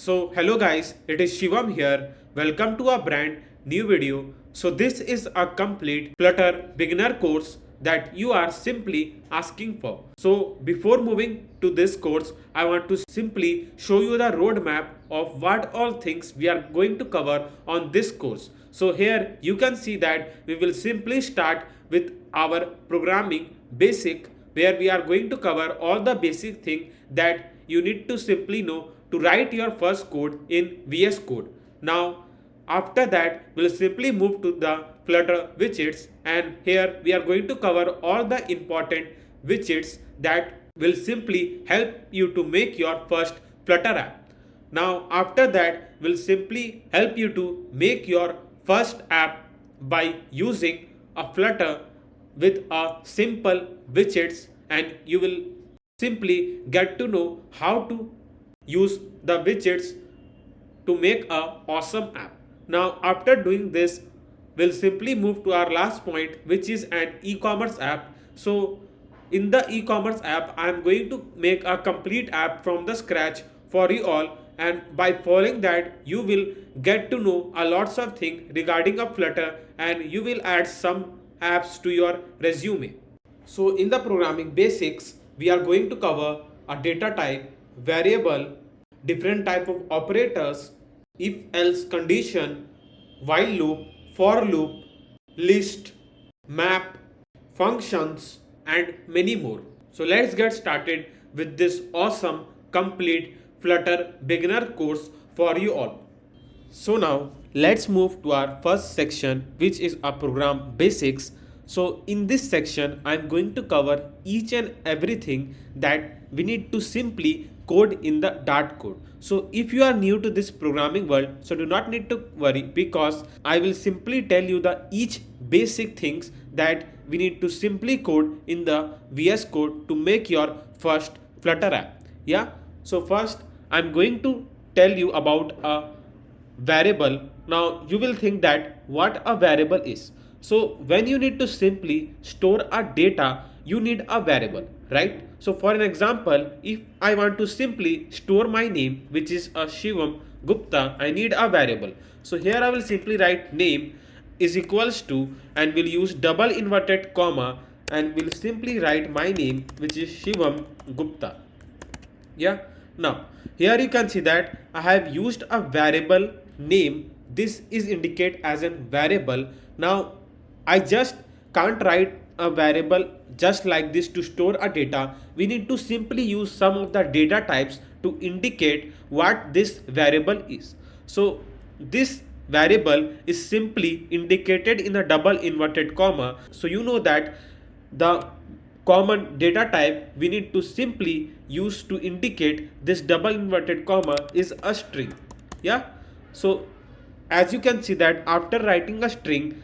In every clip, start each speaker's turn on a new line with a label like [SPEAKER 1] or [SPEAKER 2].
[SPEAKER 1] So hello guys, it is Shivam here. Welcome to a brand new video. So this is a complete Flutter beginner course that you are simply asking for. So before moving to this course, I want to simply show you the roadmap of what all things we are going to cover on this course. So here you can see that we will simply start with our programming basic, where we are going to cover all the basic thing that you need to simply know to write your first code in VS Code. Now, after that, we'll simply move to the Flutter widgets, and here we are going to cover all the important widgets that will simply help you to make your first Flutter app. Now, after that, we'll simply help you to make your first app by using a Flutter with a simple widgets, and you will simply get to know how to use the widgets to make a awesome app. Now after doing this, we'll simply move to our last point, which is an e-commerce app. So in the e-commerce app, I am going to make a complete app from the scratch for you all, and by following that you will get to know a lots of things regarding a Flutter, and you will add some apps to your resume. So in the programming basics, we are going to cover a data type, variable, different type of operators, if else condition, while loop, for loop, list, map, functions, and many more. So let's get started with this awesome complete Flutter beginner course for you all. So now let's move to our first section, which is a program basics. So in this section, I'm going to cover each and everything that we need to simply code in the Dart code. So if you are new to this programming world, so do not need to worry, because I will simply tell you the each basic things that we need to simply code in the VS Code to make your first Flutter app. Yeah. So first I'm going to tell you about a variable. Now you will think that what a variable is. So when you need to simply store a data, you need a variable, right? So for an example, if I want to simply store my name, which is a Shivam Gupta, I need a variable. So here I will simply write name is equals to, and we'll use double inverted comma, and we'll simply write my name, which is Shivam Gupta. Yeah. Now here you can see that I have used a variable name. This is indicate as a variable. Now I just can't write a variable just like this to store a data. We need to simply use some of the data types to indicate what this variable is. So this variable is simply indicated in a double inverted comma. So you know that the common data type we need to simply use to indicate this double inverted comma is a string. Yeah. So as you can see that after writing a string,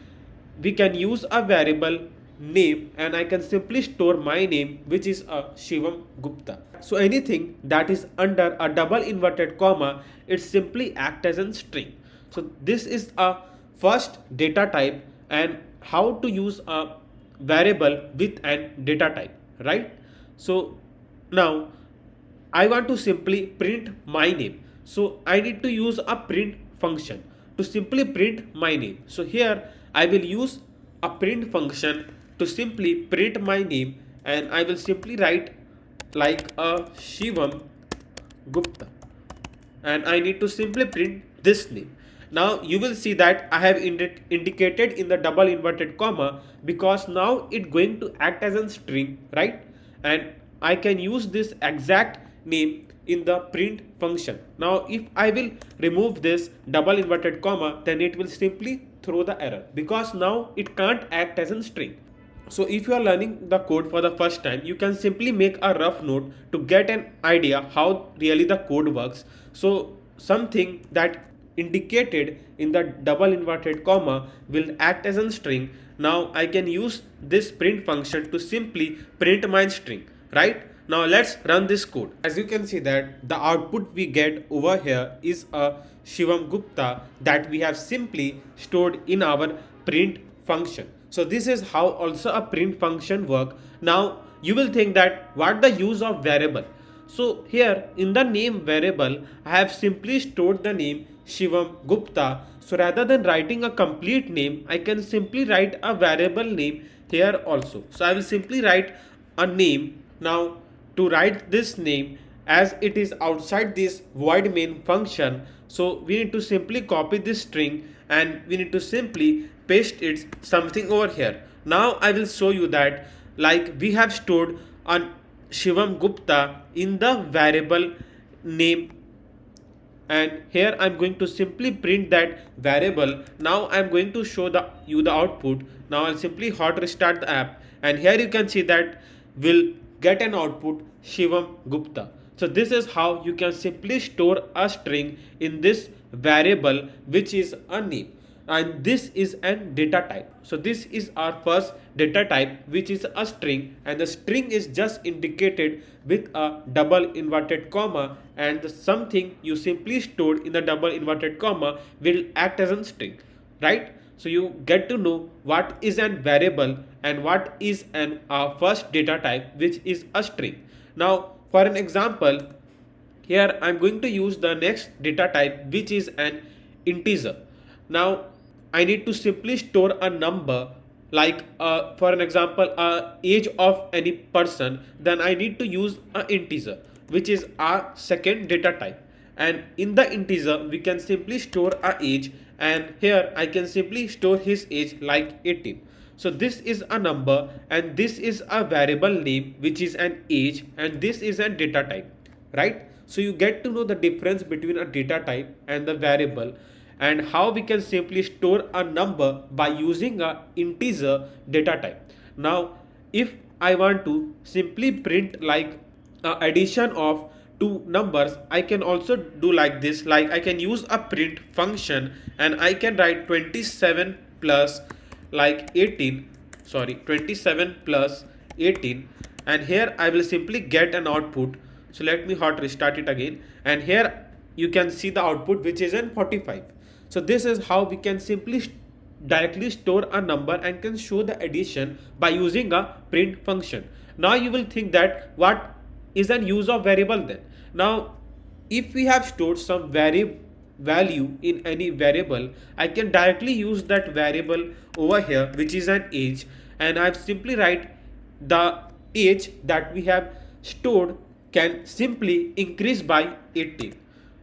[SPEAKER 1] we can use a variable name, and I can simply store my name, which is a Shivam Gupta. So anything that is under a double inverted comma, it simply acts as a string. So this is a first data type, and how to use a variable with an data type, right? So now I want to simply print my name. So I need to use a print function to simply print my name. So here I will use a print function to simply print my name, and I will simply write like a Shivam Gupta, and I need to simply print this name. Now you will see that I have indicated in the double inverted comma, because now it's going to act as a string, right? And I can use this exact name in the print function. Now if I will remove this double inverted comma, then it will simply throw the error, because now it can't act as a string. So if you are learning the code for the first time, you can simply make a rough note to get an idea how really the code works. So something that indicated in the double inverted comma will act as a string. Now I can use this print function to simply print my string, right? Now let's run this code. As you can see that the output we get over here is a Shivam Gupta that we have simply stored in our print function. So this is how also a print function work. Now you will think that what the use of variable. So here in the name variable, I have simply stored the name Shivam Gupta. So rather than writing a complete name, I can simply write a variable name here also. So I will simply write a name. Now to write this name, as it is outside this void main function, so we need to simply copy this string and we need to simply paste it something over here. Now I will show you that, like, we have stored a Shivam Gupta in the variable name, and here I'm going to simply print that variable. Now I'm going to show you the output. Now I'll simply hot restart the app, and here you can see that we'll get an output Shivam Gupta. So this is how you can simply store a string in this variable, which is a name, and this is an data type. So this is our first data type, which is a string, and the string is just indicated with a double inverted comma, and the something you simply stored in the double inverted comma will act as a string, right? So you get to know what is an variable and what is an first data type, which is a string. Now for an example, here I'm going to use the next data type, which is an integer. Now I need to simply store a number, like for an example age of any person. Then I need to use an integer, which is our second data type, and in the integer we can simply store a age, and here I can simply store his age like 18. So this is a number and this is a variable name, which is an age, and this is a data type, right? So you get to know the difference between a data type and the variable, and how we can simply store a number by using a integer data type. Now if I want to simply print like addition of two numbers, I can also do like this. Like I can use a print function and I can write 27 plus like 18, sorry, 27 plus 18, and here I will simply get an output. So let me hot restart it again, and here you can see the output, which is in 45. So this is how we can simply directly store a number and can show the addition by using a print function. Now you will think that what is an use of variable then? Now if we have stored some value in any variable, I can directly use that variable over here, which is an age, and I simply write the age that we have stored can simply increase by 18,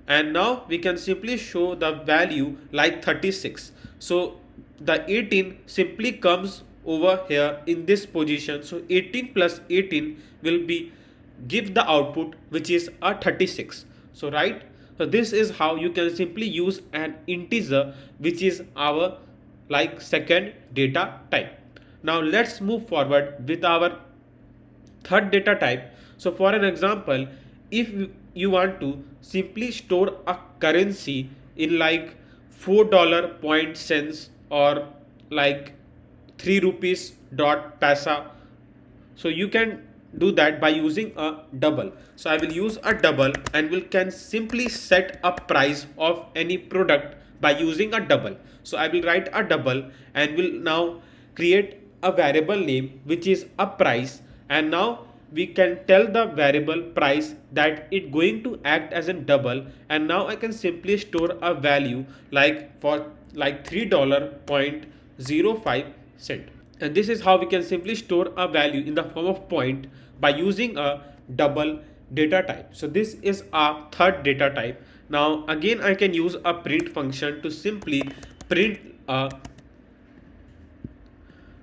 [SPEAKER 1] and now we can simply show the value like 36. So the 18 simply comes over here in this position. So 18 plus 18 will be give the output, which is a 36. So right, so this is how you can simply use an integer, which is our like second data type. Now let's move forward with our third data type. So for an example, if you want to simply store a currency in like $4 point cents or like 3 rupees dot paisa, so you can do that by using a double. So I will use a double and will can simply set a price of any product by using a double. So I will write a double and will now create a variable name, which is a price, and now we can tell the variable price that it going to act as a double, and now I can simply store a value like for like $3.05, and this is how we can simply store a value in the form of point by using a double data type. So this is our third data type. Now again I can use a print function to simply print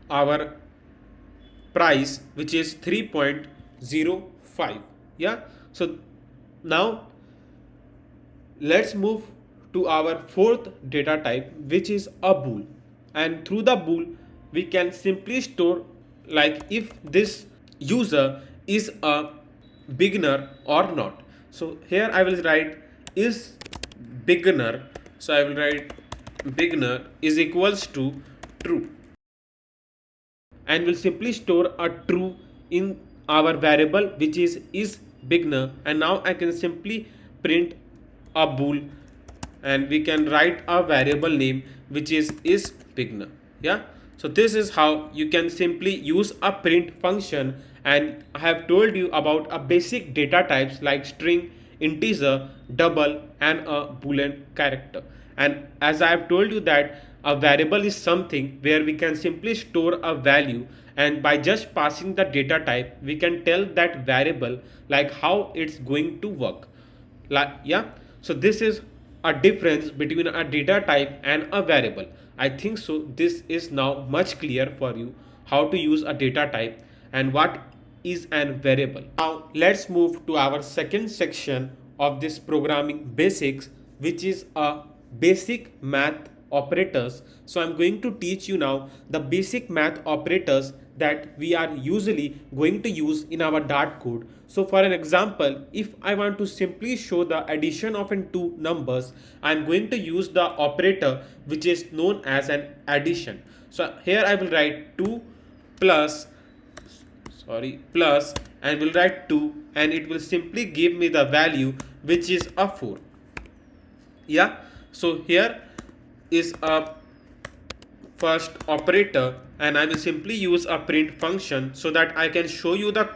[SPEAKER 1] our price, which is 3.05. Yeah, so now let's move to our fourth data type, which is a bool, and through the bool we can simply store like if this user is a beginner or not. So here I will write is beginner, so I will write beginner is equals to true, and will simply store a true in our variable, which is beginner, and now I can simply print a bool and we can write a variable name, which is beginner. Yeah, so this is how you can simply use a print function and I have told you about a basic data types like string, integer, double and a boolean character. And as I have told you that a variable is something where we can simply store a value, and by just passing the data type we can tell that variable like how it's going to work. Like, yeah, so this is a difference between a data type and a variable. I think so this is now much clear for you how to use a data type and what is an variable. Now let's move to our second section of this programming basics, which is a basic math operators. So I'm going to teach you now the basic math operators that we are usually going to use in our Dart code. So for an example, if I want to simply show the addition of two numbers, I'm going to use the operator which is known as an addition. So here I will write 2 plus plus and will write 2, and it will simply give me the value which is a 4. Yeah, so here is a first operator, and I will simply use a print function so that I can show you the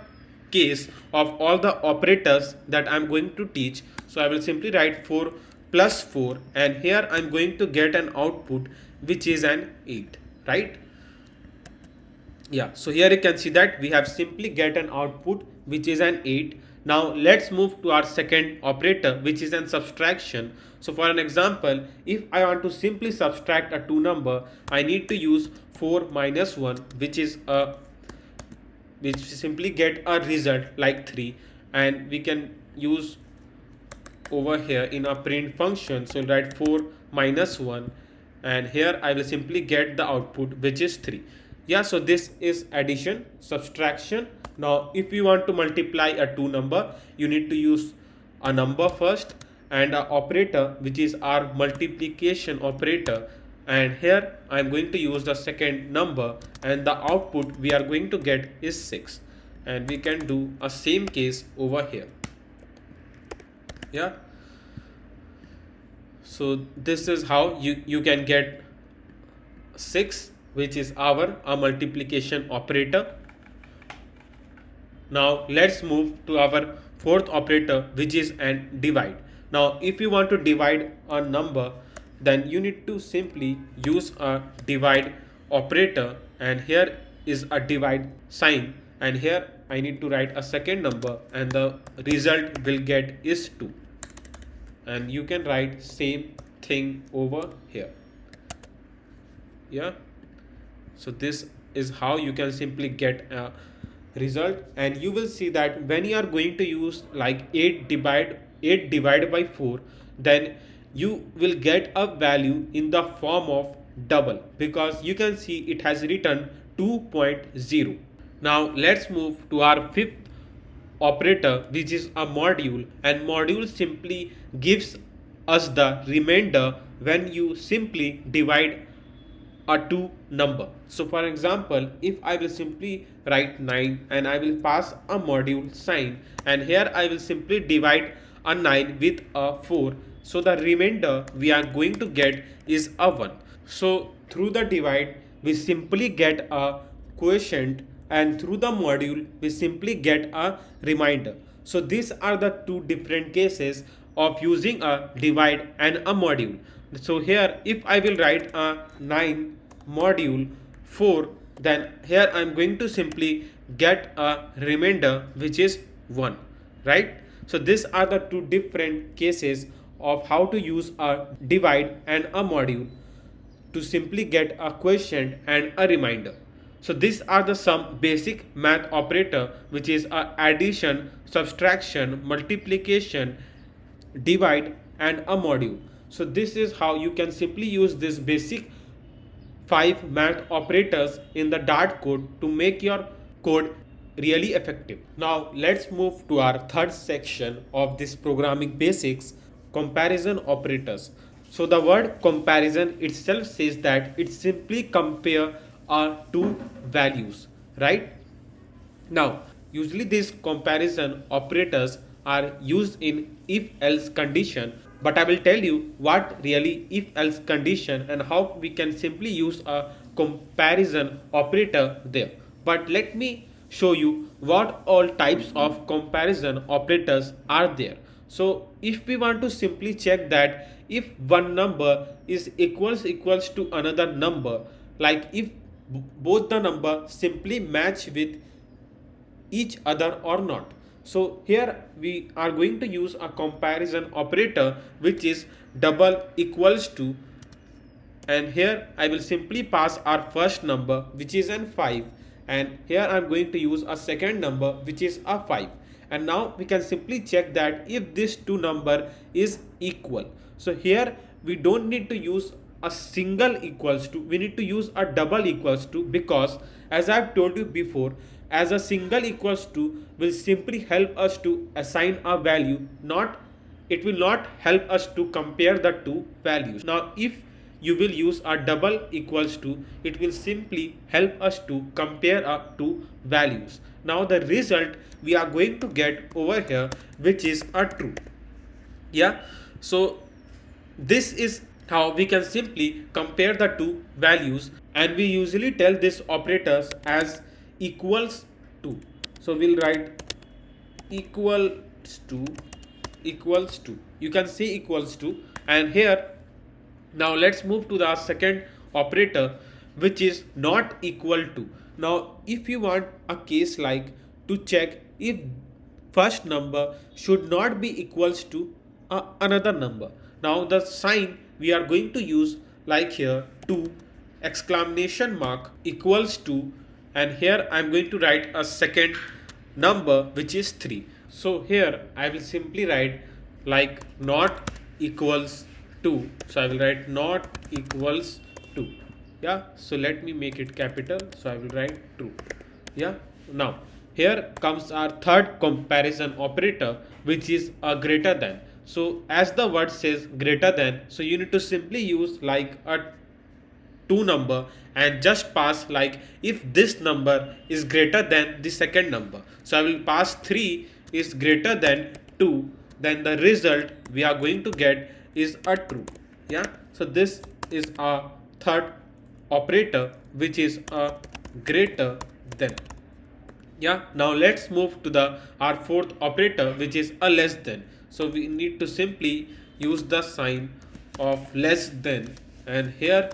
[SPEAKER 1] case of all the operators that I'm going to teach. So I will simply write 4 plus 4, and here I'm going to get an output which is an 8, right? Yeah, so here you can see that we have simply get an output which is an 8. Now let's move to our second operator, which is an subtraction. So for an example, if I want to simply subtract a two number, I need to use 4 minus 1, which simply get a result like 3, and we can use over here in a print function. So write 4 minus 1, and here I will simply get the output which is 3. Yeah, so this is addition, subtraction. Now if you want to multiply a two number, you need to use a number first and an operator which is our multiplication operator, and here I am going to use the second number, and the output we are going to get is 6, and we can do a same case over here. Yeah, so this is how you can get 6, which is our multiplication operator. Now let's move to our fourth operator, which is an divide. Now if you want to divide a number, then you need to simply use a divide operator, and here is a divide sign, and here I need to write a second number, and the result will get is 2, and you can write same thing over here. Yeah, so this is how you can simply get a result, and you will see that when you are going to use like 8 divided by 4, then you will get a value in the form of double, because you can see it has written 2.0. Now let's move to our fifth operator, which is a module, and module simply gives us the remainder when you simply divide a two number. So for example, if I will simply write 9 and I will pass a module sign, and here I will simply divide a 9 with a 4, so the remainder we are going to get is a 1. So through the divide we simply get a quotient, and through the module we simply get a remainder. So these are the two different cases of using a divide and a module. So here if I will write a 9 module 4, then here I am going to simply get a remainder which is 1, right? So these are the two different cases of how to use a divide and a module to simply get a quotient and a remainder. So these are the some basic math operator, which is a addition, subtraction, multiplication, divide and a module. So this is how you can simply use this basic 5 math operators in the Dart code to make your code really effective. Now let's move to our third section of this programming basics, comparison operators. So the word comparison itself says that it simply compare two values, right? Now usually these comparison operators are used in if else condition, but I will tell you what really if else condition and how we can simply use a comparison operator there. But let me show you what all types of comparison operators are there. So if we want to simply check that if one number is equals to another number, like if both the number simply match with each other or not. So here we are going to use a comparison operator which is double equals to, and here I will simply pass our first number which is an 5, and here I am going to use a second number which is a 5, and now we can simply check that if this two number is equal. So here we don't need to use a single equals to, we need to use a double equals to, because as I've told you before, as a single equals to will simply help us to assign a value, not it will not help us to compare the two values. Now if you will use a double equals to, it will simply help us to compare our two values. Now the result we are going to get over here which is a true. Yeah, so this is how we can simply compare the two values, and we usually tell this operators as equals to. So we'll write equals to, equals to, you can say equals to. And here now let's move to the second operator which is not equal to. Now if you want a case like to check if first number should not be equals to another number, now the sign we are going to use, like here, to exclamation mark equals to, and here I am going to write a second number which is 3. So here I will simply write like not equals to. So I will write not equals to. Yeah, so let me make it capital. So I will write true. Yeah, now here comes our third comparison operator which is a greater than. So as the word says greater than, so you need to simply use like a two number and just pass like if this number is greater than the second number. So I will pass 3 is greater than 2, then the result we are going to get is a true. Yeah, so this is our third operator which is a greater than. Yeah, now let's move to the our fourth operator which is a less than. So we need to simply use the sign of less than, and here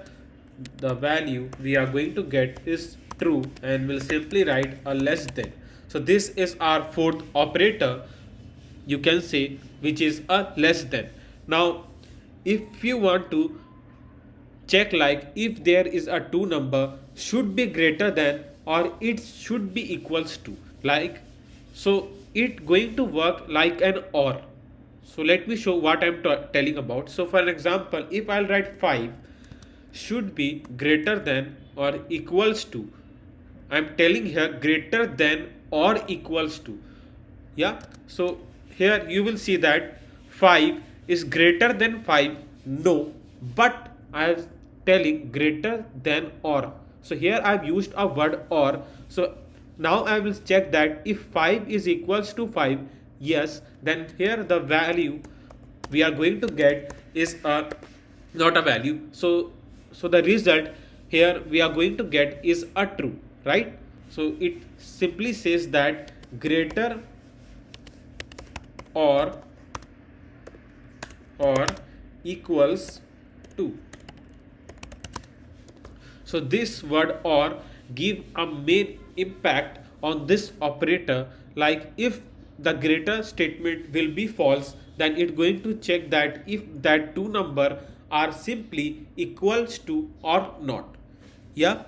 [SPEAKER 1] the value we are going to get is true, and we'll simply write a less than. So this is our fourth operator, you can say, which is a less than. Now if you want to check like if there is a two number should be greater than or it should be equals to, like, so it going to work like an or. So let me show what I'm telling about. So for an example, if I'll write 5 should be greater than or equals to, I'm telling here greater than or equals to. Yeah, so here you will see that 5 is greater than 5, no, but I am telling greater than or. So here I have used a word or. So now I will check that if 5 is equals to 5, yes, then here the value we are going to get is not a value. So the result here we are going to get is a true, right? So it simply says that greater or equals to. So this word or give a main impact on this operator, like if the greater statement will be false, then it's going to check that if that two number are simply equals to or not. Yeah,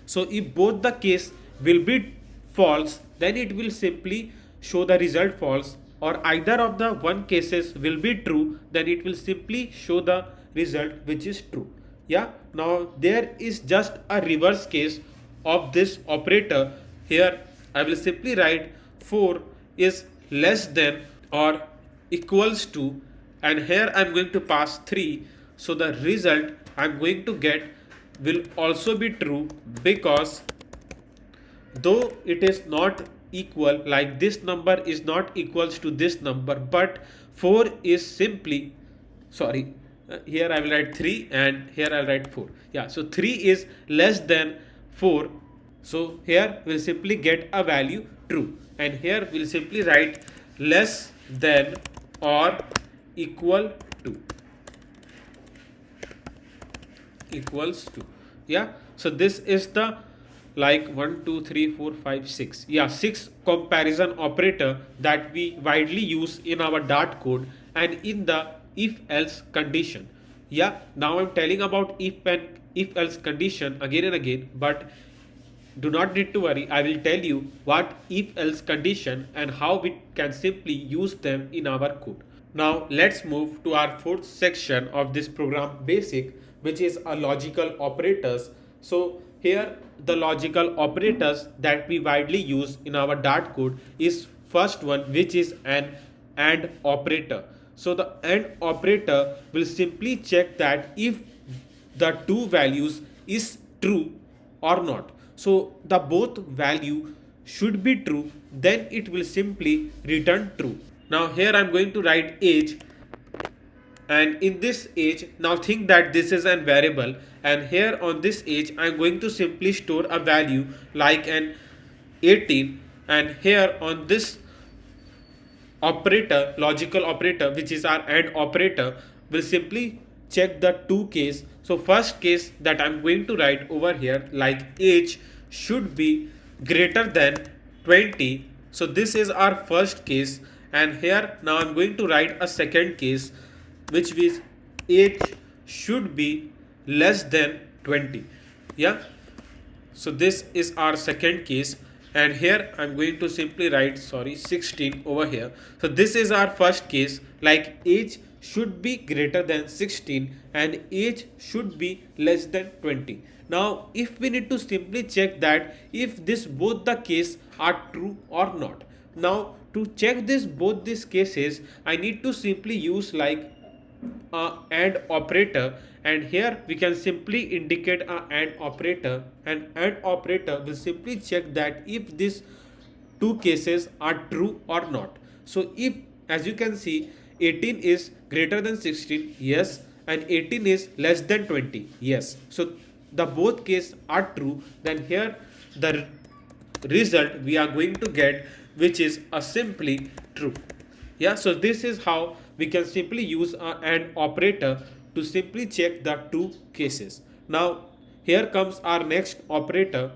[SPEAKER 1] so if both the case will be false, then it will simply show the result false, or either of the one cases will be true, then it will simply show the result which is true. Yeah, now there is just a reverse case of this operator. Here I will simply write 4 is less than or equals to, and here I am going to pass 3. So the result I am going to get will also be true, because though it is not equal, like this number is not equals to this number, but 4 is simply, sorry, here I will write 3 and here I will write 4. Yeah, so 3 is less than 4. So here we'll simply get a value true, and here we'll simply write less than or equal to equals to. Yeah, so this is the like 1 2 3 4 5 6, yeah, 6 comparison operator that we widely use in our Dart code and in the if else condition. Yeah, now I'm telling about if and if else condition again and again, but do not need to worry, I will tell you what if else condition and how we can simply use them in our code. Now let's move to our fourth section of this program basic, which is a logical operators. So here the logical operators that we widely use in our Dart code is first one, which is an AND operator. So the AND operator will simply check that if the two values is true or not. So the both value should be true, then it will simply return true. Now here I'm going to write age, and in this age, now think that this is an variable, and here on this age I'm going to simply store a value like an 18, and here on this operator, logical operator, which is our AND operator, will simply check the two case. So first case that I'm going to write over here, like age should be greater than 20. So this is our first case, and here now I'm going to write a second case, which is age should be less than 20. Yeah, so this is our second case, and here I'm going to simply write 16 over here. So this is our first case, like age should be greater than 16 and age should be less than 20. Now if we need to simply check that if this both the case are true or not. Now to check this both these cases, I need to simply use like AND operator, and here we can simply indicate a AND operator, and AND operator will simply check that if these two cases are true or not. So if, as you can see, 18 is greater than 16, yes, and 18 is less than 20, yes, so the both case are true, then here the result we are going to get, which is a simply true. Yeah, so this is how we can simply use a AND operator to simply check the two cases. Now here comes our next operator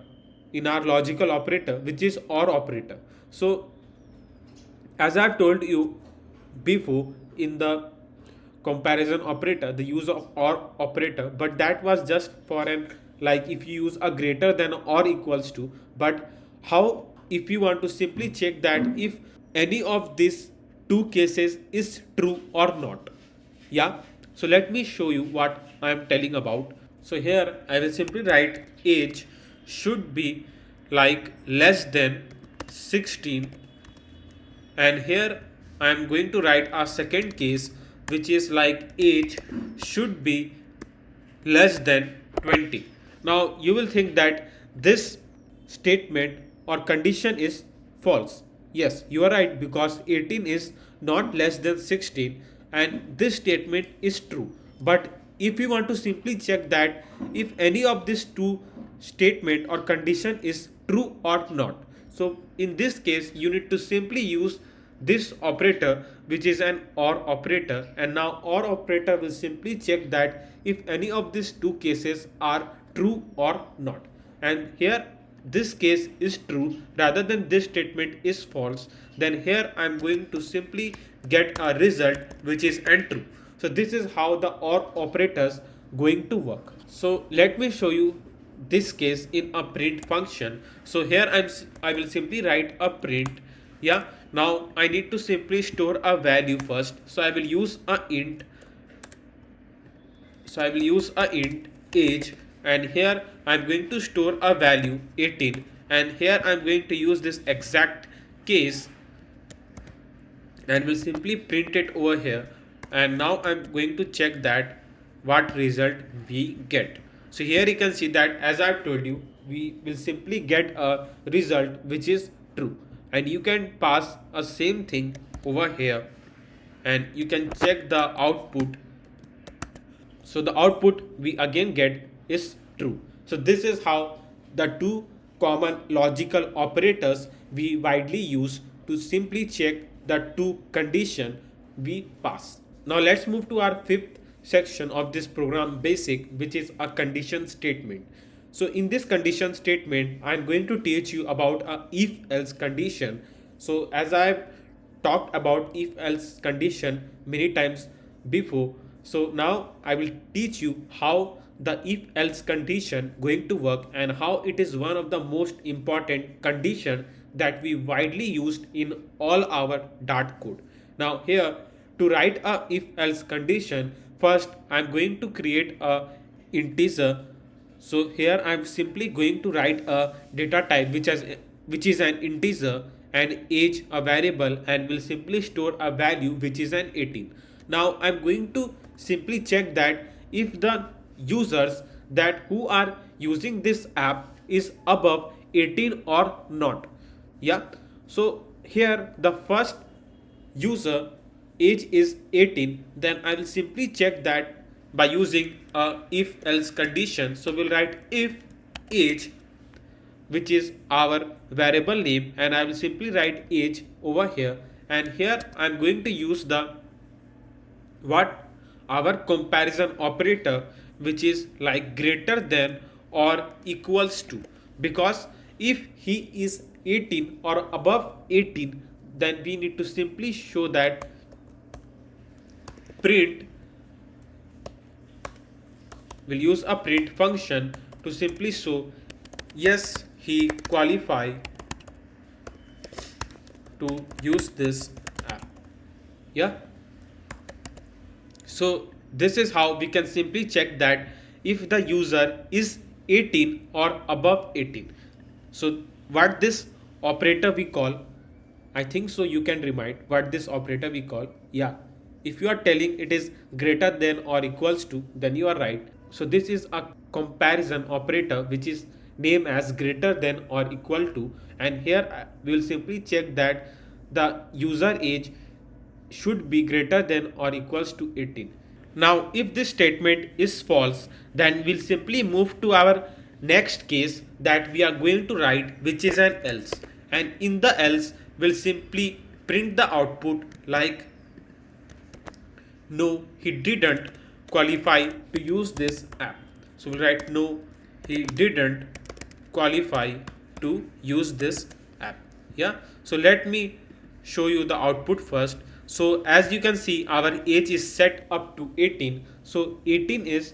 [SPEAKER 1] in our logical operator, which is OR operator. So as I've told you before in the comparison operator, the use of OR operator, but that was just for an, like if you use a greater than or equals to. But how if you want to simply check that if any of these two cases is true or not? Yeah, so let me show you what I am telling about. So here I will simply write age should be like less than 16, and here I am going to write a second case, which is like age should be less than 20. Now you will think that this statement or condition is false. Yes, you are right, because 18 is not less than 16 and this statement is true. But if we want to simply check that if any of these two statement or condition is true or not, so in this case you need to simply use this operator, which is an OR operator, and now OR operator will simply check that if any of these two cases are true or not, and here this case is true rather than this statement is false, then here I am going to simply get a result which is untrue. So this is how the OR operators going to work. So let me show you this case in a print function. So here I will simply write a print. Yeah, now I need to simply store a value first, so I will use a int. So I will use a int age, and here I'm going to store a value 18, and here I'm going to use this exact case and will simply print it over here, and now I'm going to check that what result we get. So here you can see that as I've told you, we will simply get a result which is true, and you can pass a same thing over here and you can check the output. So the output we again get is true. So this is how the two common logical operators we widely use to simply check the two condition we pass. Now let's move to our fifth section of this program basic, which is a condition statement. So in this condition statement, I'm going to teach you about a if else condition. So as I've talked about if else condition many times before, so now I will teach you how the if else condition going to work and how it is one of the most important condition that we widely used in all our Dart code. Now here, to write a if else condition, first I'm going to create a integer. So here I'm simply going to write a data type which is an integer, and age a variable, and will simply store a value which is an 18. Now I'm going to simply check that if the users that who are using this app is above 18 or not. Yeah. So here the first user age is 18, then I will simply check that by using a if else condition. So we'll write if age, which is our variable name, and I will simply write age over here, and here I'm going to use the what our comparison operator, which is like greater than or equals to, because if he is 18 or above 18, then we need to simply show that print, will use a print function to simply show yes, he qualify to use this app. Yeah. So this is how we can simply check that if the user is 18 or above 18. So what this operator we call, I think so you can remind what this operator we call. Yeah, if you are telling it is greater than or equals to, then you are right. So this is a comparison operator which is named as greater than or equal to, and here we will simply check that the user age should be greater than or equals to 18. Now if this statement is false, then we'll simply move to our next case that we are going to write, which is an else, and in the else we'll simply print the output like no, he didn't qualify to use this app. So we'll write no, he didn't qualify to use this app. Yeah. So let me show you the output first. So as you can see, our age is set up to 18. So 18 is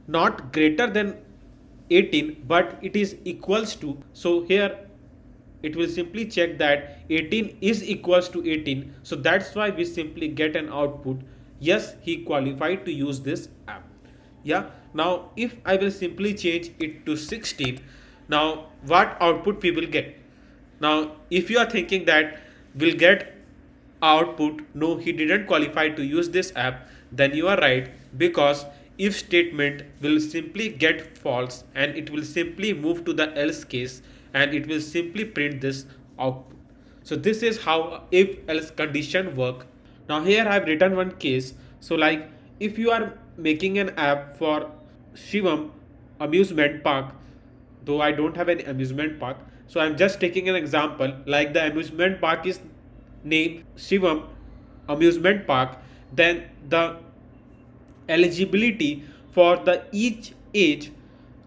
[SPEAKER 1] not greater than 18, but it is equals to. So here it will simply check that 18 is equals to 18. So that's why we simply get an output yes, he qualified to use this app. Yeah. Now if I will simply change it to 16, now what output we will get? Now if you are thinking that we'll get output no, he didn't qualify to use this app, then you are right, because if statement will simply get false and it will simply move to the else case and it will simply print this output. So this is how if else condition work. Now here I have written one case. So like if you are making an app for Shivam amusement park, though I don't have any amusement park, so I'm just taking an example, like the amusement park is named Shivam amusement park, then the eligibility for the each age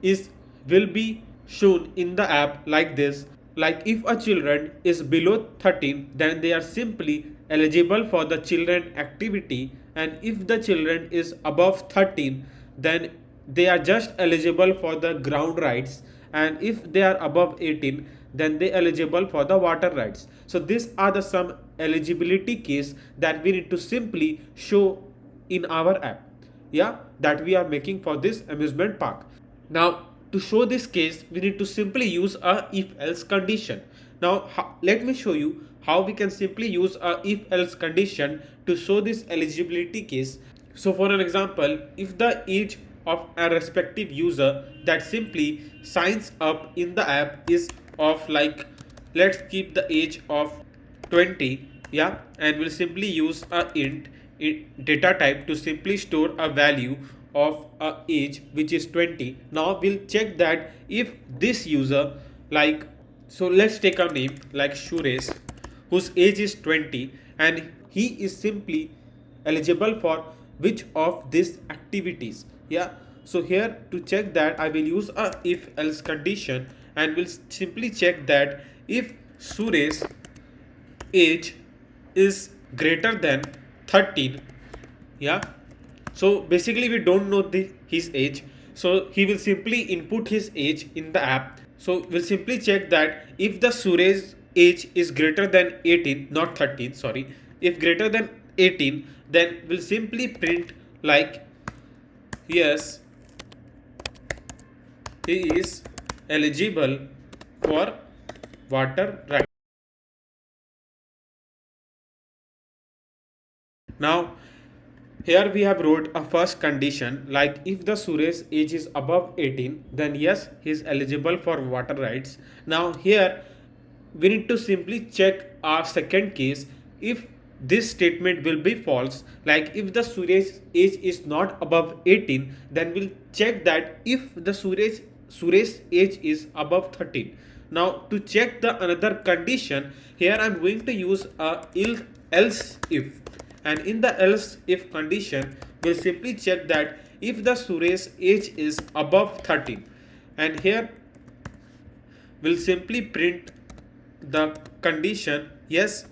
[SPEAKER 1] is will be shown in the app like this. Like if a children is below 13, then they are simply eligible for the children activity, and if the children is above 13, then they are just eligible for the ground rides, and if they are above 18, then they eligible for the water rides. So these are the some eligibility case that we need to simply show in our app, yeah, that we are making for this amusement park. Now to show this case, we need to simply use a if else condition. Now let me show you how we can simply use a if else condition to show this eligibility case. So for an example, if the age of a respective user that simply signs up in the app is of, like, let's keep the age of 20, yeah, and we'll simply use a int data type to simply store a value of a age which is 20. Now we'll check that if this user like, so let's take a name like Suresh, whose age is 20, and he is simply eligible for which of these activities. Yeah, so here to check that I will use a if else condition, and will simply check that if Suresh age is greater than 13. Yeah, so basically we don't know his age, so he will simply input his age in the app. So we'll simply check that if the Suresh age is greater than 18, not 13, sorry, if greater than 18, then we'll simply print like yes, he is eligible for water right. Now here we have wrote a first condition like if the Suresh age is above 18, then yes, he is eligible for water rights. Now here we need to simply check our second case if this statement will be false, like if the Suresh age is not above 18, then we'll check that if the Suresh age is above 13. Now to check the another condition, here I'm going to use a else if, and in the else if condition we'll simply check that if the Suresh age is above 13, and here we'll simply print the condition yes,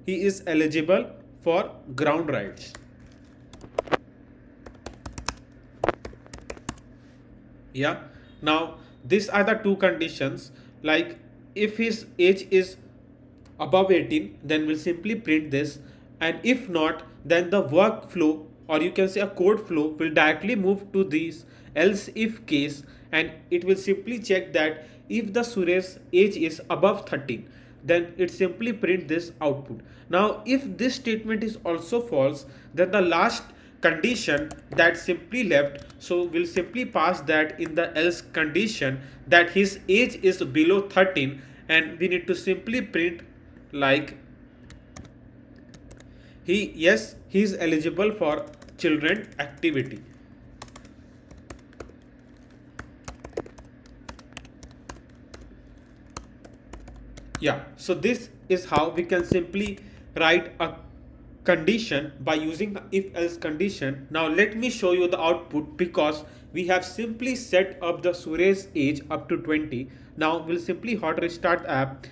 [SPEAKER 1] he is eligible for ground rights. Yeah, now these are the two conditions, like if his age is above 18, then we'll simply print this, and if not, then the workflow, or you can say a code flow, will directly move to this else if case, and it will simply check that if the Suresh age is above 13, then it simply print this output. Now if this statement is also false, then the last condition that simply left, so we'll simply pass that in the else condition that his age is below 13, and we need to simply print like he is eligible for children activity. Yeah, so this is how we can simply write a condition by using the if else condition. Now let me show you the output, because we have simply set up the Suresh age up to 20. Now we'll simply hot restart the app,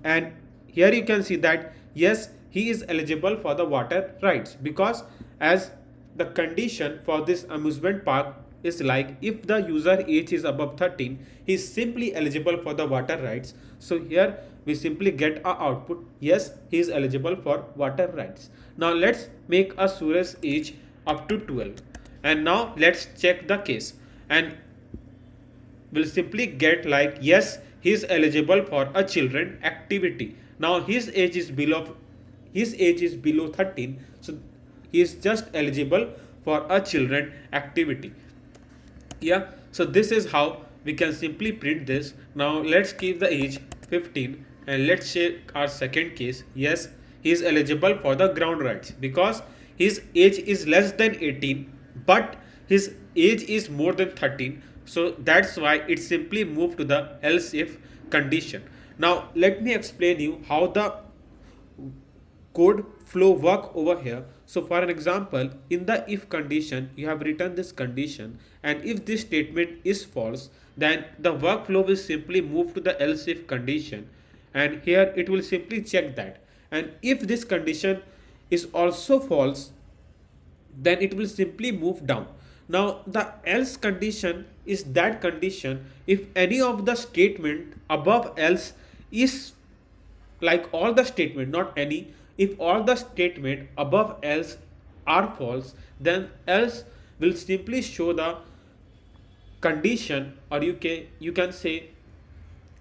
[SPEAKER 1] and here you can see that yes, he is eligible for the water rights, because as the condition for this amusement park is like if the user age is above 13, he is simply eligible for the water rights. So here we simply get our output yes, he is eligible for water rights. Now let's make a Suresh age up to 12, and now let's check the case, and we'll simply get like yes, he is eligible for a children activity. Now his age is below 13, so he is just eligible for a children activity. Yeah, so this is how we can simply print this. Now let's keep the age 15, and let's check our second case. Yes, he is eligible for the ground rights, because his age is less than 18 but his age is more than 13, so that's why it simply moved to the else if condition. Now let me explain you how the code flow work over here. So for an example, in the if condition you have written this condition, and if this statement is false, then the workflow will simply move to the else if condition, and here it will simply check that, and if this condition is also false, then it will simply move down. Now the else condition is that condition if any of the statement above else is like all the statement, not any, if all the statement above else are false, then else will simply show the condition, or you can say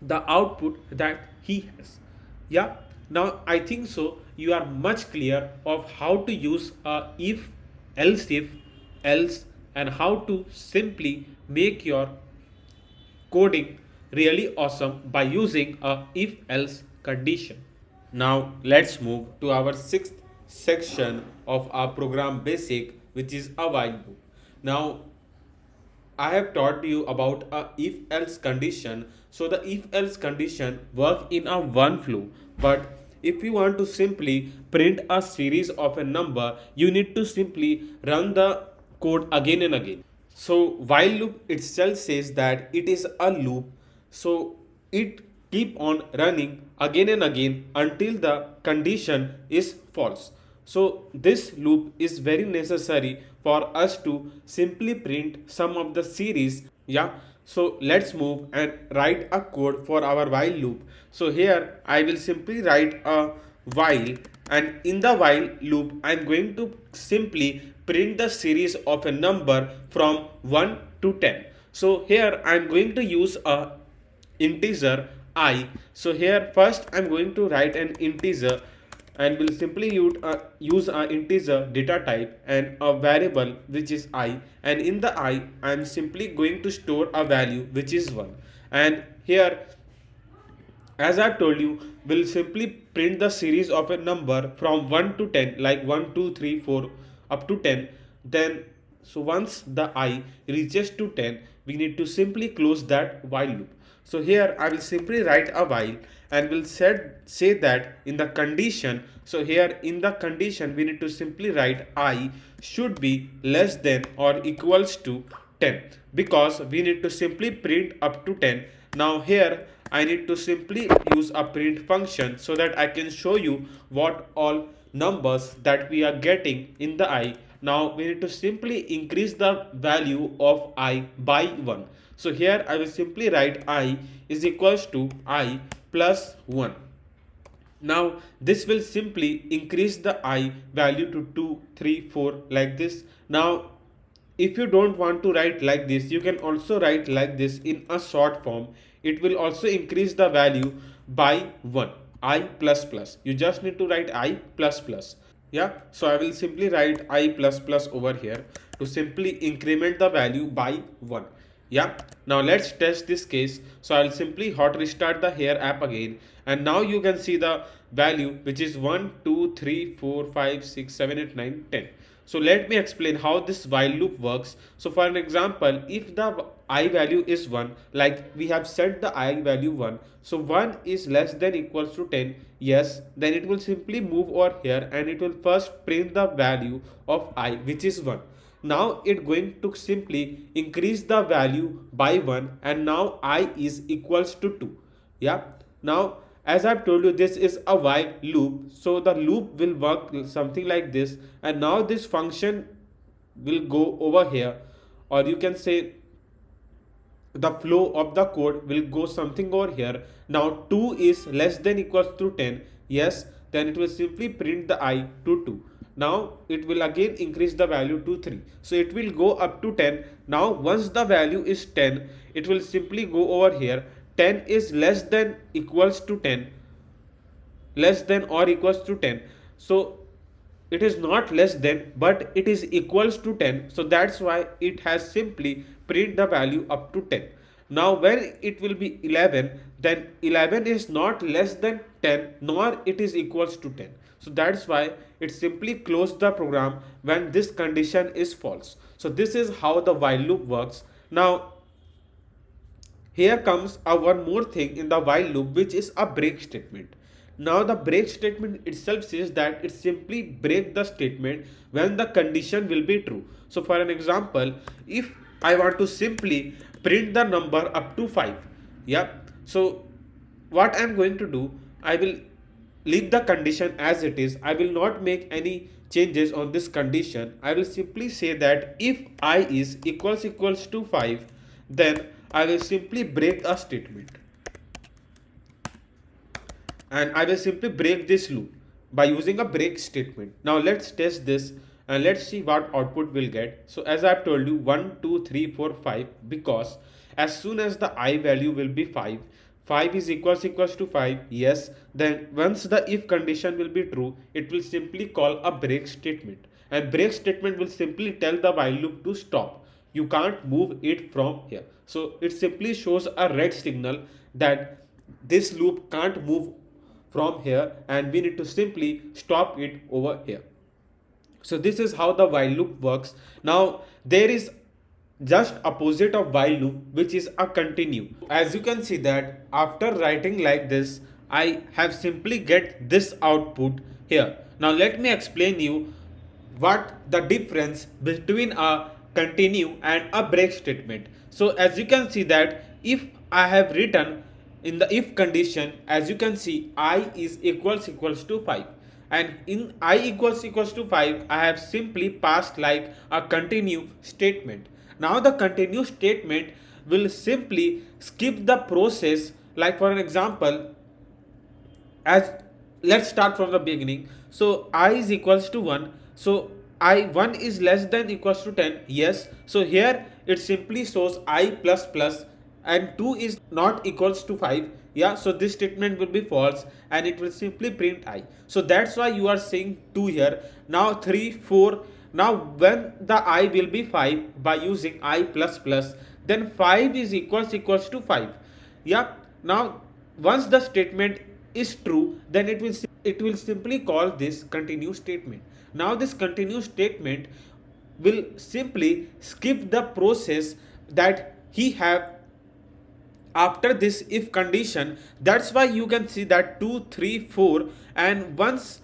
[SPEAKER 1] the output that he has. Yeah, now I think so you are much clear of how to use a if else, and how to simply make your coding really awesome by using a if else condition. Now let's move to our sixth section of our program basic, which is a while loop. Now I have taught you about a if else condition. So the if else condition work in a one flow, but if you want to simply print a series of a number, you need to simply run the code again and again. So while loop itself says that it is a loop, so it keep on running again and again until the condition is false. So this loop is very necessary for us to simply print some of the series. Yeah, so let's move and write a code for our while loop. So here I will simply write a while, and in the while loop I'm going to simply print the series of a number from 1 to 10. So here I'm going to use a integer I. So here first I'm going to write an integer, and will simply use a integer data type and a variable which is I, and in the I am simply going to store a value which is 1. And here, as I told you, we'll simply print the series of a number from 1 to 10, like 1, 2, 3, 4 up to 10. Then, so once the I reaches to 10, we need to simply close that while loop. So here I will simply write a while, and will say that in the condition. So here in the condition we need to simply write I should be less than or equals to 10, because we need to simply print up to 10. Now here I need to simply use a print function so that I can show you what all numbers that we are getting in the I. Now we need to simply increase the value of I by 1. So here I will simply write I is equals to I plus 1. Now this will simply increase the I value to 2, 3, 4 like this. Now if you don't want to write like this, you can also write like this in a short form. It will also increase the value by 1, I plus plus. You just need to write I plus plus. Yeah, so I will simply write I plus plus over here to simply increment the value by 1. Yeah, now let's test this case. So I'll simply hot restart the here app again, and now you can see the value which is 1, 2, 3, 4, 5, 6, 7, 8, 9, 10. So let me explain how this while loop works. So for an example, if the I value is 1, like we have set the I value 1, so 1 is less than equals to 10, yes, then it will simply move over here and it will first print the value of I which is 1. Now it going to simply increase the value by 1, and now I is equals to 2. Yeah, now as I've told you, this is a while loop, so the loop will work something like this, and now this function will go over here, or you can say the flow of the code will go something over here. Now 2 is less than equals to 10, yes, then it will simply print the I to 2. Now it will again increase the value to 3, so it will go up to 10. Now once the value is 10, it will simply go over here. 10 is less than equals to 10, less than or equals to 10. So it is not less than, but it is equals to 10. So that's why it has simply print the value up to 10. Now when it will be 11, then 11 is not less than 10 nor it is equals to 10. So that's why it simply closed the program when this condition is false. So this is how the while loop works. Now here comes one more thing in the while loop, which is a break statement. Now the break statement itself says that it simply break the statement when the condition will be true. So for an example, if I want to simply print the number up to 5, yeah, so what I'm going to do, I will leave the condition as it is. I will not make any changes on this condition. I will simply say that if I is equals to 5, then I will simply break a statement, and I will simply break this loop by using a break statement. Now let's test this and let's see what output we'll get. So as I've told you, 1, 2, 3, 4, 5, because as soon as the I value will be 5, 5 is equals to 5, yes, then once the if condition will be true, it will simply call a break statement, and break statement will simply tell the while loop to stop. You can't move it from here. So it simply shows a red signal that this loop can't move from here, and we need to simply stop it over here. So this is how the while loop works. Now there is just opposite of while loop, which is a continue. As you can see that after writing like this, I have simply get this output here. Now let me explain you what the difference between a continue and a break statement. So as you can see that if I have written in the if condition, as you can see I is equals to 5, and in I equals to 5 I have simply passed like a continue statement. Now the continue statement will simply skip the process, like for an example, as let's start from the beginning. So I is equals to 1, so I 1 is less than equals to 10, yes. So here it simply shows I plus plus, and 2 is not equals to 5, yeah. So this statement will be false and it will simply print I. So that's why you are seeing 2 here. Now 3 4, now when the I will be 5 by using I plus plus, then 5 is equals to 5, yeah. Now once the statement is true, then it will simply call this continue statement. Now this continue statement will simply skip the process that he have after this if condition. That's why you can see that 2 3 4, and once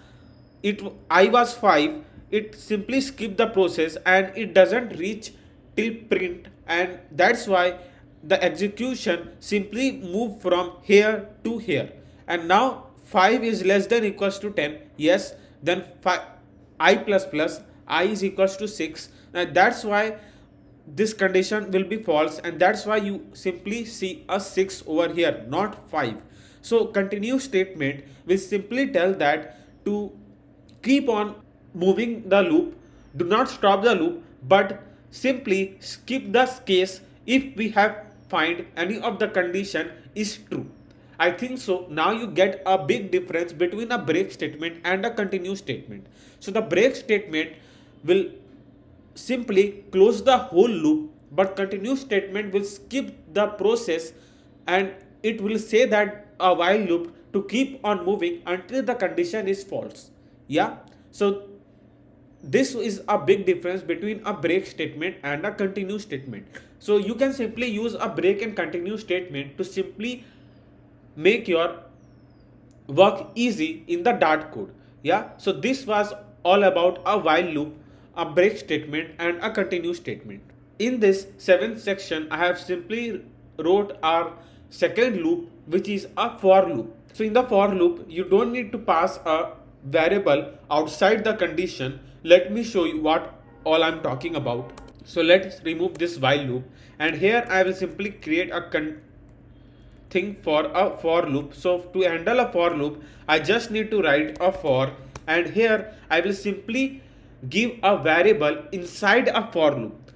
[SPEAKER 1] it I was 5, it simply skip the process and it doesn't reach till print, and that's why the execution simply move from here to here. And now 5 is less than equals to 10, yes. Then 5 I plus plus, I is equals to 6, and that's why this condition will be false, and that's why you simply see a 6 over here, not 5. So continue statement will simply tell that to keep on moving the loop, do not stop the loop, but simply skip the case if we have find any of the condition is true. I think so. Now you get a big difference between a break statement and a continue statement. So the break statement will simply close the whole loop, but continue statement will skip the process and it will say that a while loop to keep on moving until the condition is false, yeah. So this is a big difference between a break statement and a continue statement. So you can simply use a break and continue statement to simply make your work easy in the Dart code, yeah. So this was all about a while loop, a break statement and a continue statement. In this seventh section I have simply wrote our second loop, which is a for loop. So in the for loop you don't need to pass a variable outside the condition. Let me show you what all I'm talking about. So let's remove this while loop, and here I will simply create a thing for a for loop. So to handle a for loop I just need to write a for, and here I will simply give a variable inside a for loop.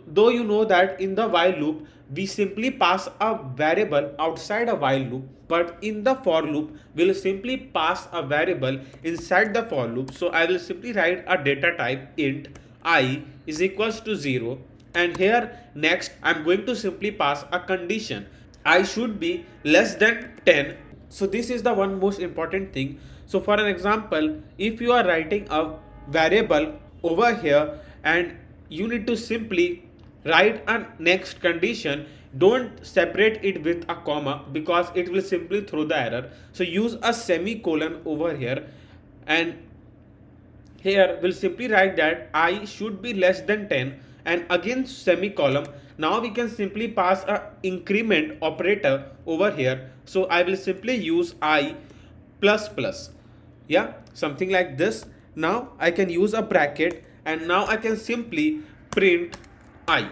[SPEAKER 1] Though you know that in the while loop we simply pass a variable outside a while loop, but in the for loop we'll simply pass a variable inside the for loop. So I will simply write a data type int I is equals to 0, and here next I'm going to simply pass a condition I should be less than 10. So this is the one most important thing. So for an example, if you are writing a variable over here and you need to simply write a next condition, don't separate it with a comma because it will simply throw the error. So use a semicolon over here, and here we'll simply write that I should be less than 10 and again semicolon. Now we can simply pass a increment operator over here. So I will simply use I plus plus, yeah, something like this. Now I can use a bracket, and now I can simply print I.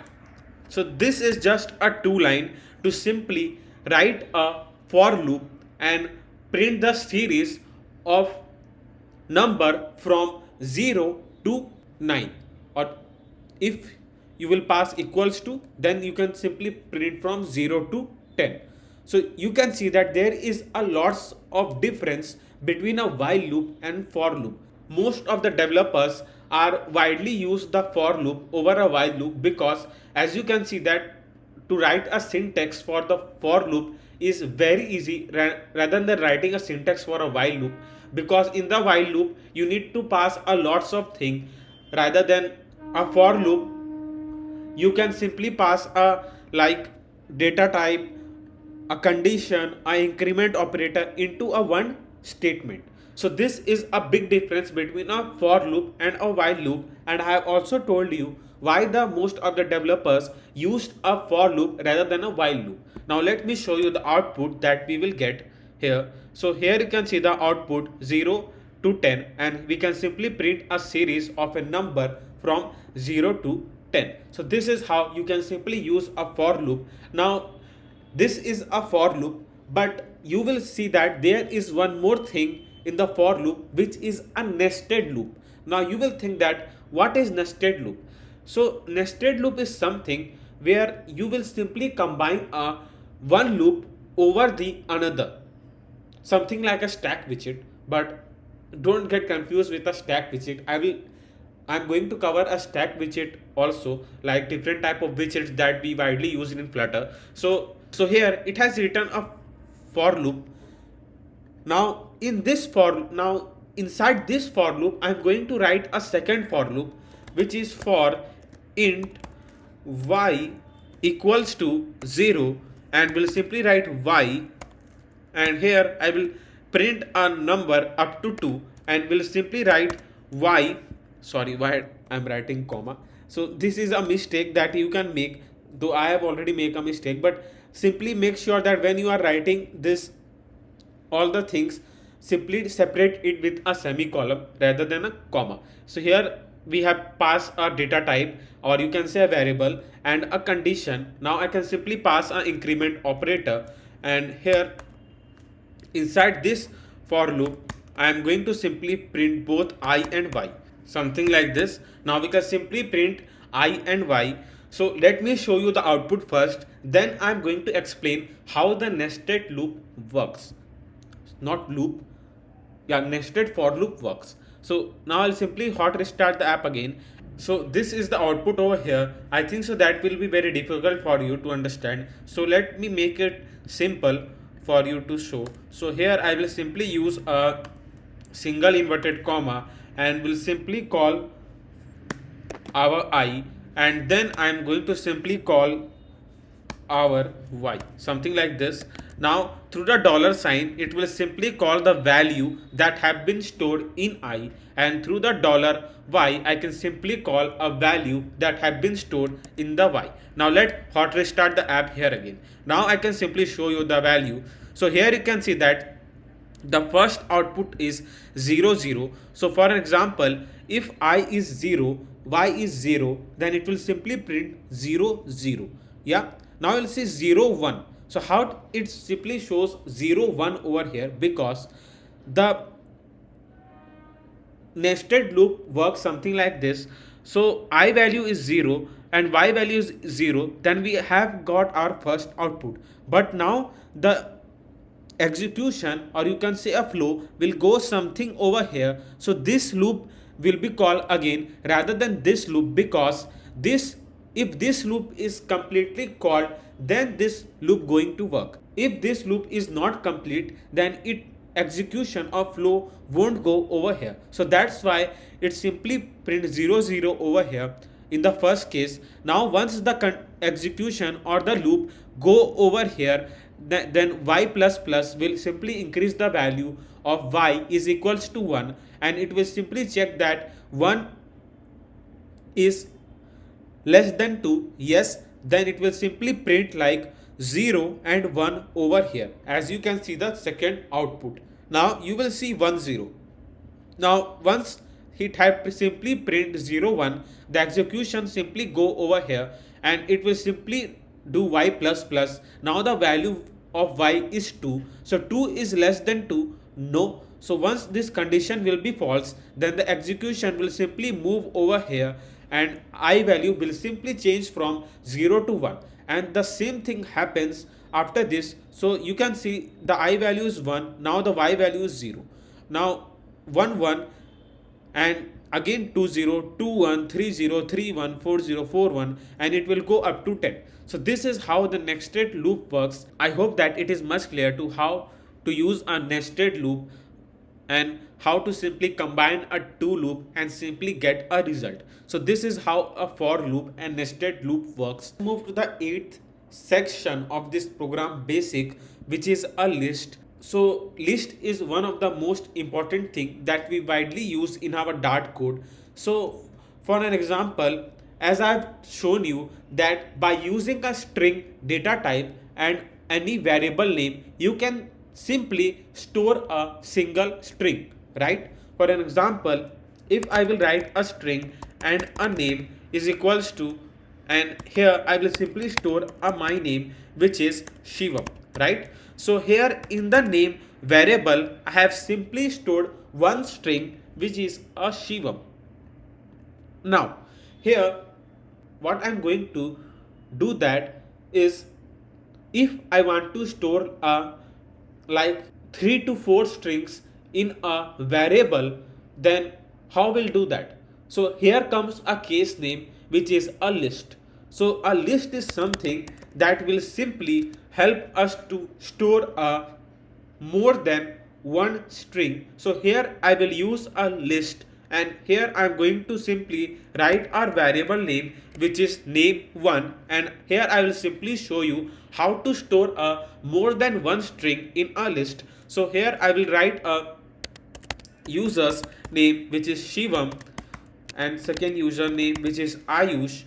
[SPEAKER 1] So this is just a 2 line to simply write a for loop and print the series of number from 0 to 9, or if you will pass equals to, then you can simply print from 0 to 10. So you can see that there is a lots of difference between a while loop and for loop. Most of the developers are widely use the for loop over a while loop because as you can see that to write a syntax for the for loop is very easy rather than writing a syntax for a while loop, because in the while loop you need to pass a lots of thing. Rather than a for loop you can simply pass a like data type, a condition, a increment operator into a one statement. So this is a big difference between a for loop and a while loop, and I have also told you why the most of the developers used a for loop rather than a while loop. Now let me show you the output that we will get here. So here you can see the output 0 to 10, and we can simply print a series of a number from 0 to 10. So this is how you can simply use a for loop. Now this is a for loop, but you will see that there is one more thing in the for loop, which is a nested loop. Now you will think that what is nested loop? So nested loop is something where you will simply combine a one loop over the another, something like a stack widget. But don't get confused with a stack widget. I'm going to cover a stack widget also, like different type of widgets that we widely use in Flutter. So here it has written a for loop. Now inside this for loop, I'm going to write a second for loop, which is for int y equals to 0, and we'll simply write y, and here I will print a number up to 2, and we'll simply write y. Sorry, why I'm writing comma. So this is a mistake that you can make, though I have already made a mistake, but simply make sure that when you are writing this all the things, simply separate it with a semicolon rather than a comma. So here we have passed a data type, or you can say a variable, and a condition. Now I can simply pass an increment operator, and here inside this for loop I am going to simply print both I and y, something like this. Now we can simply print I and y. So let me show you the output first, then I am going to explain how the nested loop works. Not loop, yeah, nested for loop works. So now I'll simply hot restart the app again. So this is the output over here. I think so that will be very difficult for you to understand, so let me make it simple for you to show. So here I will simply use a single inverted comma, and will simply call our I, and then I am going to simply call our y, something like this. Now through the dollar sign it will simply call the value that have been stored in I, and through the dollar y I can simply call a value that have been stored in the y. Now let hot restart the app here again. Now I can simply show you the value. So here you can see that the first output is 0 0. So for example, if I is 0, y is 0, then it will simply print 0 0. Yeah, now you'll see 0 1. So how it simply shows 0 1 over here? Because the nested loop works something like this. So I value is 0 and y value is 0, then we have got our first output. But now the execution, or you can say a flow, will go something over here. So this loop will be called again rather than this loop, because this, if this loop is completely called, then this loop going to work. If this loop is not complete, then it execution or flow won't go over here. So that's why it simply print 0 0 over here in the first case. Now once the execution or the loop go over here, then y plus plus will simply increase the value of y is equals to 1, and it will simply check that 1 is less than 2, yes, then it will simply print like 0 and 1 over here, as you can see the second output. Now you will see 1 0. Now once it had simply print 0 1, the execution simply go over here, and it will simply do y plus plus. Now the value of y is 2. So 2 is less than 2, no. So once this condition will be false, then the execution will simply move over here, and I value will simply change from 0 to 1, and the same thing happens after this. So you can see the I value is 1, now the y value is 0, now 1 1, and again 2 0 2 1 3 0 3 1 4 0 4 1, and it will go up to 10. So this is how the nested loop works. I hope that it is much clear to how to use a nested loop. and how to simply combine a do loop and simply get a result. So this is how a for loop and nested loop works. Move to the 8th section of this program basic, which is a list. So list is one of the most important thing that we widely use in our Dart code. So for an example, as I've shown you that by using a string data type and any variable name, you can simply store a single string, right? For an example, if I will write a string and a name is equals to, and here I will simply store a my name which is Shivam, right? So here in the name variable I have simply stored one string which is a Shivam. Now here what I'm going to do that is, if I want to store a like 3 to 4 strings in a variable, then how will do that? So here comes a case name which is a list. So a list is something that will simply help us to store a more than one string. So here I will use a list, and here I am going to simply write our variable name which is name1, and here I will simply show you how to store a more than one string in a list. So here I will write a user's name which is Shivam, and second username which is Ayush,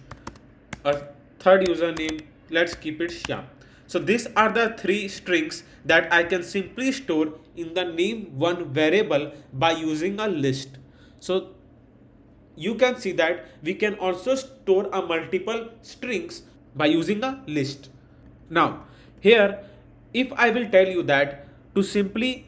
[SPEAKER 1] a third username, let's keep it Shyam. So these are the three strings that I can simply store in the name1 variable by using a list. So you can see that we can also store a multiple strings by using a list. Now here, if I will tell you that to simply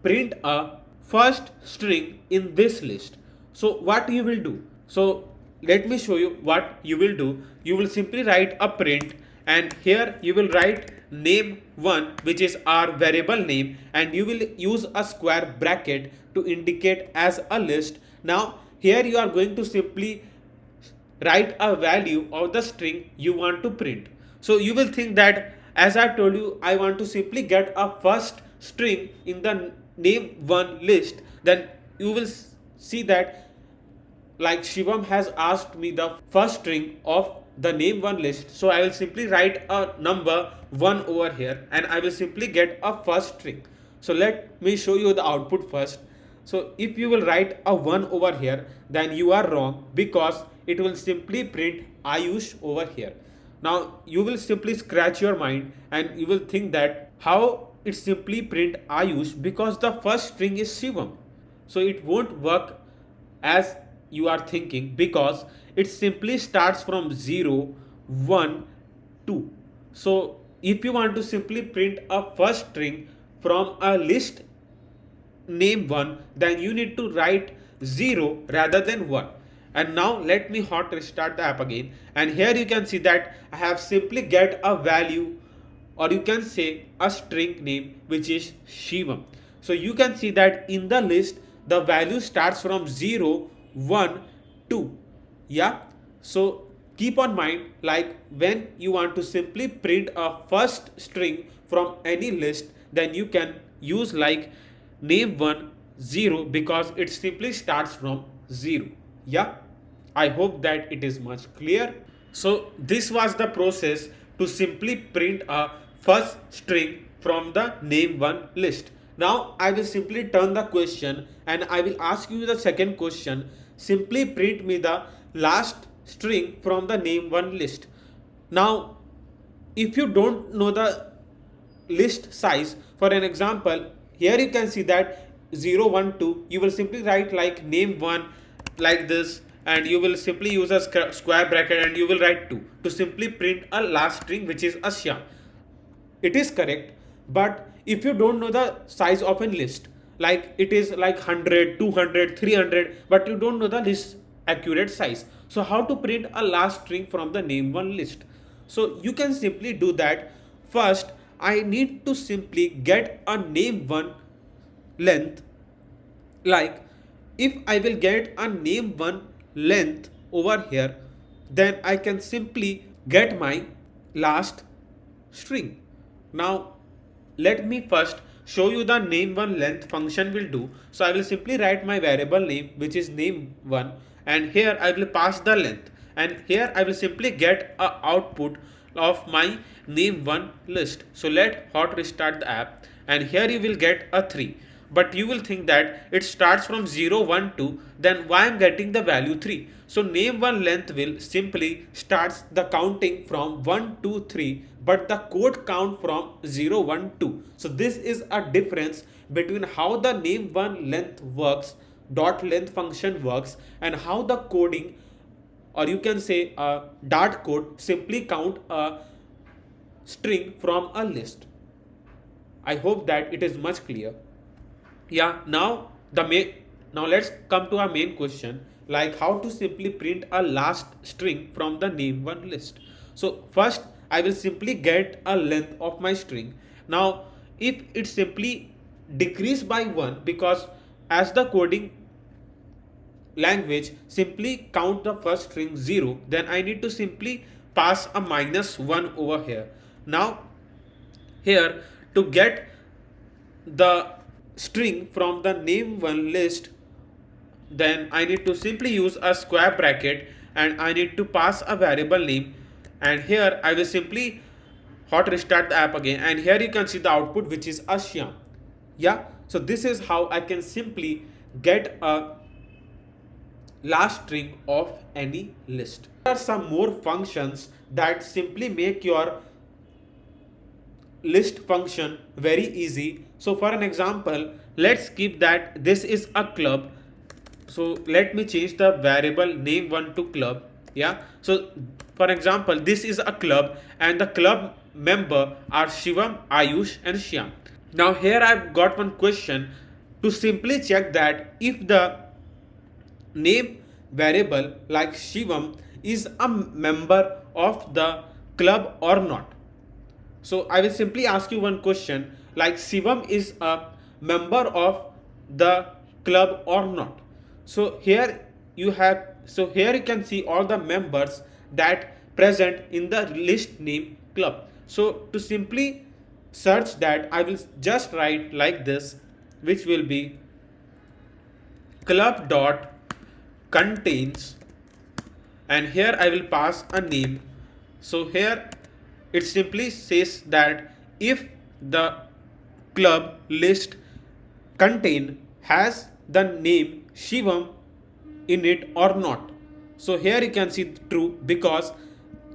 [SPEAKER 1] print a first string in this list, so what you will do? So let me show you what you will do. You will simply write a print, and here you will write name1 which is our variable name, and you will use a square bracket to indicate as a list. Now here you are going to simply write a value of the string you want to print. So you will think that, as I told you, I want to simply get a first string in the name1 list, then you will see that like Shivam has asked me the first string of the name1 list. So I will simply write a number 1 over here, and I will simply get a first string. So let me show you the output first. So if you will write a 1 over here, then you are wrong, because it will simply print Ayush over here. Now you will simply scratch your mind and you will think that how it simply print Ayush, because the first string is Shivam. So it won't work as you are thinking, because it simply starts from 0, 1, 2. So if you want to simply print a first string from a list name1, then you need to write 0 rather than 1. And now let me hot restart the app again, and here you can see that I have simply get a value, or you can say a string name which is Shivam. So you can see that in the list the value starts from 0, 1, 2. Yeah, so keep on mind, like when you want to simply print a first string from any list, then you can use like name1 0, because it simply starts from 0. Yeah, I hope that it is much clear. So this was the process to simply print a first string from the name1 list. Now I will simply turn the question and I will ask you the second question. Simply print me the last string from the name1 list. Now if you don't know the list size, for an example, here you can see that 0, 1, 2, you will simply write like name1 like this, and you will simply use a square bracket and you will write 2 to simply print a last string which is a Shyam. It is correct, but if you don't know the size of a list, like it is like 100, 200, 300, but you don't know the list accurate size, so how to print a last string from the name1 list? So you can simply do that. First I need to simply get a name1 length. Like if I will get a name1 length over here, then I can simply get my last string. Now let me first show you the name1 length function will do. So I will simply write my variable name, which is name1, and here I will pass the length, and here I will simply get a output of my name1 list. So let hot restart the app, and here you will get a 3. But you will think that it starts from 0, 1, 2, then why I'm getting the value 3? So name1 length will simply starts the counting from 1, 2, 3, but the code count from 0, 1, 2. So this is a difference between how the name1 length works, dot length function works, and how the coding, or you can say a dart code, simply count a string from a list. I hope that it is much clear. Yeah, now let's come to our main question, like how to simply print a last string from the name1 list. So first I will simply get a length of my string. Now if it simply decrease by 1, because as the coding language simply count the first string 0, then I need to simply pass a -1 over here. Now here, to get the string from the name1 list, then I need to simply use a square bracket, and I need to pass a variable name, and here I will simply hot restart the app again, and here you can see the output, which is a Shyam. Yeah, so this is how I can simply get a last string of any list. There are some more functions that simply make your list function very easy. So for an example, let's keep that this is a club. So let me change the variable name1 to club. Yeah, so for example, this is a club, and the club member are Shivam, Ayush, and Shyam. Now here I've got one question to simply check that if the name variable like Shivam is a member of the club or not. So I will simply ask you one question, like Shivam is a member of the club or not. So here you can see all the members that present in the list name club. So to simply search that, I will just write like this, which will be club dot contains, and here I will pass a name. So here it simply says that if the club list contain has the name Shivam in it or not. So here you can see true, because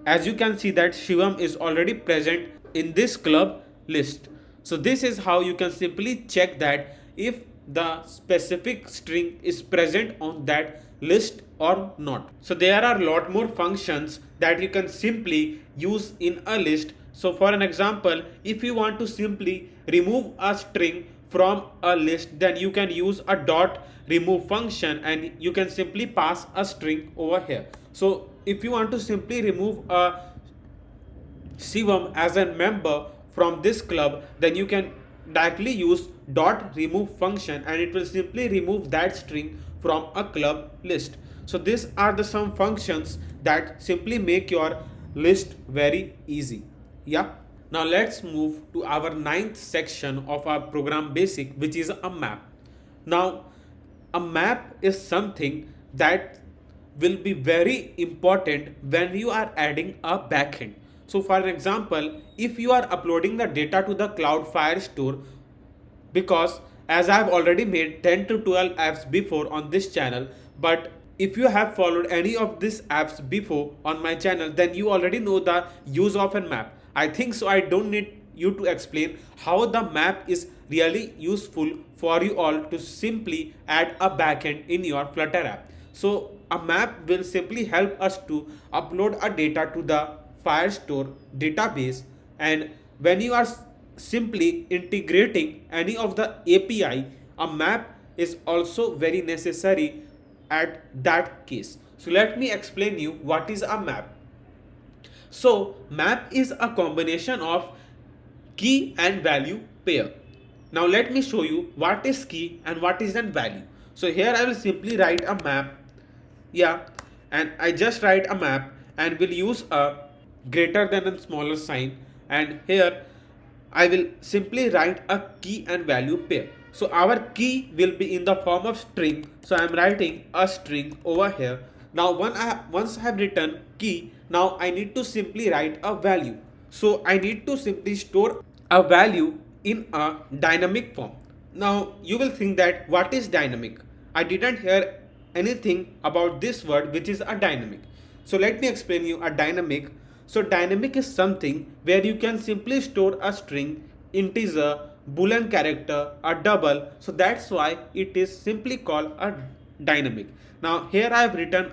[SPEAKER 1] as you can see that Shivam is already present in this club list. So this is how you can simply check that if the specific string is present on that list or not. So there are a lot more functions that you can simply use in a list. So for an example, if you want to simply remove a string from a list, then you can use a dot remove function, and you can simply pass a string over here. So if you want to simply remove a Shivam as a member from this club, then you can directly use dot remove function, and it will simply remove that string from a club list. So these are the some functions that simply make your list very easy. Yeah. Now let's move to our ninth section of our program basic, which is a map. Now a map is something that will be very important when you are adding a backend. So for an example, if you are uploading the data to the cloud Firestore, because as I have already made 10 to 12 apps before on this channel, but if you have followed any of these apps before on my channel, then you already know the use of a map. I think so I don't need you to explain how the map is really useful for you all to simply add a backend in your Flutter app. So a map will simply help us to upload a data to the Firestore database, and when you are simply integrating any of the API, a map is also very necessary at that case. So let me explain you what is a map. So map is a combination of key and value pair. Now let me show you what is key and what is then value. So here I will simply write a map. Yeah, and I just write a map and will use a greater than and smaller sign, and here I will simply write a key and value pair. So our key will be in the form of string. So I am writing a string over here. Now once I have written key, now I need to simply write a value. So I need to simply store a value in a dynamic form. Now you will think that what is dynamic? I didn't hear anything about this word which is a dynamic. So let me explain you a dynamic. So dynamic is something where you can simply store a string, integer, boolean character, a double. So that's why it is simply called a dynamic. Now here I have written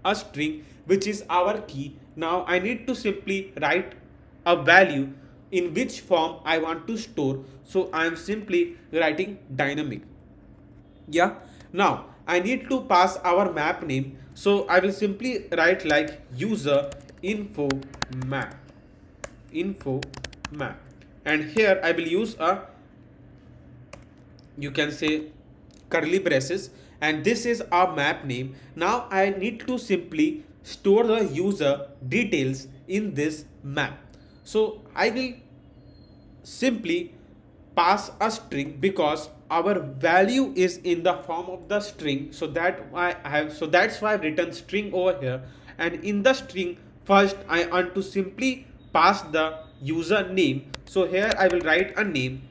[SPEAKER 1] a string which is our key. Now I need to simply write a value in which form I want to store. So I am simply writing dynamic. Yeah. Now I need to pass our map name. So I will simply write like user info map and here I will use a, you can say, curly braces, and this is our map name. Now I need to simply store the user details in this map. So I will simply pass a string because our value is in the form of the string. So that's why I've written string over here, and in the string first I want to simply pass the user name. So here I will write a name,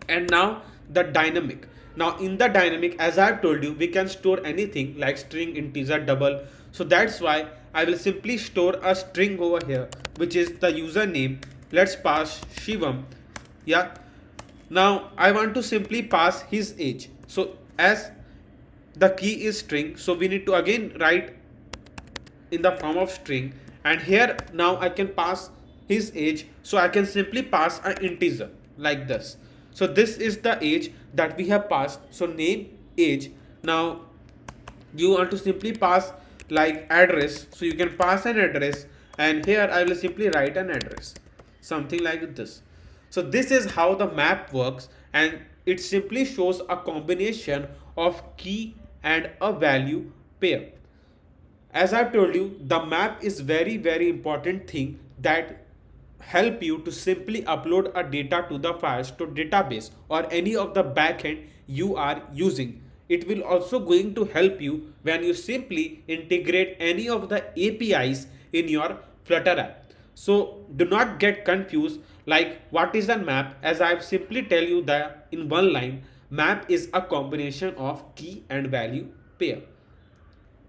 [SPEAKER 1] and now the dynamic. Now in the dynamic, as I've told you, we can store anything like string, integer, double. So that's why I will simply store a string over here which is the username. Let's pass Shivam. Yeah. Now I want to simply pass his age. So as the key is string, so we need to again write in the form of string, and here now I can pass his age. So I can simply pass an integer like this. So this is the age that we have passed. So name, age. Now you want to simply pass like address, so you can pass an address, and here I will simply write an address, something like this. So this is how the map works, and it simply shows a combination of key and a value pair. As I've told you, the map is very important thing that help you to simply upload a data to the files to database or any of the backend you are using. It will also going to help you when you simply integrate any of the APIs in your Flutter app. So do not get confused like what is a map, as I simply tell you that in one line, map is a combination of key and value pair.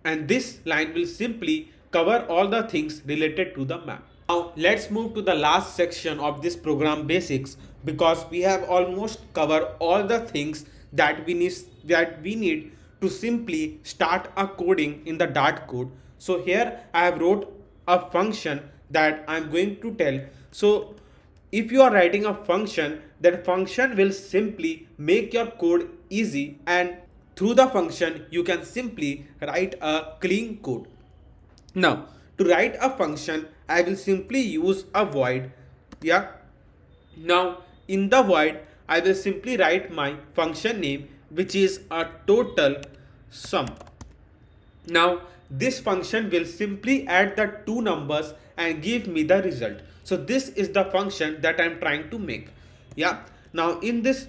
[SPEAKER 1] And this line will simply cover all the things related to the map. Now let's move to the last section of this program basics, because we have almost covered all the things that we need to simply start a coding in the Dart code. So here I have wrote a function that I'm going to tell. So if you are writing a function, that function will simply make your code easy, and through the function you can simply write a clean code. Now to write a function, I will simply use a void. Yeah. Now in the void I will simply write my function name, which is a total sum. Now this function will simply add the two numbers and give me the result. So this is the function that I'm trying to make. Yeah. Now in this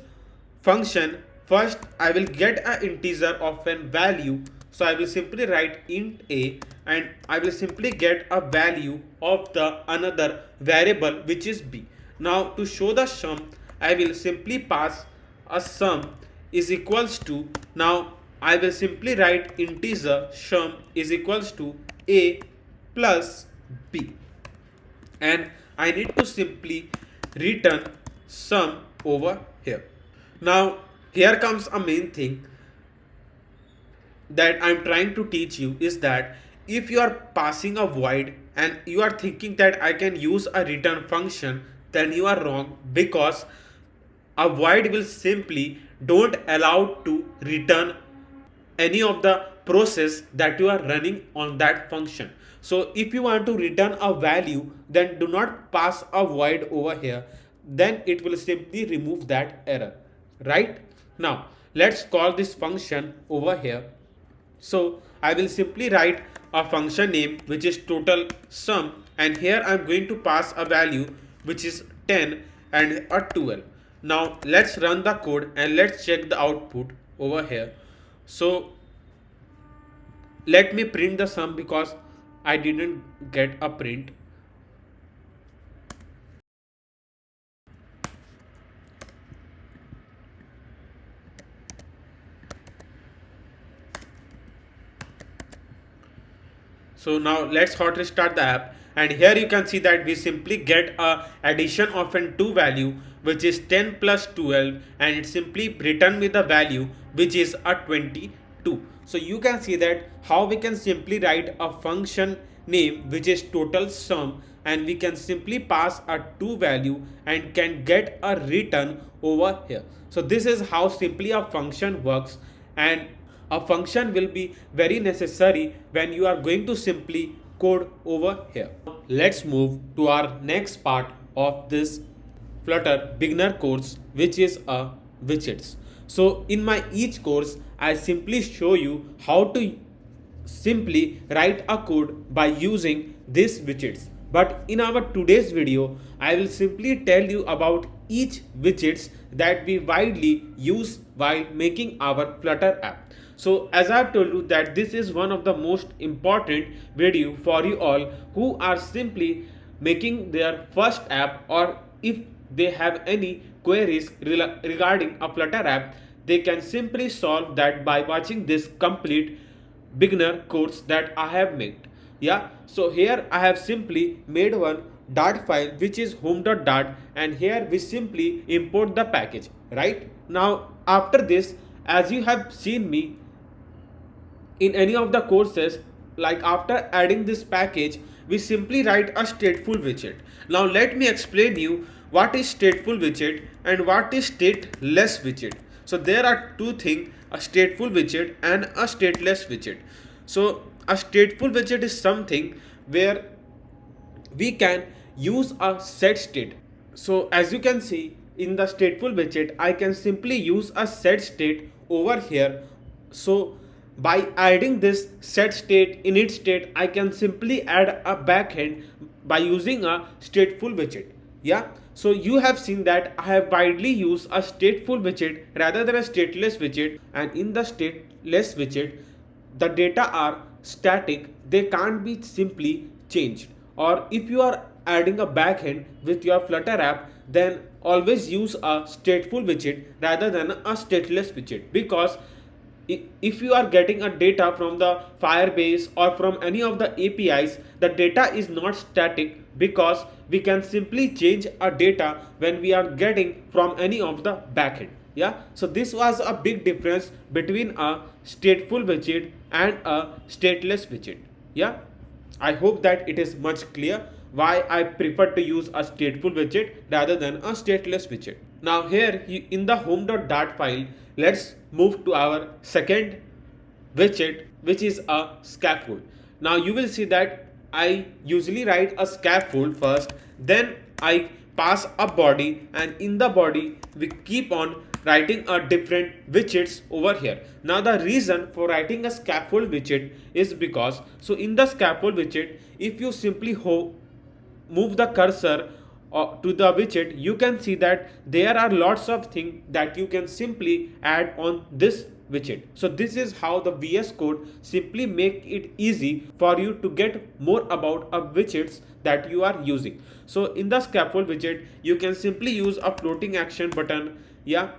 [SPEAKER 1] function, first I will get an integer of a value. So I will simply write int a, and I will simply get a value of the another variable which is b. Now to show the sum, I will simply pass a sum is equals to, now I will simply write integer sum is equals to a plus b, and I need to simply return sum over here. Now here comes a main thing that I'm trying to teach you, is that if you are passing a void and you are thinking that I can use a return function, then you are wrong, because a void will simply don't allow to return any of the process that you are running on that function. So if you want to return a value, then do not pass a void over here, then it will simply remove that error, right? Now let's call this function over here. So I will simply write a function name which is total sum, and here I'm going to pass a value which is 10, and a 12. Now let's run the code and let's check the output over here. So let me print the sum because I didn't get a print. So now let's hot restart the app, and here you can see that we simply get a addition of an 2 value which is 10 plus 12, and it simply return with the value which is a 22. So you can see that how we can simply write a function name which is total sum, and we can simply pass a 2 value and can get a return over here. So this is how simply a function works, and a function will be very necessary when you are going to simply code over here. Let's move to our next part of this Flutter beginner course, which is a widgets. So in my each course, I simply show you how to simply write a code by using these widgets. But in our today's video, I will simply tell you about each widgets that we widely use while making our Flutter app. So as I've told you that this is one of the most important video for you all who are simply making their first app, or if they have any queries regarding a Flutter app, they can simply solve that by watching this complete beginner course that I have made. Yeah, so here I have simply made one dart file which is home.dart, and here we simply import the package. Right now, after this, as you have seen me in any of the courses, like after adding this package, we simply write a stateful widget. Now let me explain you what is stateful widget and what is stateless widget. So there are two things, a stateful widget and a stateless widget. So a stateful widget is something where we can use a set state. So as you can see in the stateful widget, I can simply use a set state over here. So by adding this set state, init state, I can simply add a backend by using a stateful widget. Yeah, so you have seen that I have widely used a stateful widget rather than a stateless widget, and in the stateless widget the data are static, they can't be simply changed. Or if you are adding a backend with your Flutter app, then always use a stateful widget rather than a stateless widget, because if you are getting a data from the Firebase or from any of the APIs, the data is not static, because we can simply change a data when we are getting from any of the backend. Yeah, so this was a big difference between a stateful widget and a stateless widget. Yeah, I hope that it is much clear why I prefer to use a stateful widget rather than a stateless widget. Now here in the home.dart file, let's move to our second widget, which is a scaffold. Now you will see that I usually write a scaffold first, then I pass a body, and in the body we keep on writing a different widgets over here. Now the reason for writing a scaffold widget is because, so in the scaffold widget, if you simply move the cursor to the widget, you can see that there are lots of things that you can simply add on this widget. So this is how the VS Code simply make it easy for you to get more about a widgets that you are using. So in the scaffold widget, you can simply use a floating action button. Yeah,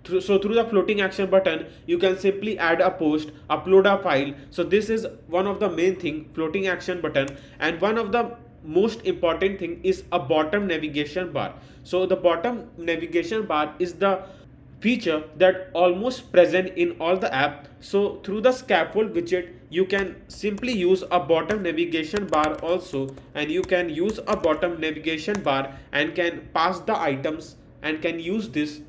[SPEAKER 1] so through the floating action button, you can simply add a post, upload a file. So this is one of the main thing, floating action button. And one of the most important thing is a bottom navigation bar. So the bottom navigation bar is the feature that almost present in all the app. So through the scaffold widget, you can simply use a bottom navigation bar also, and you can use a bottom navigation bar and can pass the items and can use this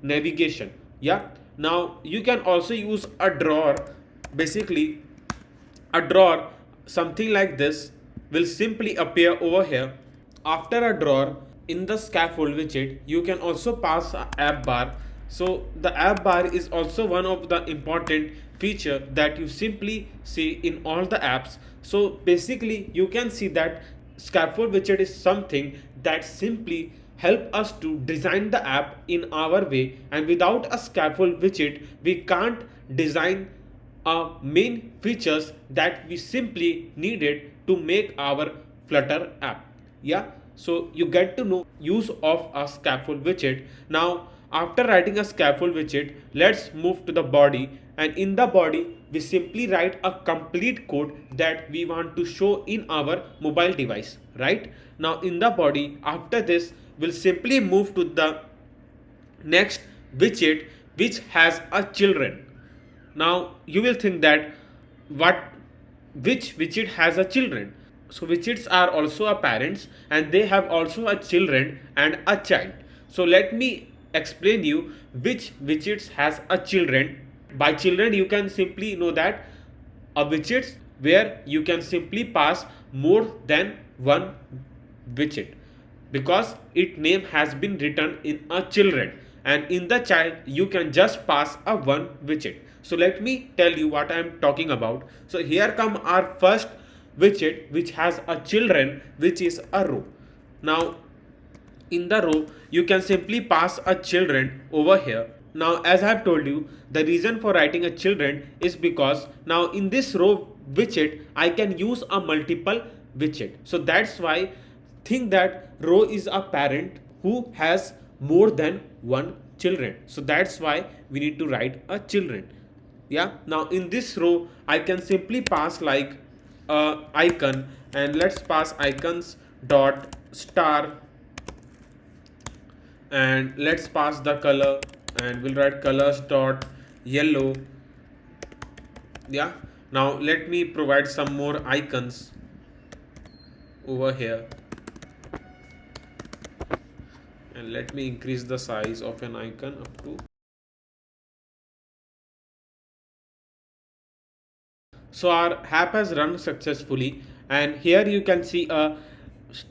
[SPEAKER 1] navigation. Yeah, now you can also use a drawer. Basically a drawer, something like this, will simply appear over here. After a drawer in the scaffold widget, you can also pass a app bar. So the app bar is also one of the important feature that you simply see in all the apps. So basically you can see that scaffold widget is something that simply help us to design the app in our way, and without a scaffold widget we can't design main features that we simply needed to make our Flutter app. Yeah, so you get to know use of a scaffold widget. Now after writing a scaffold widget, let's move to the body, and in the body we simply write a complete code that we want to show in our mobile device. Right now in the body, after this we'll simply move to the next widget which has a children. Now you will think that what which widget has a children? So widgets are also a parents and they have also a children and a child. So let me explain you which widgets has a children. By children you can simply know that a widgets where you can simply pass more than one widget, because its name has been written in a children, and in the child you can just pass a one widget. So let me tell you what I am talking about. So here come our first widget which has a children, which is a row. Now in the row you can simply pass a children over here. Now as I have told you, the reason for writing a children is because now in this row widget I can use a multiple widget. So that's why think that row is a parent who has more than one children. So that's why we need to write a children. Yeah, now in this row I can simply pass like icon, and let's pass icons dot star, and let's pass the color, and we'll write colors dot yellow. Yeah, now let me provide some more icons over here, and let me increase the size of an icon up to. So our app has run successfully, and here you can see a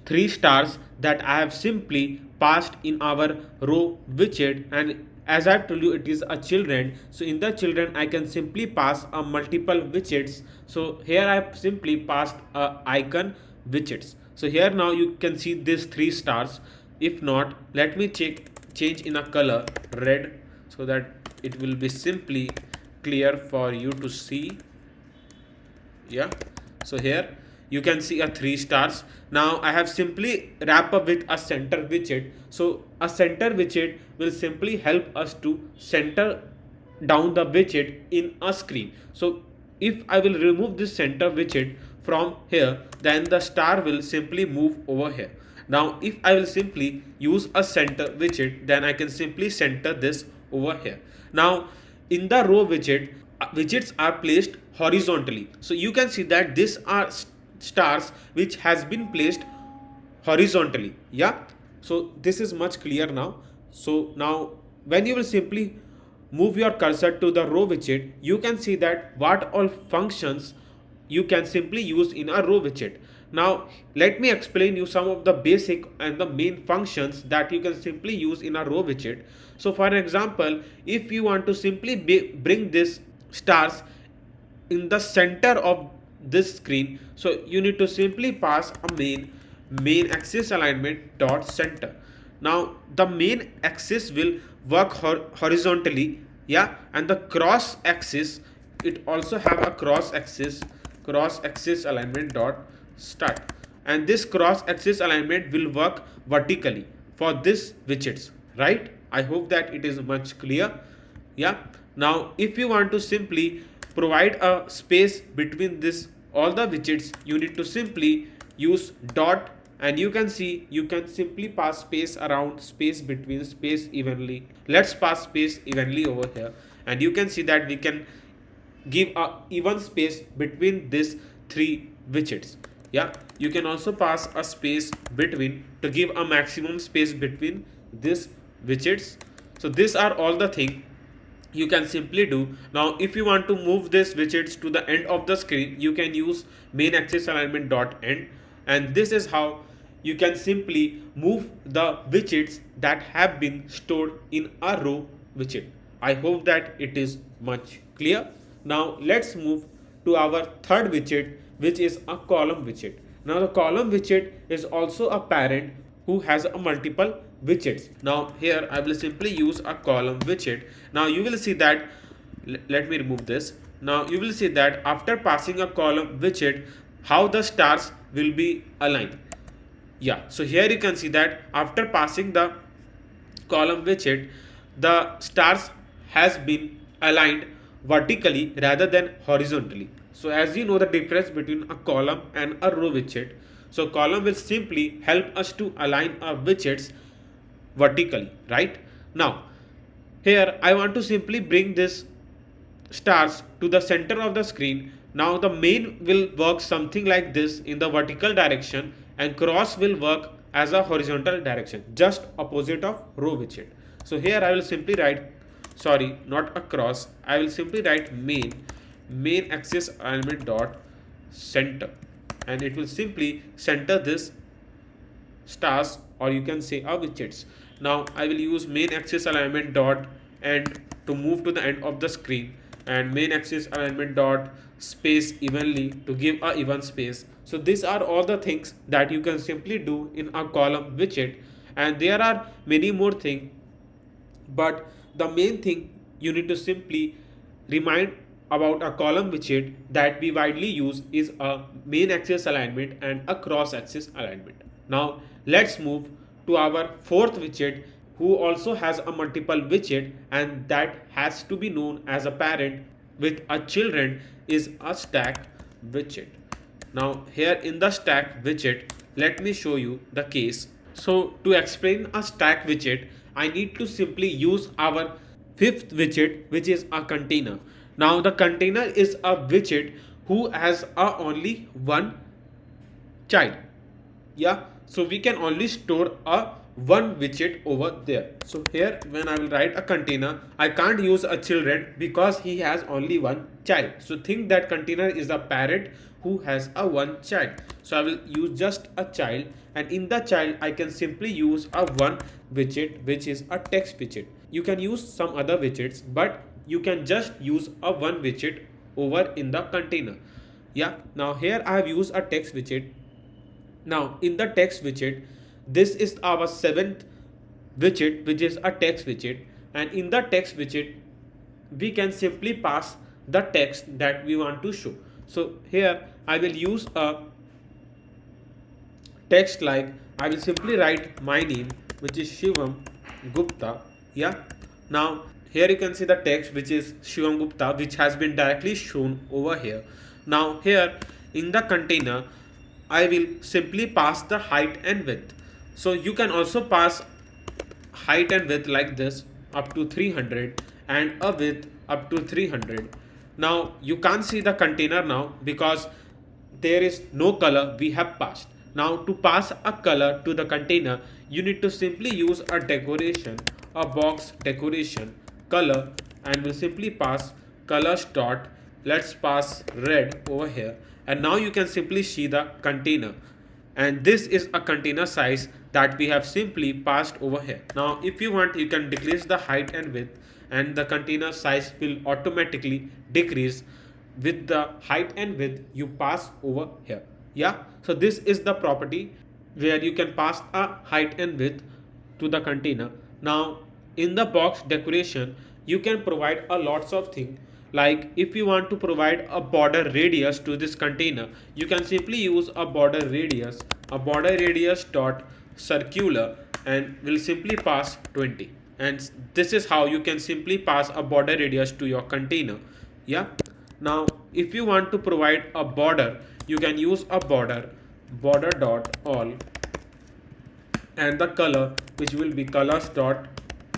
[SPEAKER 1] 3 stars that I have simply passed in our row widget, and as I've told you it is a children. So in the children I can simply pass a multiple widgets. So here I have simply passed a icon widgets. So here now you can see this 3 stars. If not, let me change in a color red so that it will be simply clear for you to see. Yeah, so here you can see a 3 stars. Now I have simply wrap up with a center widget. So a center widget will simply help us to center down the widget in a screen. So if I will remove this center widget from here, then the star will simply move over here. Now if I will simply use a center widget, then I can simply center this over here. Now in the row widget, widgets are placed horizontally. So you can see that these are stars which has been placed horizontally. Yeah, so this is much clear now. So now when you will simply move your cursor to the row widget, you can see that what all functions you can simply use in a row widget. Now let me explain you some of the basic and the main functions that you can simply use in a row widget. So for example, if you want to simply bring this stars in the center of this screen, so you need to simply pass a main axis alignment dot center. Now the main axis will work horizontally, yeah, and the cross axis, it also have a cross axis alignment dot start, and this cross axis alignment will work vertically for this widgets. Right, I hope that it is much clear. Yeah, now if you want to simply provide a space between this all the widgets, you need to simply use dot, and you can see you can simply pass space around, space between, space evenly. Let's pass space evenly over here, and you can see that we can give a even space between these 3 widgets. Yeah, you can also pass a space between to give a maximum space between these widgets. So these are all the things you can simply do. Now if you want to move this widgets to the end of the screen, you can use main axis alignment dot end, and this is how you can simply move the widgets that have been stored in a row widget. I hope that it is much clear. Now let's move to our third widget, which is a column widget. Now the column widget is also a parent who has a multiple widgets. Now here I will simply use a column widget. Now you will see that, let me remove this. Now you will see that after passing a column widget, how the stars will be aligned. Yeah, so here you can see that after passing the column widget, the stars has been aligned vertically rather than horizontally. So as you know the difference between a column and a row widget, so column will simply help us to align our widgets vertically, right? Now here I want to simply bring this stars to the center of the screen. Now the main will work something like this in the vertical direction, and cross will work as a horizontal direction, just opposite of row widget. So here I will simply write, sorry, not a cross, I will simply write main axis alignment dot center, and it will simply center this stars, or you can say widgets. Now I will use main axis alignment dot end to move to the end of the screen, and main axis alignment dot space evenly to give a even space. So these are all the things that you can simply do in a column widget, and there are many more things, but the main thing you need to simply remind about a column widget that we widely use is a main axis alignment and a cross axis alignment. Now let's move to our fourth widget, who also has a multiple widget, and that has to be known as a parent with a children, is a stack widget. Now here in the stack widget, let me show you the case. So to explain a stack widget, I need to simply use our fifth widget, which is a container. Now the container is a widget who has only one child. Yeah, so we can only store a one widget over there. So here when I will write a container, I can't use a children because he has only one child. So think that container is a parent who has a one child. So I will use just a child, and in the child I can simply use a one widget, which is a text widget. You can use some other widgets, but you can just use a one widget over in the container. Yeah, now here I have used a text widget. Now in the text widget, this is our seventh widget, which is a text widget, and in the text widget we can simply pass the text that we want to show. So here I will use a text like, I will simply write my name, which is Shivam Gupta. Yeah, now here you can see the text, which is Shivam Gupta, which has been directly shown over here. Now here in the container I will simply pass the height and width. So you can also pass height and width like this, up to 300, and a width up to 300. Now you can't see the container now because there is no color we have passed. Now to pass a color to the container, you need to simply use a decoration, a box decoration color, and we'll simply pass colors dot, let's pass red over here, and now you can simply see the container, and this is a container size that we have simply passed over here. Now if you want, you can decrease the height and width, and the container size will automatically decrease with the height and width you pass over here. Yeah, so this is the property where you can pass a height and width to the container. Now in the box decoration, you can provide a lots of things. Like if you want to provide a border radius to this container, you can simply use a border radius dot circular, and will simply pass 20, and this is how you can simply pass a border radius to your container. Yeah, now if you want to provide a border, you can use a border dot all, and the color, which will be colors dot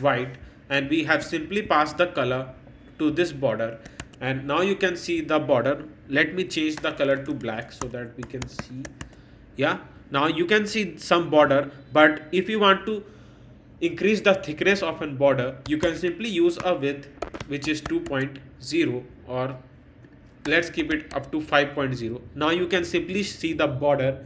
[SPEAKER 1] white, and we have simply passed the color to this border, and now you can see the border. Let me change the color to black so that we can see. Yeah, now you can see some border, but if you want to increase the thickness of an border, you can simply use a width, which is 2.0, or let's keep it up to 5.0. Now you can simply see the border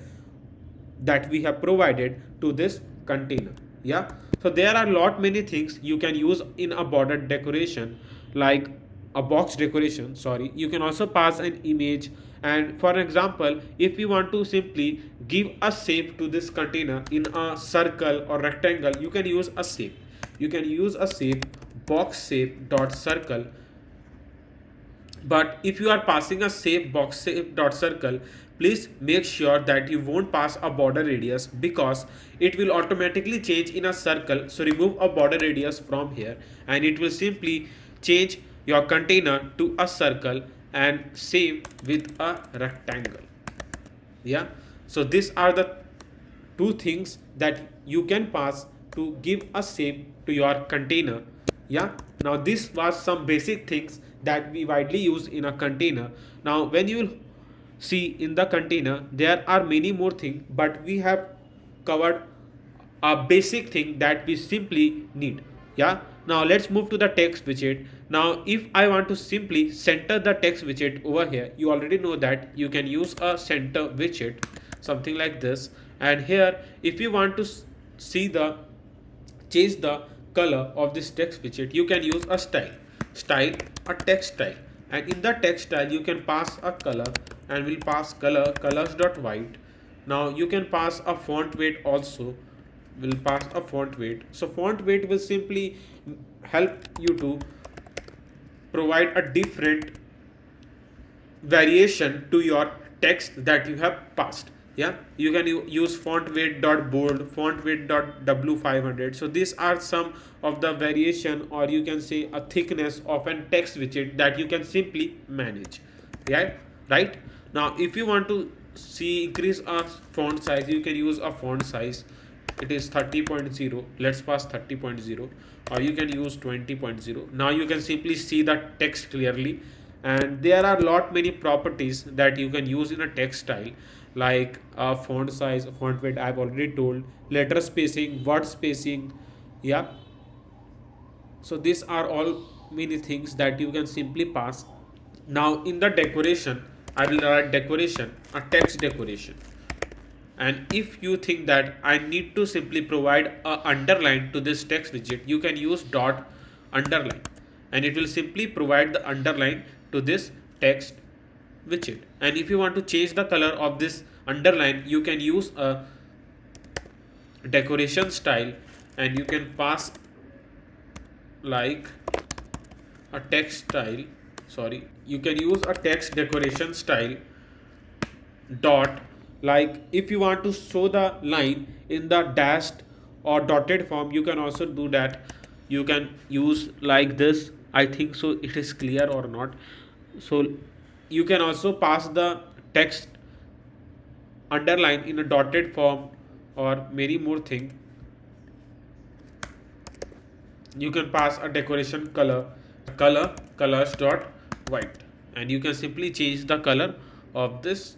[SPEAKER 1] that we have provided to this container. Yeah, so there are many things you can use in a border decoration. Like a box decoration, sorry, you can also pass an image. And for example, if you want to simply give a shape to this container in a circle or rectangle, you can use a shape. You can use a shape box shape dot circle. But if you are passing a shape box shape dot circle, please make sure that you won't pass a border radius, because it will automatically change in a circle. So remove a border radius from here, and it will simply change your container to a circle and save with a rectangle. Yeah, so these are the two things that you can pass to give a shape to your container. Yeah, now this was some basic things that we widely use in a container. Now when you will see in the container, there are many more things, but we have covered a basic thing that we simply need. Yeah, now let's move to the text widget. Now if I want to simply center the text widget over here, you already know that you can use a center widget, something like this. And here, if you want to see the change the color of this text widget, you can use a style, a text style. And in the text style, you can pass a color, and we'll pass colors dot white. Now you can pass a font weight also. We'll pass a font weight. So font weight will simply help you to provide a different variation to your text that you have passed. Yeah, you can use font weight dot bold, font weight dot w500. So these are some of the variation, or you can say a thickness of an text widget that you can simply manage. Yeah, right. Now if you want to see increase a font size, you can use a font size. It is 30.0. Let's pass 30.0, or you can use 20.0. Now you can simply see the text clearly. And there are many properties that you can use in a text style, like font size, font weight, I've already told, letter spacing, word spacing. Yeah, so these are all many things that you can simply pass. Now in the decoration, I will write decoration, a text decoration. And if you think that I need to simply provide a underline to this text widget, you can use dot underline, and it will simply provide the underline to this text widget. And if you want to change the color of this underline, you can use a decoration style, and you can pass like a text style, sorry, you can use a text decoration style dot. Like if you want to show the line in the dashed or dotted form, you can also do that. You can use like this. I think so it is clear or not. So you can also pass the text underline in a dotted form, or many more thing. You can pass a decoration colors dot white, and you can simply change the color of this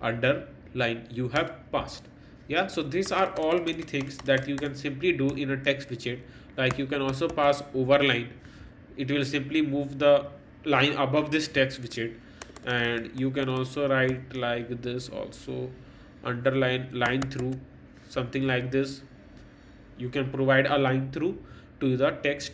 [SPEAKER 1] underline you have passed. Yeah, so these are all many things that you can simply do in a text widget. Like you can also pass overline. It will simply move the line above this text widget. And you can also write like this also, underline, line through, something like this. You can provide a line through to the text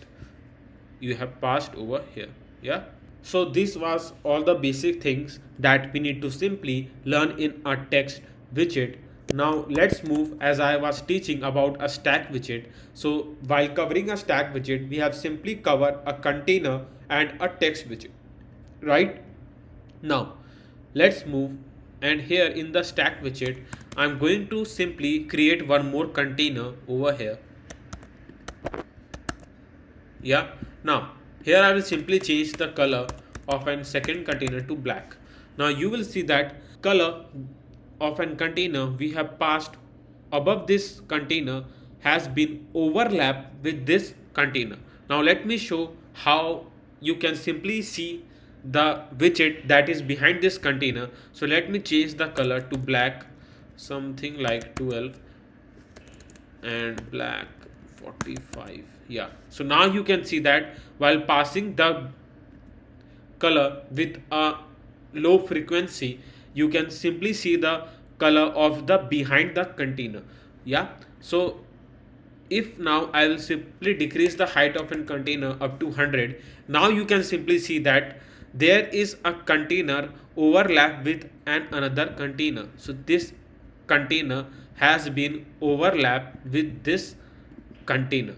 [SPEAKER 1] you have passed over here. Yeah, so this was all the basic things that we need to simply learn in a text widget. Now let's move, as I was teaching about a stack widget. So while covering a stack widget, we have simply covered a container and a text widget, right? Now let's move, and here in the stack widget, I'm going to simply create one more container over here. Yeah, now here I will simply change the color of an second container to black. Now you will see that color of an container we have passed above this container has been overlapped with this container. Now let me show how you can simply see the widget that is behind this container. So let me change the color to black, something like 12, and black 45. Yeah, so now you can see that while passing the color with a low frequency, you can simply see the color of the behind the container. Yeah, so if now I will simply decrease the height of a container up to 100, now you can simply see that there is a container overlap with another container. So this container has been overlapped with this container.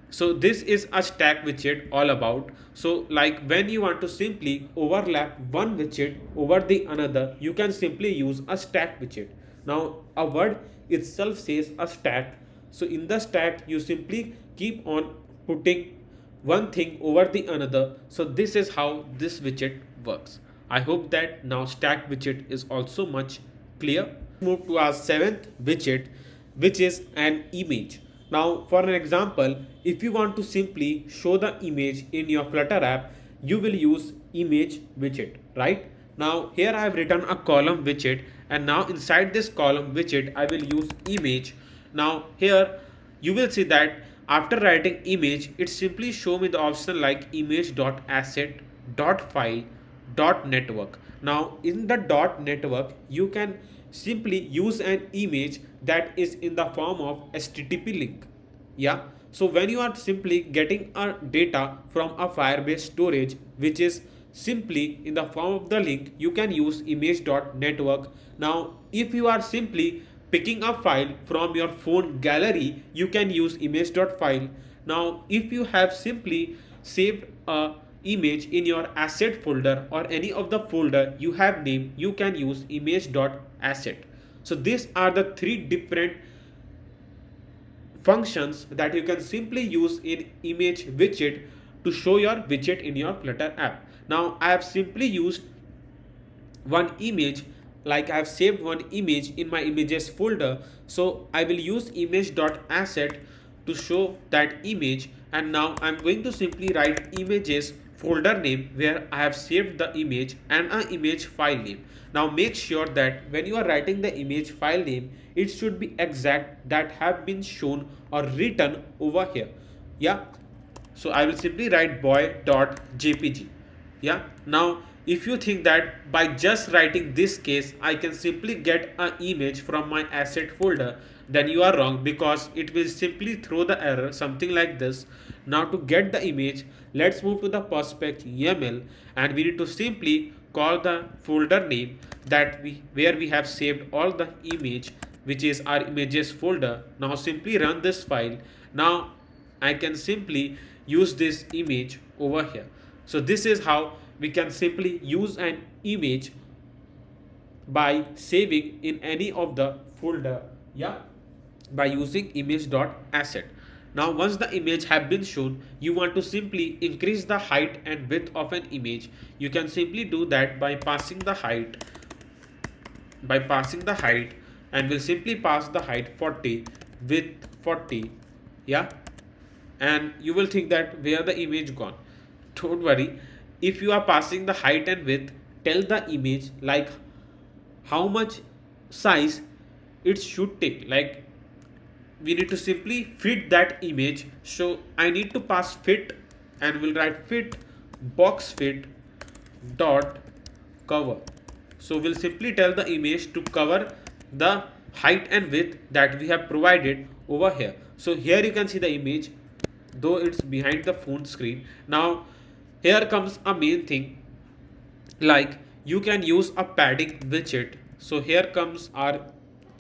[SPEAKER 1] So this is a stack widget all about. So like when you want to simply overlap one widget over the another, you can simply use a stack widget. Now a word itself says a stack. So in the stack you simply keep on putting one thing over the another. So this is how this widget works. I hope that now stack widget is also much clear. Move to our seventh widget, which is an image. Now for an example, if you want to simply show the image in your Flutter app, you will use image widget, right? Now here I have written a column widget, and now inside this column widget I will use image. Now here you will see that after writing image, it simply show me the option like image.asset.file.network. Now in the .network you can simply use an image that is in the form of HTTP link. Yeah, so when you are simply getting a data from a Firebase storage which is simply in the form of the link, you can use image.network. Now if you are simply picking a file from your phone gallery, you can use image.file. Now if you have simply saved a image in your asset folder or any of the folder you have named, you can use image.asset. So these are the three different functions that you can simply use in image widget to show your widget in your Flutter app. Now I have simply used one image, like I have saved one image in my images folder, so I will use image.asset to show that image, and now I'm going to simply write images folder name where I have saved the image and an image file name. Now make sure that when you are writing the image file name, it should be exact that have been shown or written over here. Yeah, so I will simply write boy.jpg. Yeah, now if you think that by just writing this case I can simply get an image from my asset folder, then you are wrong, because it will simply throw the error something like this. Now to get the image, let's move to the prospect YAML, and we need to simply call the folder name that where we have saved all the image, which is our images folder. Now simply run this file. Now I can simply use this image over here. So this is how we can simply use an image by saving in any of the folder, yeah, by using image.asset. Now once the image have been shown, you want to simply increase the height and width of an image. You can simply do that by passing the height, and we'll simply pass the height 40, width 40. Yeah, and you will think that where the image gone. Don't worry, if you are passing the height and width, tell the image like how much size it should take. Like we need to simply fit that image, so I need to pass fit, and we'll write fit box fit dot cover. So we'll simply tell the image to cover the height and width that we have provided over here. So here you can see the image, though it's behind the phone screen. Now here comes a main thing, like you can use a padding widget. So here comes our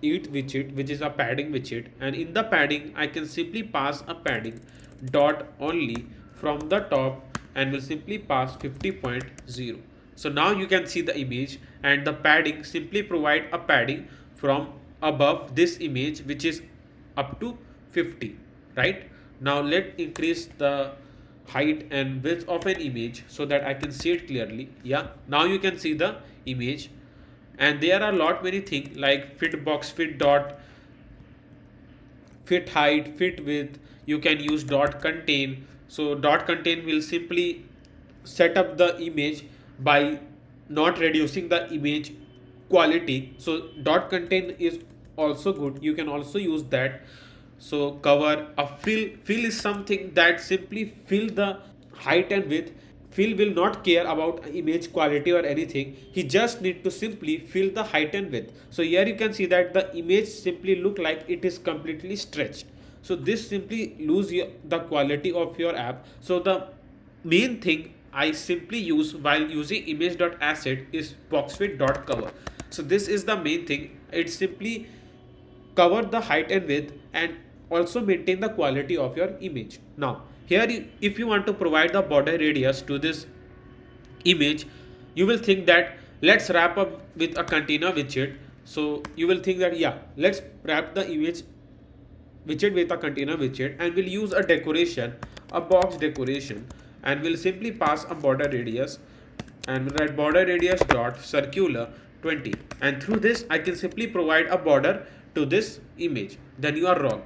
[SPEAKER 1] 8 widget, which is a padding widget, and in the padding I can simply pass a padding dot only from the top, and will simply pass 50.0. So now you can see the image, and the padding simply provide a padding from above this image, which is up to 50, right? Now let's increase the height and width of an image so that I can see it clearly. Yeah, now you can see the image, and there are lot many things like fit box fit dot, fit height, fit width. You can use dot contain. So dot contain will simply set up the image by not reducing the image quality. So dot contain is also good, you can also use that. So cover a fill is something that simply fill the height and width. Fill will not care about image quality or anything, he just need to simply fill the height and width. So here you can see that the image simply look like it is completely stretched. so this simply lose the quality of your app. So the main thing I simply use while using image.asset is boxwidth.cover. So this is the main thing. It simply cover the height and width and also maintain the quality of your image. Now here if you want to provide the border radius to this image, you will think that let's wrap up with a container widget. So you will think that yeah, let's wrap the image widget with a container widget, and we'll use a decoration, a box decoration, and we'll simply pass a border radius, and we'll write border radius dot circular 20, and through this I can simply provide a border to this image. Then you are wrong.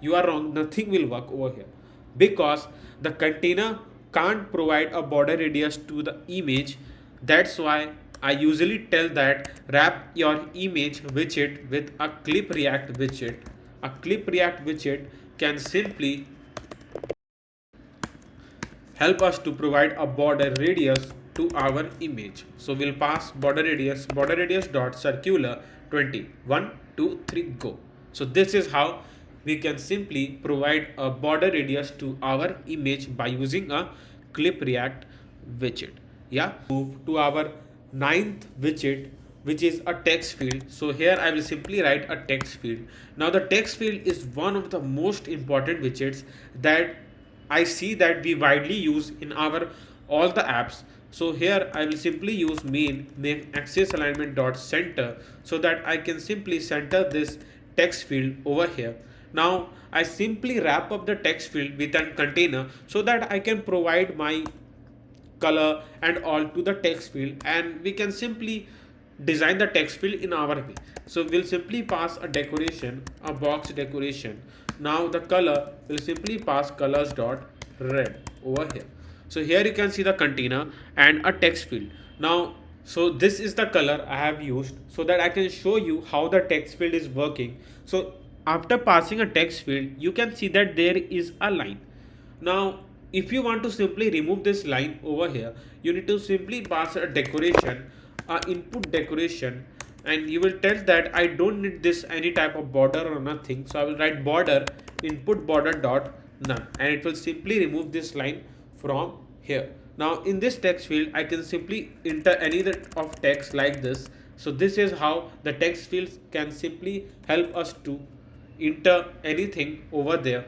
[SPEAKER 1] You are wrong. Nothing will work over here because the container can't provide a border radius to the image. That's why I usually tell that wrap your image widget with a clip react widget. A clip react widget can simply help us to provide a border radius to our image. So we'll pass border radius dot circular 20, 1 2 3 go. So this is how we can simply provide a border radius to our image by using a clip react widget. Yeah, move to our ninth widget, which is a text field. So here I will simply write a text field. Now the text field is one of the most important widgets that I see that we widely use in our all the apps. So here I will simply use main axis alignment dot center so that I can simply center this text field over here. Now I simply wrap up the text field with a container so that I can provide my color and all to the text field, and we can simply design the text field in our way. So we'll simply pass a decoration, a box decoration. Now the color will simply pass colors dot red over here. So here you can see the container and a text field. Now so this is the color I have used so that I can show you how the text field is working. So after passing a text field, you can see that there is a line. Now if you want to simply remove this line over here, you need to simply pass a decoration, input decoration, and you will tell that I don't need this any type of border or nothing. So I will write border input border dot none, and it will simply remove this line from here. Now in this text field I can simply enter any of text like this. So this is how the text fields can simply help us to enter anything over there.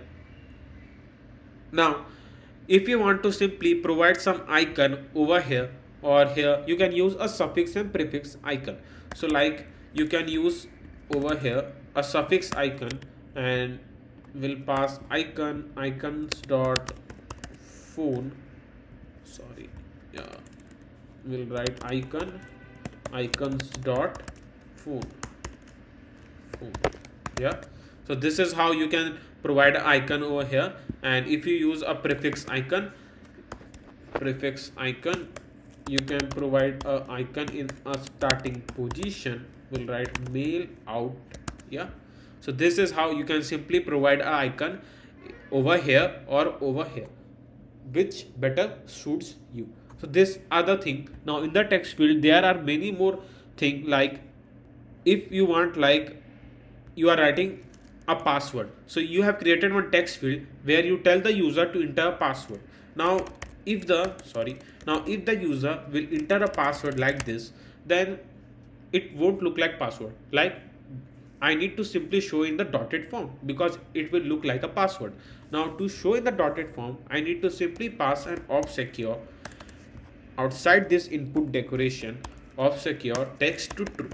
[SPEAKER 1] Now if you want to simply provide some icon over here or here, you can use a suffix and prefix icon. So like you can use over here a suffix icon, and we'll pass icons dot phone. Sorry, yeah, we'll write icons dot phone. Yeah, so this is how you can provide an icon over here. And if you use a prefix icon, you can provide a icon in a starting position. We'll write mail out. Yeah, so this is how you can simply provide an icon over here or over here, which better suits you. So this other thing. Now in the text field there are many more things, like if you want, like you are writing a password. So you have created one text field where you tell the user to enter a password. Now if the user will enter a password like this, then it won't look like password. Like I need to simply show in the dotted form because it will look like a password. Now to show in the dotted form, I need to simply pass an of secure outside this input decoration of secure text to true,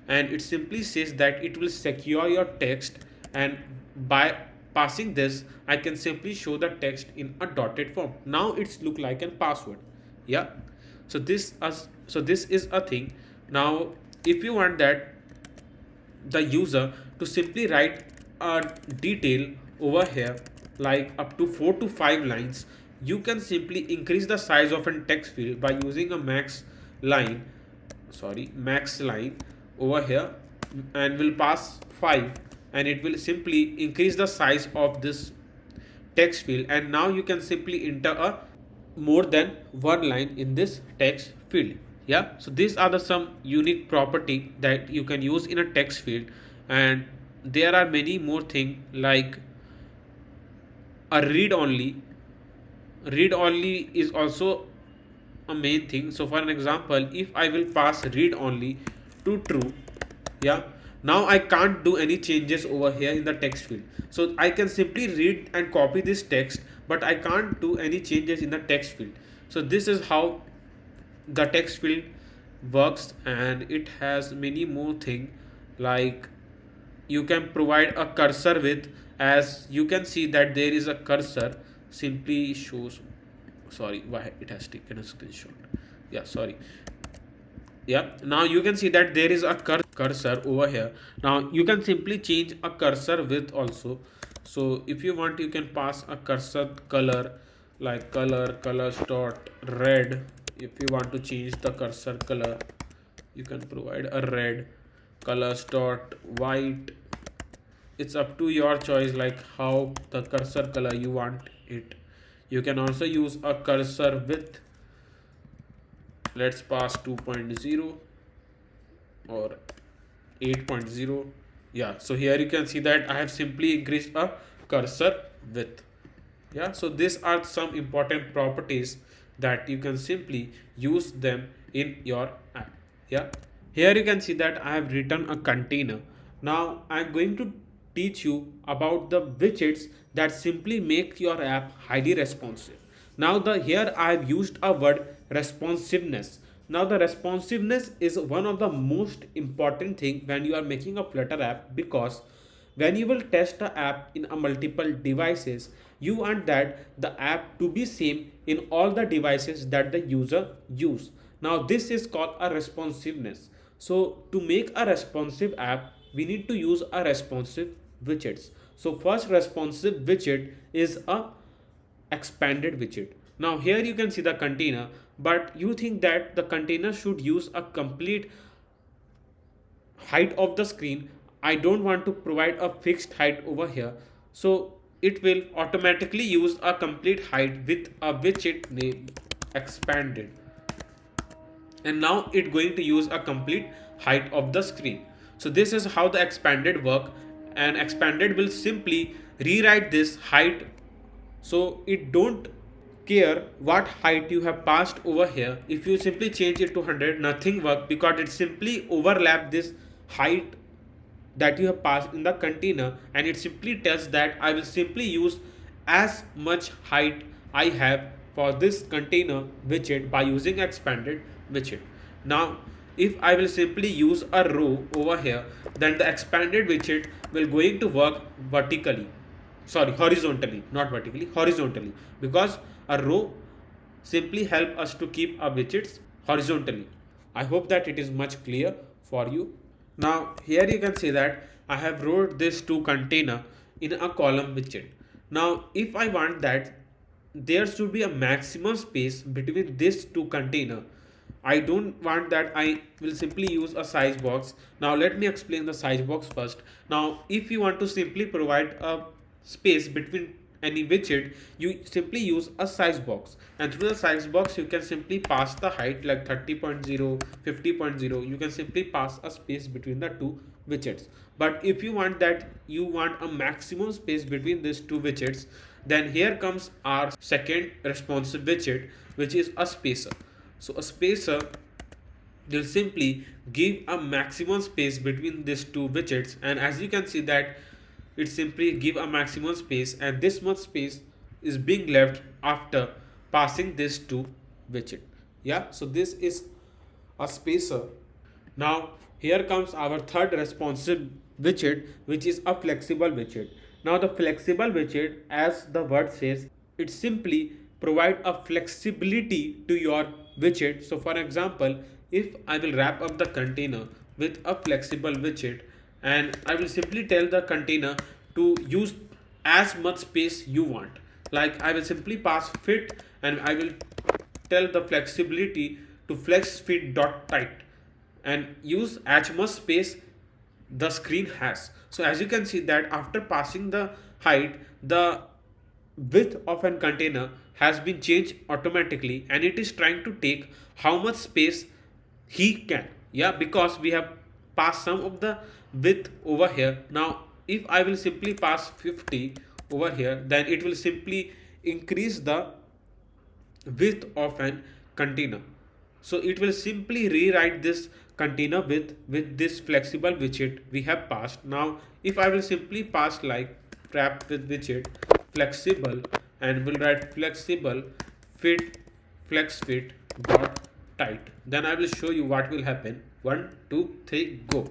[SPEAKER 1] and it simply says that it will secure your text, and by passing this I can simply show the text in a dotted form. Now it's look like a password. Yeah, so this is a thing. Now if you want that the user to simply write a detail over here like up to 4 to 5 lines, you can simply increase the size of a text field by using a max line over here, and will pass 5, and it will simply increase the size of this text field. And now you can simply enter a more than one line in this text field. Yeah, so these are the some unique property that you can use in a text field, and there are many more things like a read only is also a main thing. So for an example, if I will pass read only to true, yeah, now I can't do any changes over here in the text field. So I can simply read and copy this text, but I can't do any changes in the text field. So this is how the text field works, and it has many more things, like you can provide a cursor with, as you can see that there is a cursor simply shows, sorry, why it has taken a screenshot, yeah, sorry, yeah, now you can see that there is a cursor over here. Now you can simply change a cursor width also. So if you want, you can pass a cursor color, like colors dot red. If you want to change the cursor color, you can provide a red, colors dot white. It's up to your choice, like how the cursor color you want it. You can also use a cursor width. Let's pass 2.0 or 8.0. Yeah, so here you can see that I have simply increased a cursor width. Yeah, so these are some important properties that you can simply use them in your app. Yeah, here you can see that I have written a container. Now I'm going to teach you about the widgets that simply make your app highly responsive. Now the here I have used a word responsiveness. Now the responsiveness is one of the most important thing when you are making a Flutter app, because when you will test the app in a multiple devices, you want that the app to be same in all the devices that the user use. Now this is called a responsiveness. So to make a responsive app, we need to use a responsive widgets. So first responsive widget is a expanded widget. Now here you can see the container, but you think that the container should use a complete height of the screen. I don't want to provide a fixed height over here. So it will automatically use a complete height with a widget name expanded. And now it's going to use a complete height of the screen. So this is how the expanded work, and expanded will simply rewrite this height. So it don't care what height you have passed over here. If you simply change it to 100, nothing work, because it simply overlap this height that you have passed in the container, and it simply tells that I will simply use as much height I have for this container widget by using expanded widget. Now if I will simply use a row over here, then the expanded widget will going to work vertically, sorry, horizontally, not vertically, horizontally, because a row simply help us to keep our widgets horizontally. I hope that it is much clear for you. Now here you can see that I have wrote this to container in a column widget. Now if I want that there should be a maximum space between this two container, I don't want that, I will simply use a size box. Now let me explain the size box first. Now if you want to simply provide a space between any widget, you simply use a size box, and through the size box you can simply pass the height like 30.0, 50.0. You can simply pass a space between the two widgets. But if you want that you want a maximum space between these two widgets, then here comes our second responsive widget, which is a spacer. So a spacer will simply give a maximum space between these two widgets, and as you can see that it simply give a maximum space, and this much space is being left after passing this to widget. Yeah, so this is a spacer. Now here comes our third responsive widget, which is a flexible widget. Now the flexible widget, as the word says, it simply provide a flexibility to your widget. So for example, if I will wrap up the container with a flexible widget, and I will simply tell the container to use as much space you want, like I will simply pass fit, and I will tell the flexibility to flex fit dot tight, and use as much space the screen has. So as you can see that after passing the height, the width of an container has been changed automatically, and it is trying to take how much space he can. Yeah, because we have passed some of the width over here. Now if I will simply pass 50 over here, then it will simply increase the width of an container. So it will simply rewrite this container with this flexible widget we have passed. Now if I will simply pass like wrap with widget flexible and will write flexible fit flex fit dot tight, then I will show you what will happen. 1 2 3 go.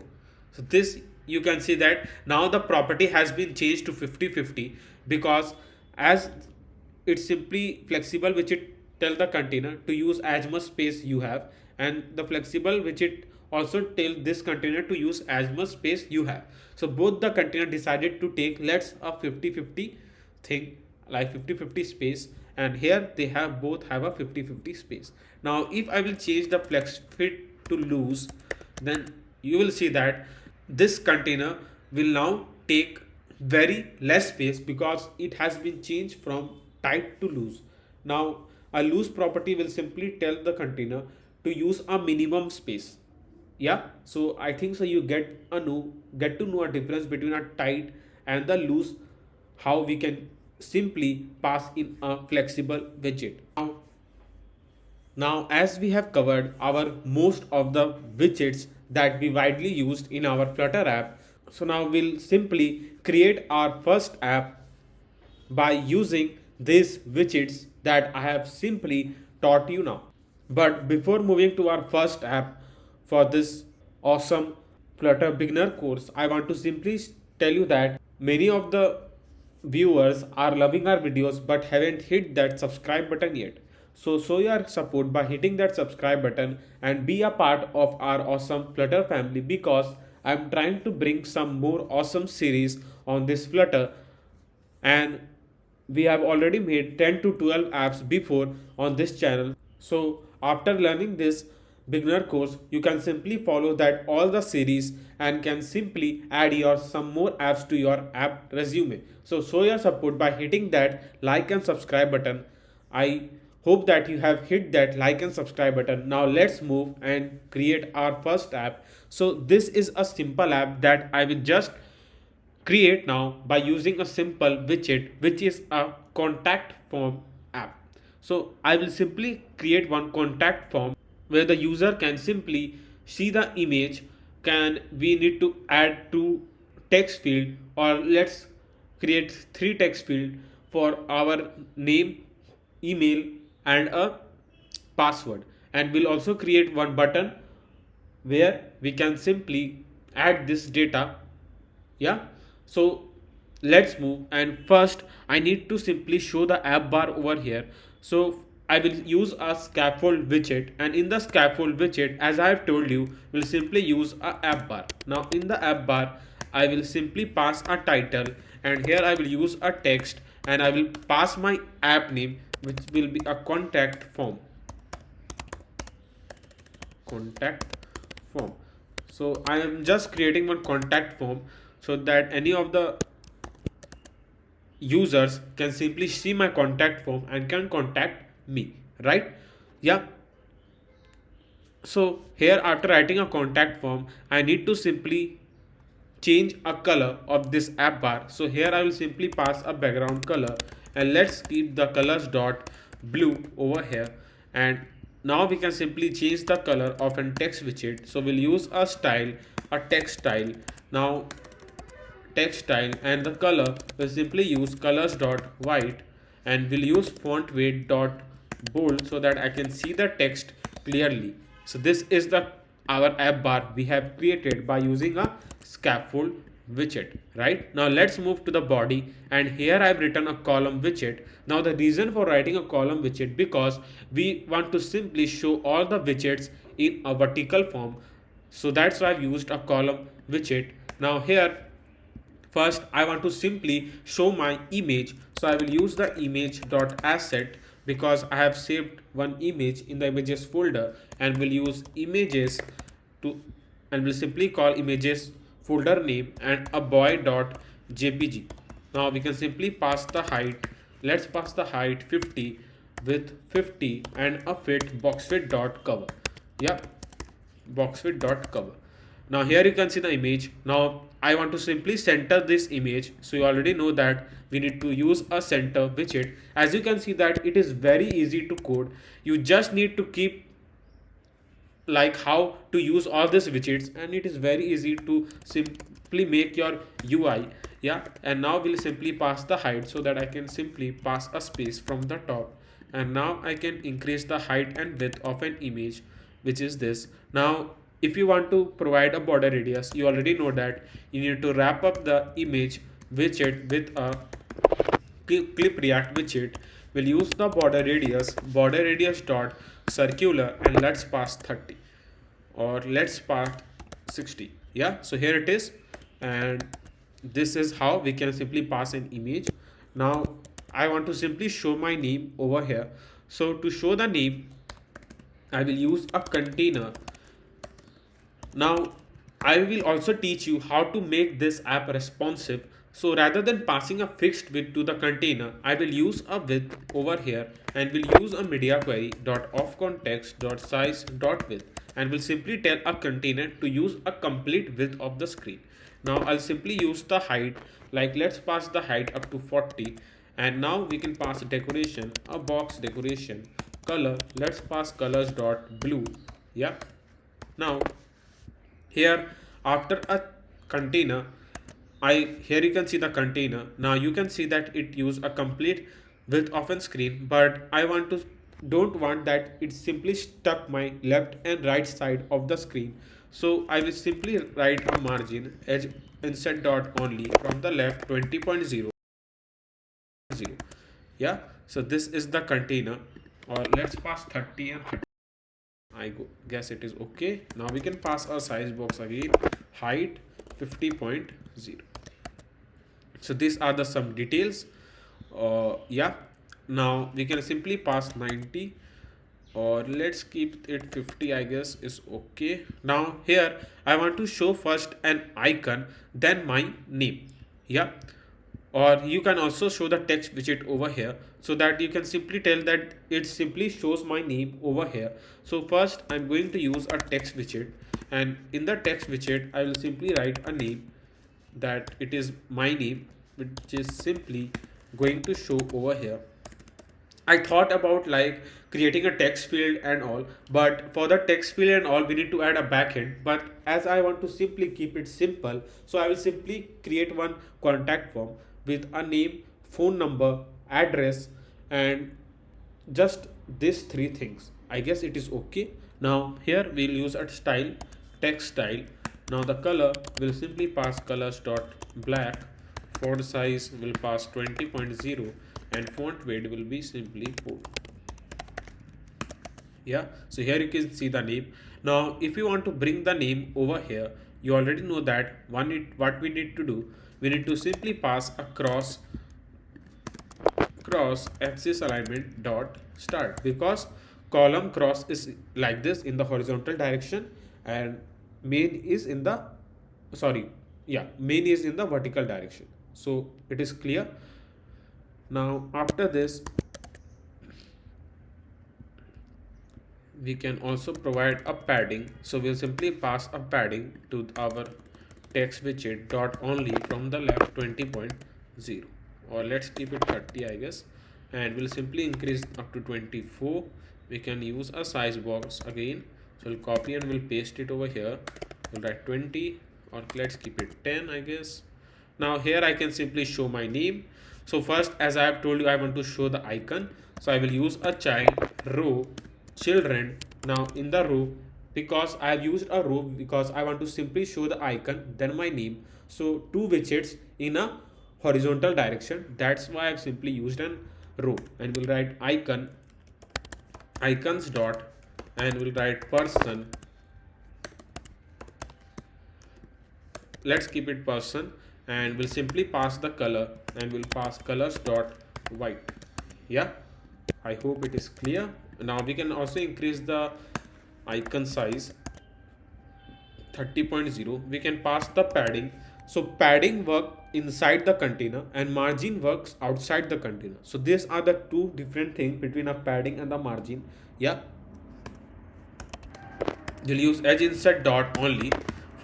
[SPEAKER 1] So this, you can see that now the property has been changed to 50-50, because as it's simply flexible widget tell the container to use as much space you have, and the flexible widget also tell this container to use as much space you have. So both the container decided to take let's a 50-50 thing, like 50-50 space, and here they have both have a 50-50 space. Now if I will change the flex fit to loose, then you will see that this container will now take very less space because it has been changed from tight to loose. Now a loose property will simply tell the container to use a minimum space. Yeah, so I think so you get to know a difference between a tight and the loose, how we can simply pass in a flexible widget. Now as we have covered our most of the widgets that we widely used in our Flutter app, so now we'll simply create our first app by using these widgets that I have simply taught you now. But before moving to our first app for this awesome Flutter beginner course, I want to simply tell you that many of the viewers are loving our videos but haven't hit that subscribe button yet. So show your support by hitting that subscribe button and be a part of our awesome Flutter family, because I'm trying to bring some more awesome series on this Flutter, and we have already made 10 to 12 apps before on this channel. So after learning this beginner course, you can simply follow that all the series and can simply add your some more apps to your app resume. So show your support by hitting that like and subscribe button. I hope that you have hit that like and subscribe button. Now let's move and create our first app. So this is a simple app that I will just create now by using a simple widget, which is a contact form app. So I will simply create one contact form where the user can simply see the image. Can we need to add two text field, or let's create three text field for our name, email and a password, and we'll also create one button where we can simply add this data. Yeah, so let's move, and first I need to simply show the app bar over here. So I will use a scaffold widget, and in the scaffold widget, as I have told you, we'll simply use a app bar. Now in the app bar I will simply pass a title, and here I will use a text, and I will pass my app name, which will be a contact form. So I am just creating one contact form so that any of the users can simply see my contact form and can contact me, right? Yeah, so here after writing a contact form, I need to simply change a color of this app bar. So here I will simply pass a background color, and let's keep the colors dot blue over here. And now we can simply change the color of an text widget. So we'll use a style, a text style. Now text style, and the color will simply use colors dot white, and we'll use font weight dot bold so that I can see the text clearly. So this is the our app bar we have created by using a scaffold widget. Right now let's move to the body, and here I've written a column widget. Now the reason for writing a column widget, because we want to simply show all the widgets in a vertical form, so that's why I've used a column widget. Now here first I want to simply show my image, so I will use the image.asset, because I have saved one image in the images folder, and will use images to, and will simply call images folder name and a boy.jpg. Now we can simply pass the height. Let's pass the height 50 with 50 and a fit boxfit.cover. Yeah, boxfit.cover. Now here you can see the image. Now I want to simply center this image. So you already know that we need to use a center widget. As you can see that it is very easy to code. You just need to keep like how to use all these widgets, and it is very easy to simply make your UI. Yeah, and now we'll simply pass the height so that I can simply pass a space from the top, and now I can increase the height and width of an image, which is this. Now if you want to provide a border radius, you already know that you need to wrap up the image widget with a clip react widget. Will use the border radius dot circular, and let's pass 30 or let's pass 60. Yeah, so here it is, and this is how we can simply pass an image. Now I want to simply show my name over here. So to show the name, I will use a container. Now, I will also teach you how to make this app responsive. So rather than passing a fixed width to the container, I will use a width over here, and will use a media query dot of context dot size dot width, and will simply tell a container to use a complete width of the screen. Now I'll simply use the height, like let's pass the height up to 40, and now we can pass decoration, a box decoration, color, let's pass colors dot blue. Yeah. Now here after a container, here you can see the container. Now you can see that it use a complete width of a screen, but I don't want that it simply stuck my left and right side of the screen. So I will simply write a margin edge inset dot only from the left 20.0. Yeah, so this is the container, or let's pass 30 and 30. Guess it is okay. Now we can pass a size box again, height 50.0. So these are the some details. Yeah, now we can simply pass 90, or let's keep it 50, I guess is okay. Now here I want to show first an icon, then my name. Yeah, or you can also show the text widget over here, so that you can simply tell that it simply shows my name over here. So first I'm going to use a text widget, and in the text widget I will simply write a name, that it is my name, which is simply going to show over here. I thought about like creating a text field and all, but for the text field and all we need to add a backend. But as I want to simply keep it simple, so I will simply create one contact form with a name, phone number, address, and just these three things. I guess it is okay. Now here we'll use a style, text style. Now the color will simply pass colors dot black, font size will pass 20.0, and font weight will be simply 4. Yeah, so here you can see the name. Now if you want to bring the name over here, you already know that what we need to do, we need to simply pass a cross axis alignment dot start, because column cross is like this in the horizontal direction, and main is in the main is in the vertical direction. So it is clear. Now after this we can also provide a padding. So we'll simply pass a padding to our text widget dot only from the left 20.0, or let's keep it 30, I guess, and we'll simply increase up to 24. We can use a size box again, so we'll copy and we'll paste it over here. We'll write 20, or let's keep it 10, I guess. Now here I can simply show my name. So first, as I have told you, I want to show the icon, so I will use a child row children. Now in the row, because I have used a row because I want to simply show the icon then my name, so two widgets in a horizontal direction, that's why I've simply used an row, and we'll write icons dot, and we'll write person, let's keep it person, and we'll simply pass the color, and we'll pass colors dot white. Yeah, I hope it is clear. Now we can also increase the icon size 30.0. We can pass the padding. So padding work inside the container and margin works outside the container. So these are the two different things between a padding and the margin. Yeah, we'll use edge insert dot only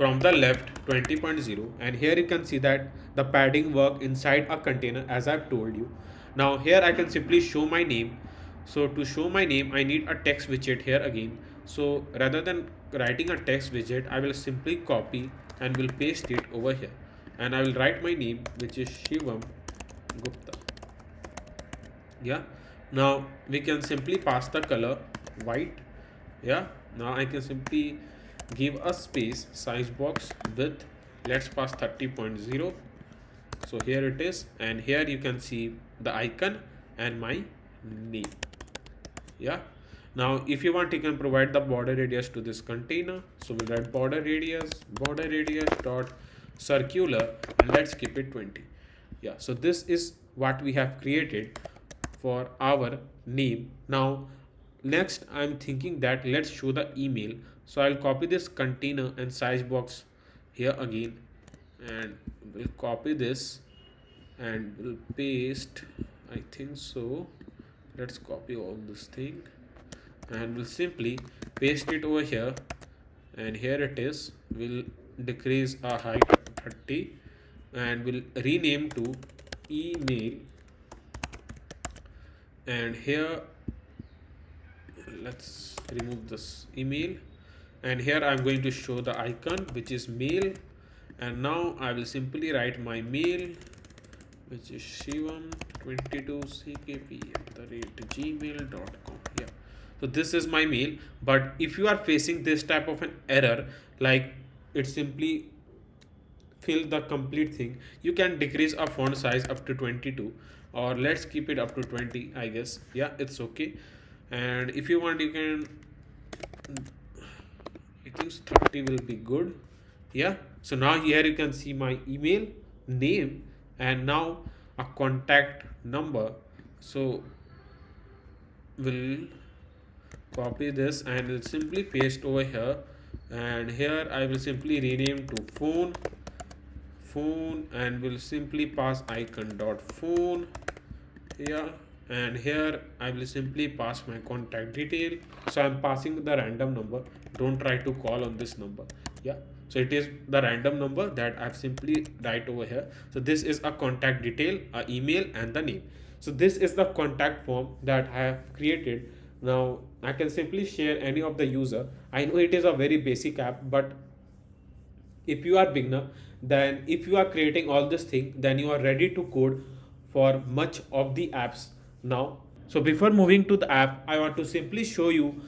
[SPEAKER 1] from the left 20.0, and here you can see that the padding work inside a container as I've told you. Now here I can simply show my name. So to show my name I need a text widget here again. So rather than writing a text widget, I will simply copy and will paste it over here, and I will write my name, which is Shivam Gupta. Yeah, now we can simply pass the color white. Yeah, now I can simply give a space size box width, let's pass 30.0. So here it is, and here you can see the icon and my name. Yeah, now if you want you can provide the border radius to this container. So we'll write border radius dot circular, and let's keep it 20. Yeah, so this is what we have created for our name. Now next I'm thinking that let's show the email. So I'll copy this container and size box here again, and we'll copy this and we'll paste, I think so. Let's copy all this thing and we'll simply paste it over here, and here it is. We'll decrease our height to 30 and we'll rename to email, and here let's remove this email, and here I'm going to show the icon which is mail, and now I will simply write my mail, which is shivam22ckp@gmail.com. Yeah, so this is my mail. But if you are facing this type of an error, like it simply fill the complete thing, you can decrease a font size up to 22, or let's keep it up to 20, I guess. Yeah, it's okay. And if you want you can, I think 30 will be good. Yeah, so now here you can see my email, name, and now a contact number. So we'll copy this and we'll simply paste over here, and here I will simply rename to phone, and we'll simply pass icon dot phone here, and here I will simply pass my contact detail. So I'm passing the random number, don't try to call on this number. Yeah, so it is the random number that I've simply write over here. So this is a contact detail, a email, and the name. So this is the contact form that I have created. Now I can simply share any of the user. I know it is a very basic app, but if you are beginner, then if you are creating all this thing, then you are ready to code for much of the apps now. So before moving to the app, I want to simply show you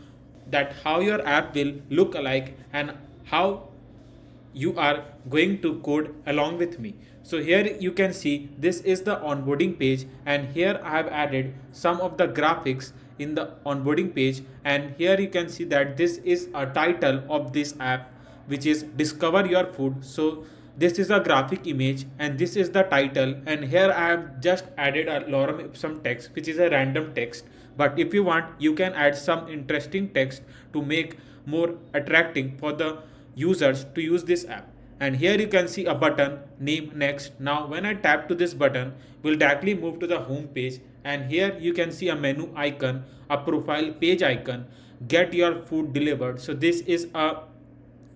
[SPEAKER 1] that how your app will look like and how you are going to code along with me. So here you can see this is the onboarding page, and here I have added some of the graphics in the onboarding page, and here you can see that this is a title of this app, which is discover your food. So this is a graphic image and this is the title, and here I have just added a lorem ipsum text, which is a random text. But if you want you can add some interesting text to make more attracting for the users to use this app. And here you can see a button name next. Now when I tap to this button, we'll directly move to the home page, and here you can see a menu icon, a profile page icon, get your food delivered. So this is a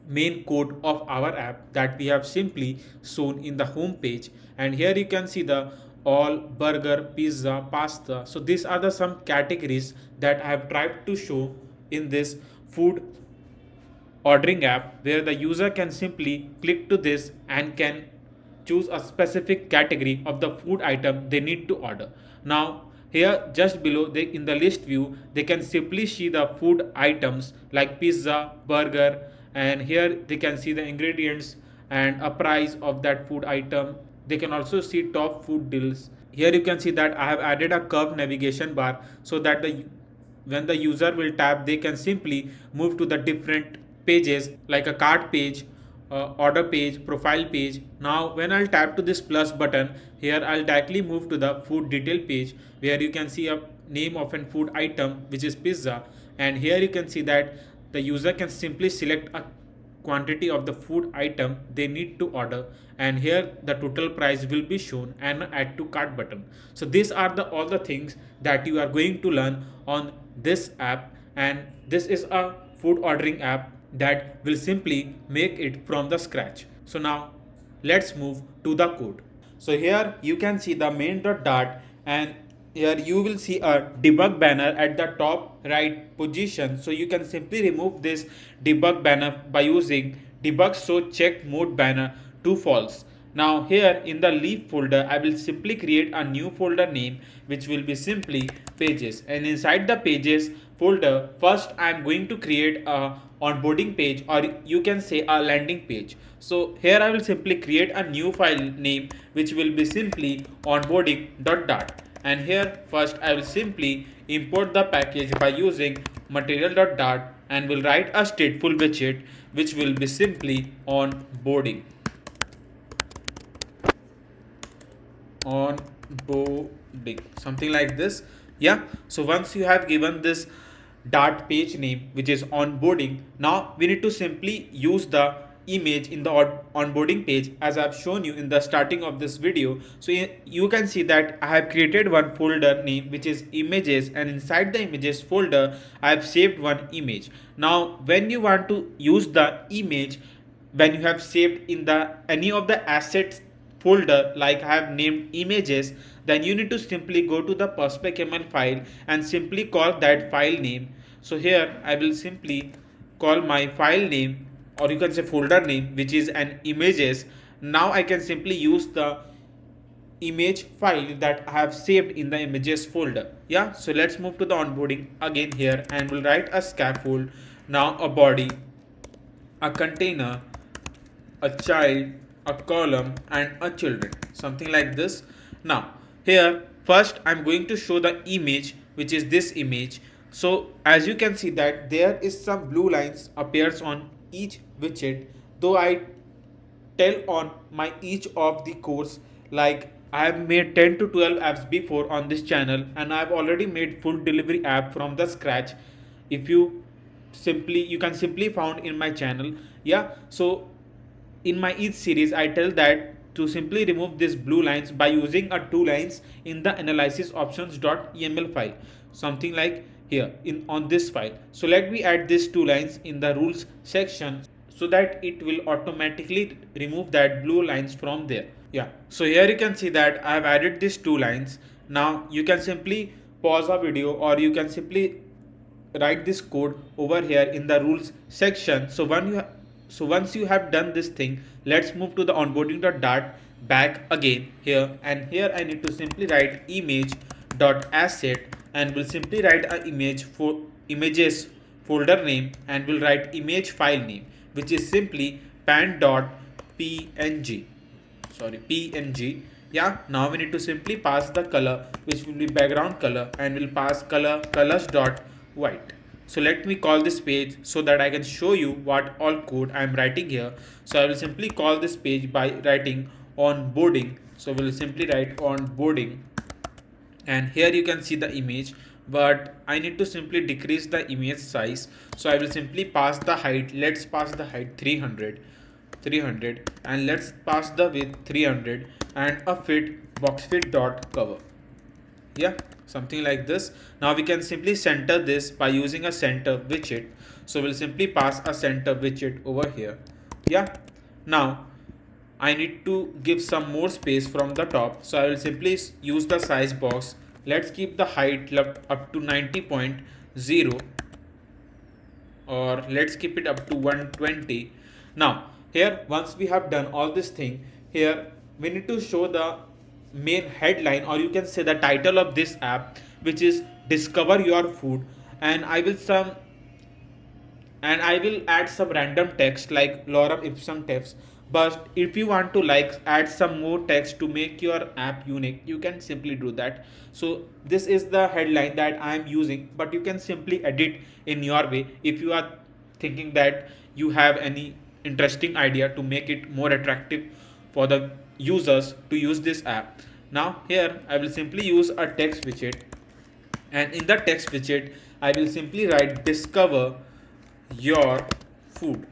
[SPEAKER 1] main code of our app that we have simply shown in the home page. And here you can see the all burger, pizza, pasta. So these are the some categories that I have tried to show in this food ordering app, where the user can simply click to this and can choose a specific category of the food item they need to order. Now here just below in the list view, they can simply see the food items like pizza, burger, and here they can see the ingredients and a price of that food item. They can also see top food deals. Here you can see that I have added a curved navigation bar, so that when the user will tap, they can simply move to the different pages like a cart page, order page, profile page. Now when I'll tap to this plus button, here I'll directly move to the food detail page, where you can see a name of a food item, which is pizza, and here you can see that the user can simply select a quantity of the food item they need to order, and here the total price will be shown, and add to cart button. So these are all the things that you are going to learn on this app, and this is a food ordering app that will simply make it from the scratch. So now let's move to the code. So here you can see the main.dart, and here you will see a debug banner at the top right position. So you can simply remove this debug banner by using debug show check mode banner to false. Now here in the leaf folder, I will simply create a new folder name which will be simply pages, and inside the pages folder, first I am going to create a onboarding page, or you can say a landing page. So here I will simply create a new file name which will be simply onboarding.dart, and here first I will simply import the package by using material.dart and will write a stateful widget which will be simply onboarding. Onboarding, something like this. Yeah, so once you have given this dart page name which is onboarding, now we need to simply use the image in the onboarding page as I've shown you in the starting of this video. So you can see that I have created one folder name which is images, and inside the images folder I have saved one image. Now when you want to use the image, when you have saved in the any of the assets folder, like I have named images, then you need to simply go to the perspec.ml file and simply call that file name. So here I will simply call my file name, or you can say folder name, which is an images. Now I can simply use the image file that I have saved in the images folder. Yeah, so let's move to the onboarding again here, and we'll write a scaffold, now a body, a container, a child, a column, and a children, something like this. Now here first I'm going to show the image, which is this image. So as you can see that there is some blue lines appears on each widget, though I tell on my each of the course, like I have made 10 to 12 apps before on this channel, and I have already made full delivery app from the scratch. If you can simply found in my channel. Yeah, so in my each series I tell that to simply remove these blue lines by using a two lines in the analysis options.eml file, something like here in on this file. So let me add these two lines in the rules section so that it will automatically remove that blue lines from there. Yeah, so here you can see that I have added these two lines. Now you can simply pause a video, or you can simply write this code over here in the rules section. So once you have done this thing, let's move to the onboarding.dart back again here, and here I need to simply write image.asset, and will simply write a image for images folder name, and will write image file name which is simply pan.png, png. Yeah, now we need to simply pass the color which will be background color, and will pass colors.white. So let me call this page so that I can show you what all code I am writing here. So I will simply call this page by writing onboarding. So we will simply write onboarding, and here you can see the image, but I need to simply decrease the image size. So I will simply pass the height. Let's pass the height 300, and let's pass the width 300, and a fit box fit dot cover. Yeah, something like this. Now we can simply center this by using a center widget. So we'll simply pass a center widget over here. Yeah, now I need to give some more space from the top, so I will simply use the size box. Let's keep the height up to 90.0, or let's keep it up to 120. Now here, once we have done all this thing, here we need to show the main headline, or you can say the title of this app, which is discover your food, and I will add some random text like lorem ipsum text. But if you want to like add some more text to make your app unique, you can simply do that. So this is the headline that I am using, but you can simply edit in your way if you are thinking that you have any interesting idea to make it more attractive for the users to use this app. Now here I will simply use a text widget, and in the text widget I will simply write discover your food.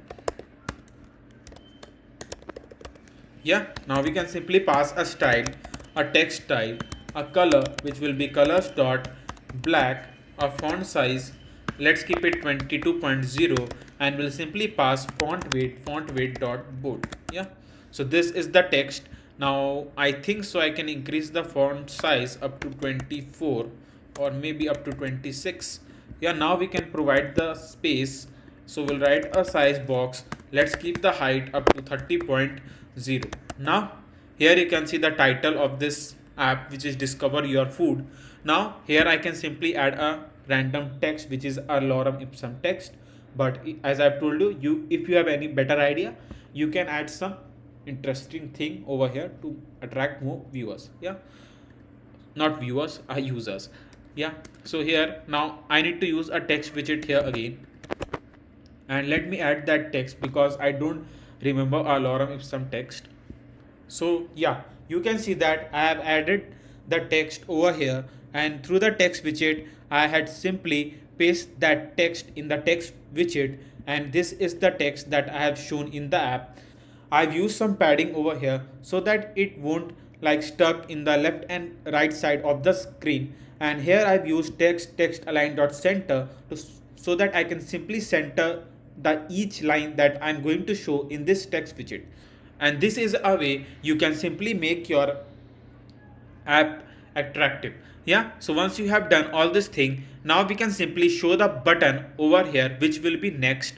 [SPEAKER 1] Yeah, now we can simply pass a style, a text style, a color which will be colors dot black, a font size, let's keep it 22.0, and we'll simply pass font weight dot bold. Yeah, so this is the text. Now I think so I can increase the font size up to 24 or maybe up to 26. Yeah, now we can provide the space. So we'll write a size box. Let's keep the height up to 30.0. Now here you can see the title of this app, which is discover your food. Now here I can simply add a random text, which is a lorem ipsum text. But as I've told you, if you have any better idea, you can add some interesting thing over here to attract more viewers. Yeah, not viewers, are users. Yeah, so here now I need to use a text widget here again, and let me add that text because I don't remember a lorem ipsum text. So yeah, you can see that I have added the text over here, and through the text widget I had simply paste that text in the text widget, and this is the text that I have shown in the app. I've used some padding over here so that it won't like stuck in the left and right side of the screen, and here I've used text align dot center to so that I can simply center the each line that I'm going to show in this text widget. And this is a way you can simply make your app attractive. Yeah, so once you have done all this thing, now we can simply show the button over here, which will be next.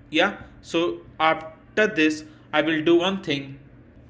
[SPEAKER 1] Yeah, so after this I will do one thing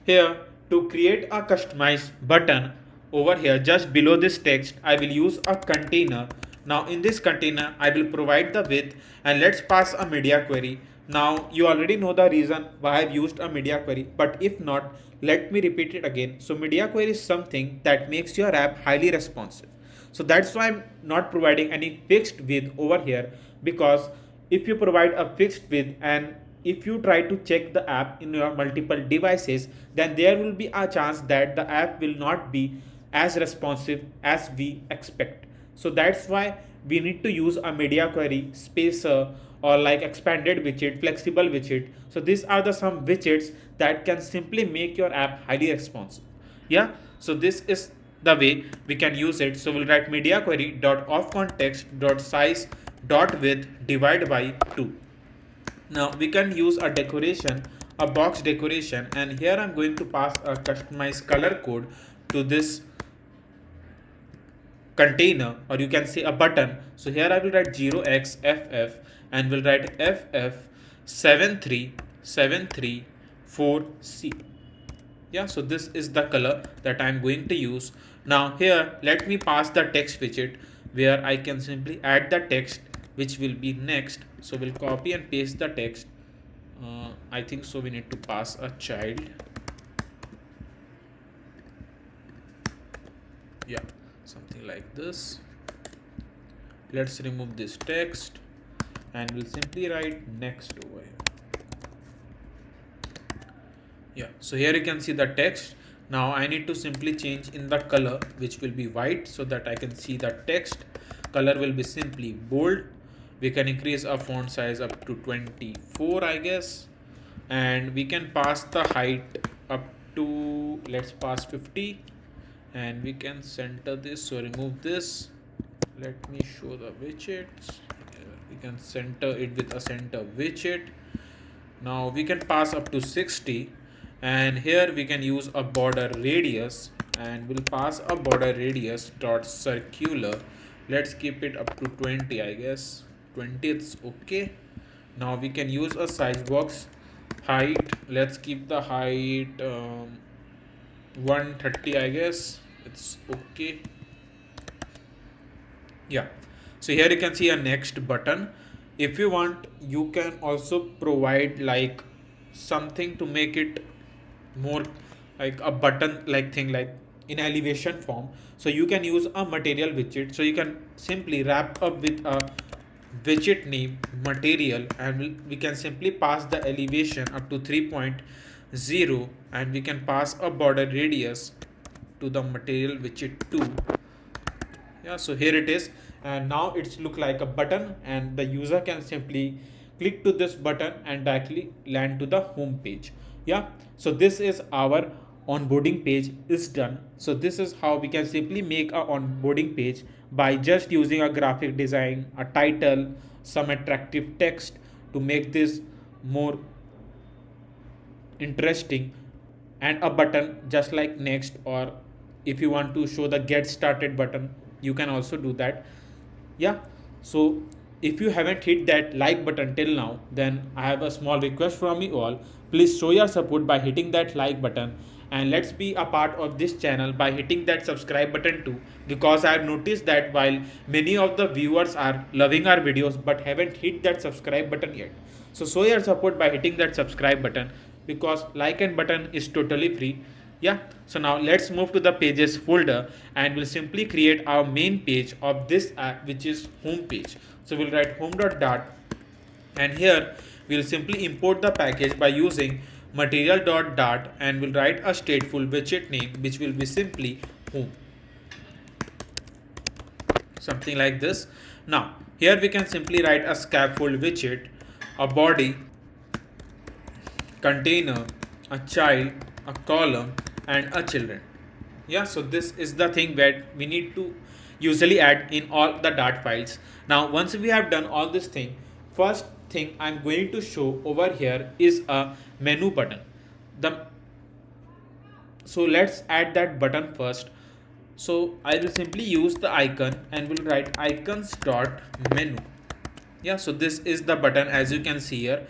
[SPEAKER 1] here. To create a customized button over here just below this text, I will use a container. Now in this container I will provide the width, and let's pass a media query. Now you already know the reason why I've used a media query, but if not, let me repeat it again. So media query is something that makes your app highly responsive. So that's why I'm not providing any fixed width over here, because if you provide a fixed width and if you try to check the app in your multiple devices, then there will be a chance that the app will not be as responsive as we expect. So that's why we need to use a media query, spacer, or like expanded widget, flexible widget. So these are the some widgets that can simply make your app highly responsive. Yeah, so this is the way we can use it. So we'll write media query dot of context dot size dot width divide by 2. Now we can use a decoration, a box decoration, and here I'm going to pass a customized color code to this container, or you can say a button. So here I will write 0xFF and will write FF73734C. Yeah, so this is the color that I'm going to use. Now here let me pass the text widget where I can simply add the text, which will be next. So we'll copy and paste the text. I think so we need to pass a child. Yeah, something like this. Let's remove this text and we'll simply write next over here. Yeah, so here you can see the text. Now I need to simply change in the color, which will be white, so that I can see the text. Color will be simply bold. We can increase our font size up to 24, I guess, and we can pass the height up to, let's pass 50, and we can center this. So remove this. Let me show the widgets. We can center it with a center widget. Now we can pass up to 60, and here we can use a border radius, and we'll pass a border radius dot circular. Let's keep it up to 20, I guess. 20 is okay. Now we can use a size box height. Let's keep the height 130, I guess. It's okay. Yeah, so here you can see a next button. If you want, you can also provide like something to make it more like a button like thing, like in elevation form. So you can use a material widget. So you can simply wrap up with a widget name material, and we can simply pass the elevation up to 3.0, and we can pass a border radius to the material widget 2. Yeah, so here it is, and now it's look like a button, and the user can simply click to this button and directly land to the home page. Yeah, so this is our onboarding page is done. So this is how we can simply make a onboarding page by just using a graphic design, a title, some attractive text, to make this more interesting, and a button just like next, or if you want to show the get started button, you can also do that. Yeah, so if you haven't hit that like button till now, then I have a small request from you all. Please show your support by hitting that like button, and let's be a part of this channel by hitting that subscribe button too, because I have noticed that while many of the viewers are loving our videos but haven't hit that subscribe button yet. So show your support by hitting that subscribe button, because like and button is totally free. Yeah, so now let's move to the pages folder, and we'll simply create our main page of this app, which is home page. So we'll write home.dart, and here we'll simply import the package by using material.dart, and we'll write a stateful widget name which will be simply home, something like this. Now here we can simply write a scaffold widget, a body, container, a child, a column, and a children. Yeah, so this is the thing that we need to usually add in all the Dart files. Now once we have done all this thing, first thing I'm going to show over here is a menu button. So let's add that button first. So I will simply use the icon and will write icons dot menu. Yeah, so this is the button as you can see here.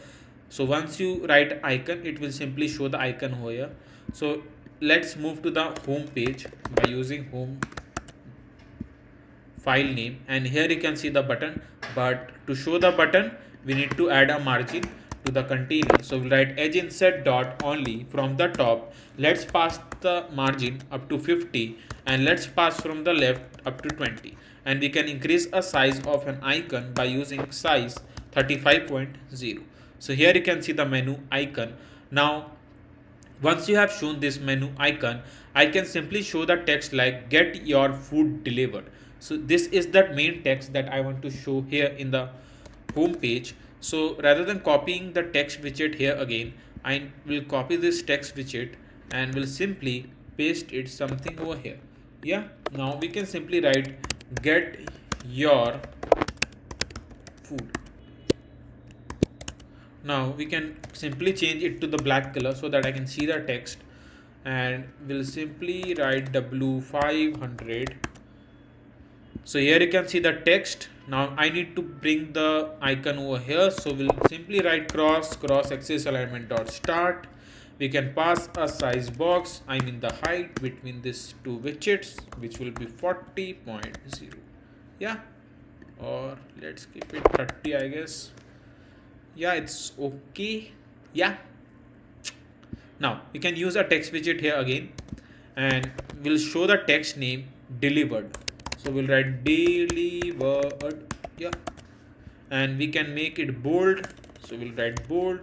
[SPEAKER 1] So once you write icon, it will simply show the icon over here. So let's move to the home page by using home file name, and here you can see the button, but to show the button we need to add a margin to the container. So we'll write edge insert dot only from the top. Let's pass the margin up to 50, and let's pass from the left up to 20, and we can increase a size of an icon by using size 35.0. So here you can see the menu icon. Now once you have shown this menu icon, I can simply show the text like get your food delivered. So this is the main text that I want to show here in the home page. So rather than copying the text widget here again, I will copy this text widget and will simply paste it something over here. Yeah, now we can simply write get your food. Now we can simply change it to the black color so that I can see the text, and we'll simply write W500. So here you can see the text. Now I need to bring the icon over here, so we'll simply write cross axis alignment dot start. We can pass a size box, I mean the height between these two widgets, which will be 40.0. Yeah, or let's keep it 30, I guess. Yeah, it's okay. Yeah, now we can use a text widget here again, and we'll show the text name delivered. So we'll write delivered. Yeah, and we can make it bold, so we'll write bold,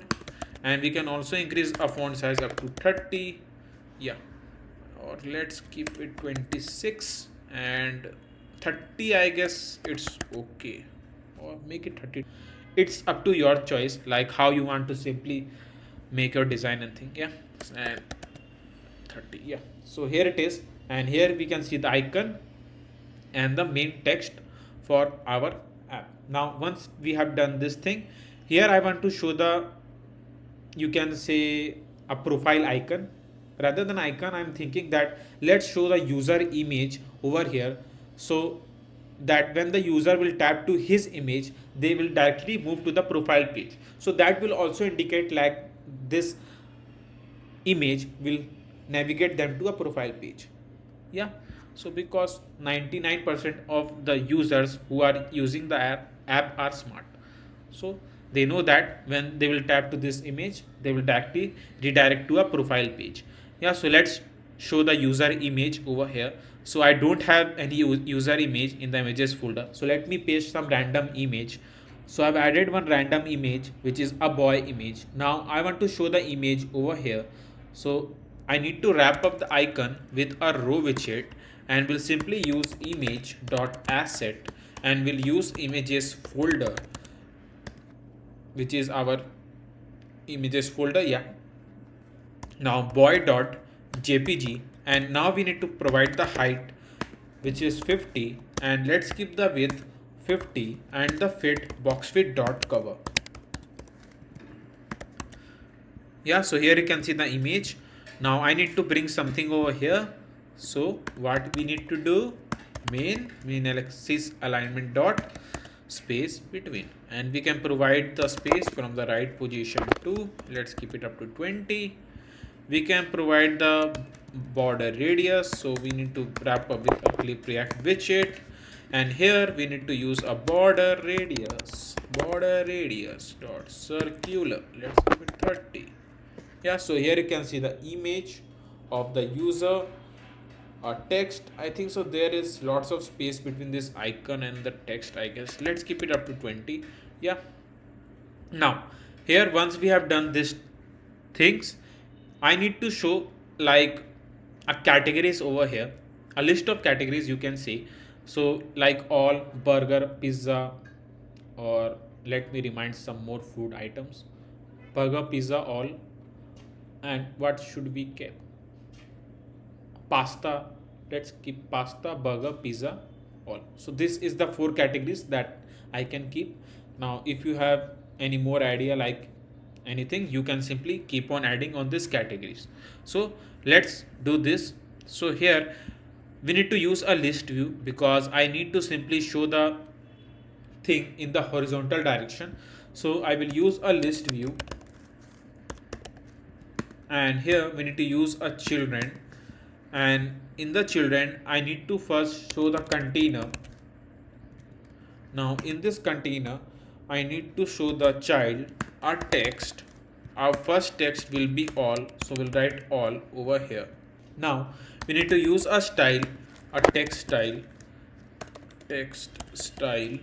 [SPEAKER 1] and we can also increase a font size up to 30. Yeah, or let's keep it 26, and 30, I guess it's okay, or make it 30. It's up to your choice, like how you want to simply make your design and thing. Yeah, and 30. Yeah, so here it is, and here we can see the icon and the main text for our app. Now once we have done this thing, here I want to show the, you can say, a profile icon. Rather than icon, I'm thinking that let's show the user image over here, so that when the user will tap to his image, they will directly move to the profile page. So that will also indicate like this image will navigate them to a profile page. Yeah, so because 99% of the users who are using the app are smart, so they know that when they will tap to this image, they will directly redirect to a profile page. Yeah, so let's show the user image over here. So I don't have any user image in the images folder, so let me paste some random image. So I've added one random image which is a boy image. Now I want to show the image over here, so I need to wrap up the icon with a row widget, and we'll simply use image.asset, and we'll use images folder, which is our images folder. Yeah, now boy.jpg, and now we need to provide the height, which is 50, and let's keep the width 50 and the fit box fit dot cover. Yeah, so here you can see the image. Now I need to bring something over here. So what we need to do, main axis alignment dot space between, and we can provide the space from the right position to, let's keep it up to 20. We can provide the border radius, so we need to wrap up with a clip react widget, and here we need to use a border radius dot circular, let's give it 30. Yeah, so here you can see the image of the user, text. I think so there is lots of space between this icon and the text, I guess. Let's keep it up to 20. Yeah, now here once we have done this things, I need to show like a categories over here, a list of categories you can see. So like all, burger, pizza, or let me remind some more food items, burger, pizza, all. And what should be kept, pasta, let's keep pasta, burger, pizza, all. So this is the four categories that I can keep. Now if you have any more idea like anything, you can simply keep on adding on these categories. So let's do this. So here we need to use a list view because I need to simply show the thing in the horizontal direction. So I will use a list view, and here we need to use a children, and in the children I need to first show the container. Now in this container I need to show the child a text. Our first text will be all, so we'll write all over here. Now we need to use a style, a text style.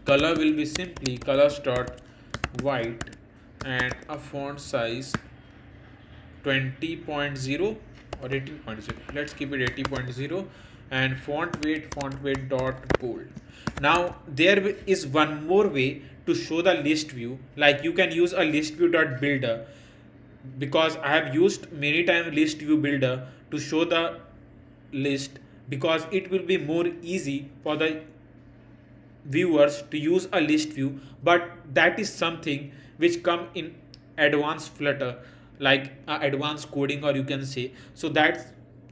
[SPEAKER 1] Color will be simply colors dot white, and a font size 20.0 or 18.0. Let's keep it 80.0, and font weight dot bold. Now there is one more way to show the list view, like you can use a list view dot builder, because I have used many times list view builder to show the list, because it will be more easy for the viewers to use a list view, but that is something which come in advanced Flutter, like advanced coding, or you can say. So that's,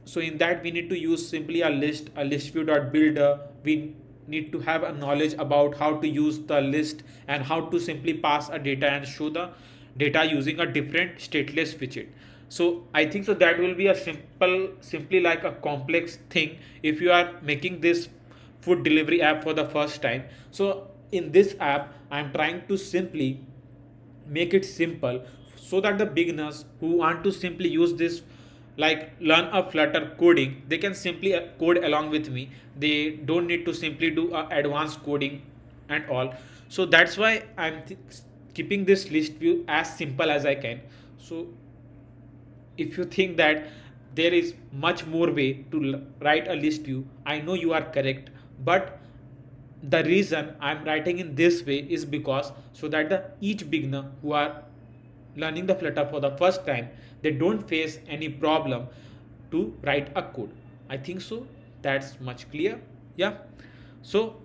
[SPEAKER 1] so in that we need to use simply a list view dot builder. We need to have a knowledge about how to use the list and how to simply pass a data and show the data using a different stateless widget. So I think so that will be a simply like a complex thing if you are making this food delivery app for the first time. So in this app I'm trying to simply make it simple, so that the beginners who want to simply use this, like learn a Flutter coding, they can simply code along with me. They don't need to simply do advanced coding and all. So that's why I'm keeping this list view as simple as I can. So if you think that there is much more way to write a list view, I know you are correct, but the reason I'm writing in this way is because so that the each beginner who are learning the Flutter for the first time, they don't face any problem to write a code. I think so that's much clear. Yeah, so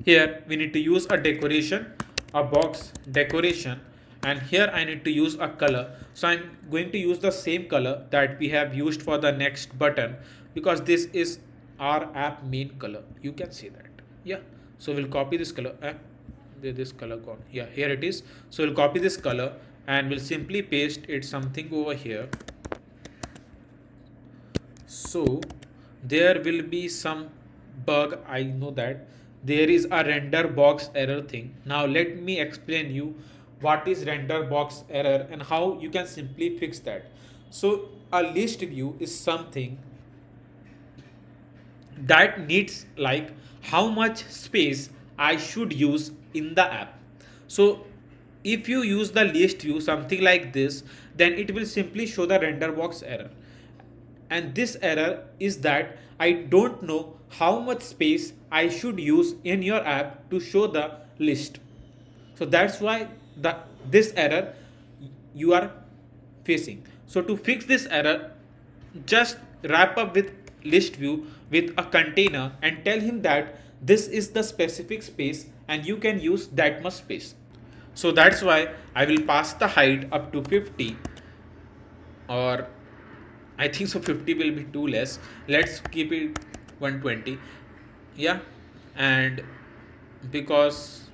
[SPEAKER 1] here we need to use a decoration, a box decoration, and here I need to use a color. So I'm going to use the same color that we have used for the next button, because this is our app main color, you can see that. Yeah, so we'll copy this color. This color gone, yeah, here it is. So we'll copy this color and we'll simply paste it something over here. So there will be some bug, I know that there is a render box error thing. Now let me explain you what is render box error and how you can simply fix that. So a list view is something that needs like how much space I should use in the app. So if you use the list view something like this, then it will simply show the render box error. And this error is that I don't know how much space I should use in your app to show the list. So that's why this error you are facing. So to fix this error, just wrap up with list view with a container and tell him that this is the specific space and you can use that much space. So that's why I will pass the height up to 50, or I think so 50 will be too less. Let's keep it 120. Yeah, and because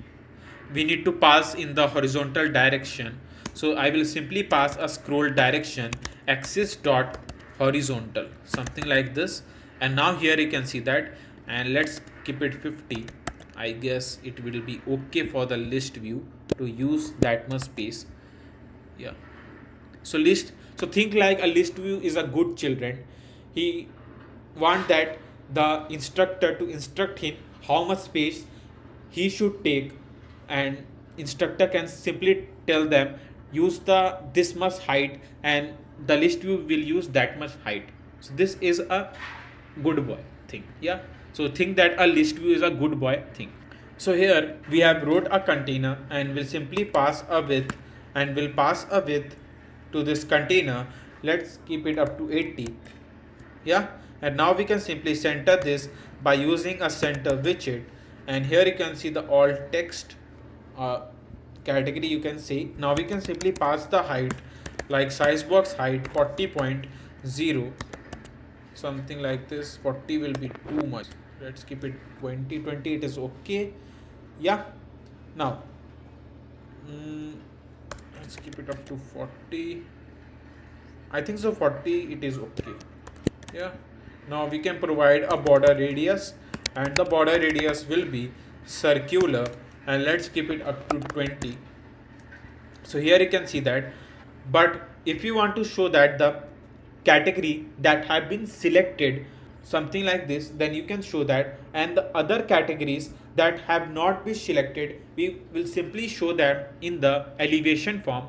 [SPEAKER 1] we need to pass in the horizontal direction, so I will simply pass a scroll direction axis dot horizontal, something like this. And now here you can see that, and let's keep it 50. I guess it will be okay for the list view to use that much space. Yeah, so think like a list view is a good children. He want that the instructor to instruct him how much space he should take, and instructor can simply tell them use the this much height, and the list view will use that much height. So this is a good boy thing. Yeah, so think that a list view is a good boy thing. So here we have wrote a container, and we'll simply pass a width, and we'll pass a width to this container. Let's keep it up to 80. Yeah, and now we can simply center this by using a center widget. And here you can see the alt text category, you can see. Now we can simply pass the height, like size box height 40.0, something like this. 40 will be too much. Let's keep it 20. It is okay. Yeah, now let's keep it up to 40. I think so 40 it is okay. Yeah, now we can provide a border radius, and the border radius will be circular, and let's keep it up to 20. So here you can see that. But if you want to show that the category that have been selected, something like this, then you can show that, and the other categories that have not been selected, we will simply show them in the elevation form,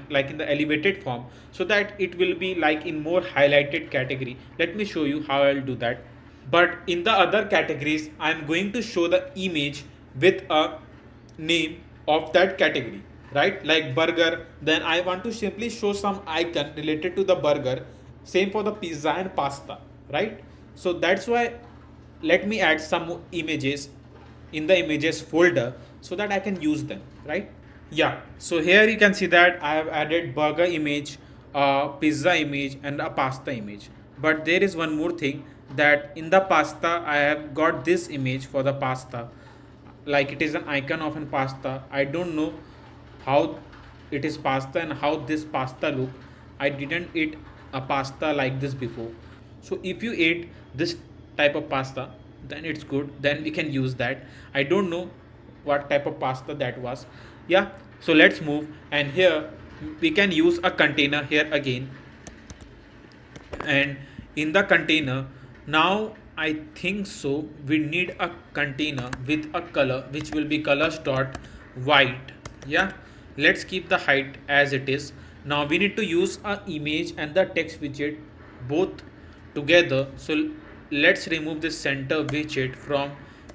[SPEAKER 1] like in the elevated form, so that it will be like in more highlighted category. Let me show you how I'll do that. But in the other categories, I'm going to show the image with a name of that category, right? Like burger, then I want to simply show some icon related to the burger. Same for the pizza and pasta, right? So that's why let me add some images in the images folder so that I can use them, right? Yeah, so here you can see that I have added burger image, a pizza image, and a pasta image. But there is one more thing, that in the pasta I have got this image for the pasta, like it is an icon of an pasta. I don't know how it is pasta and how this pasta look. I didn't eat a pasta like this before. So if you ate this type of pasta, then it's good, then we can use that. I don't know what type of pasta that was. Yeah, so let's move, and here we can use a container here again. And in the container, now I think so we need a container with a color which will be colors dot white. Yeah, let's keep the height as it is. Now we need to use a image and the text widget both together. So let's remove this center widget from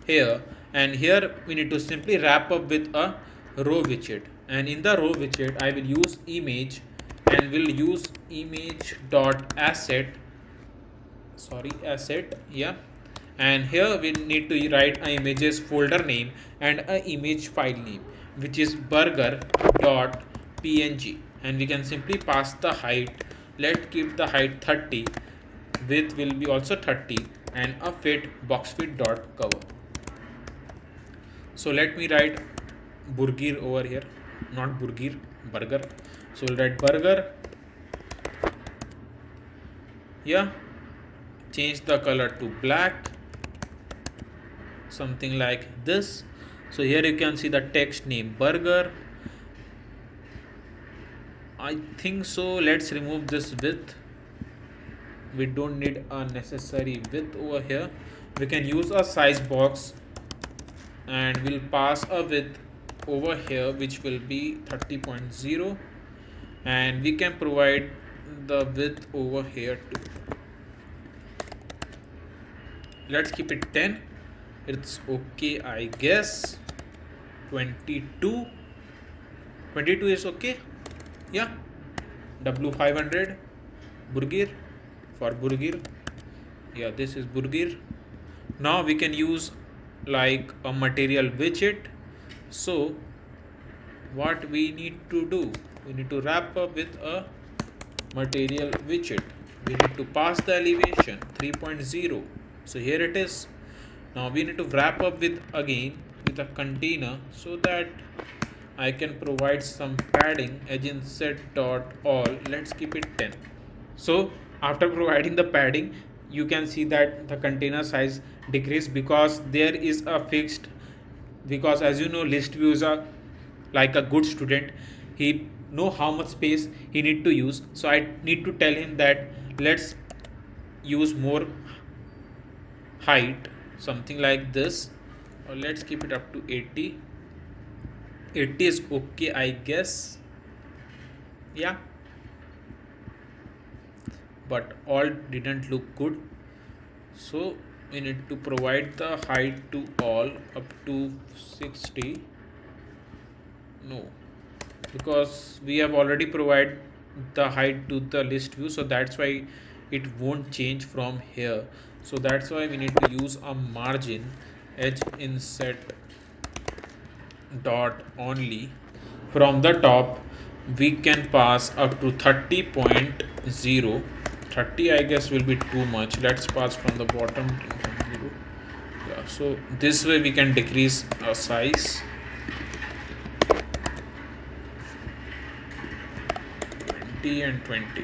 [SPEAKER 1] here, and here we need to simply wrap up with a row widget. And in the row widget I will use image, and will use image dot asset, yeah. And here we need to write a images folder name and a image file name, which is burger dot png, and we can simply pass the height. Let's keep the height 30, width will be also 30, and a fit box fit dot cover. So let me write burger over here, not burger, burger. So we'll write burger. Yeah, change the color to black, something like this. So here you can see the text name burger. I think so let's remove this width. We don't need a necessary width over here. We can use a size box, and we'll pass a width over here which will be 30.0, and we can provide the width over here too. Let's keep it 10. It's okay, I guess. 22 is okay. Yeah, W500 burger for burger. Yeah, this is burger. Now we can use like a material widget. So what we need to do, we need to wrap up with a material widget. We need to pass the elevation 3.0. So here it is. Now we need to wrap up with again with a container so that I can provide some padding agent set dot all. Let's keep it 10. So after providing the padding, you can see that the container size decreased because there is a fixed, because as you know list views are like a good student, he know how much space he need to use. So I need to tell him that let's use more height, something like this, or let's keep it up to 80. 80 is okay, I guess. Yeah, but all didn't look good, so we need to provide the height to all up to 60. No, because we have already provided the height to the list view, so that's why it won't change from here. So that's why we need to use a margin edge inset dot only. From the top we can pass up to 30.0. 30 I guess will be too much. Let's pass from the bottom to 0. Yeah, so this way we can decrease our size. 20 and 20.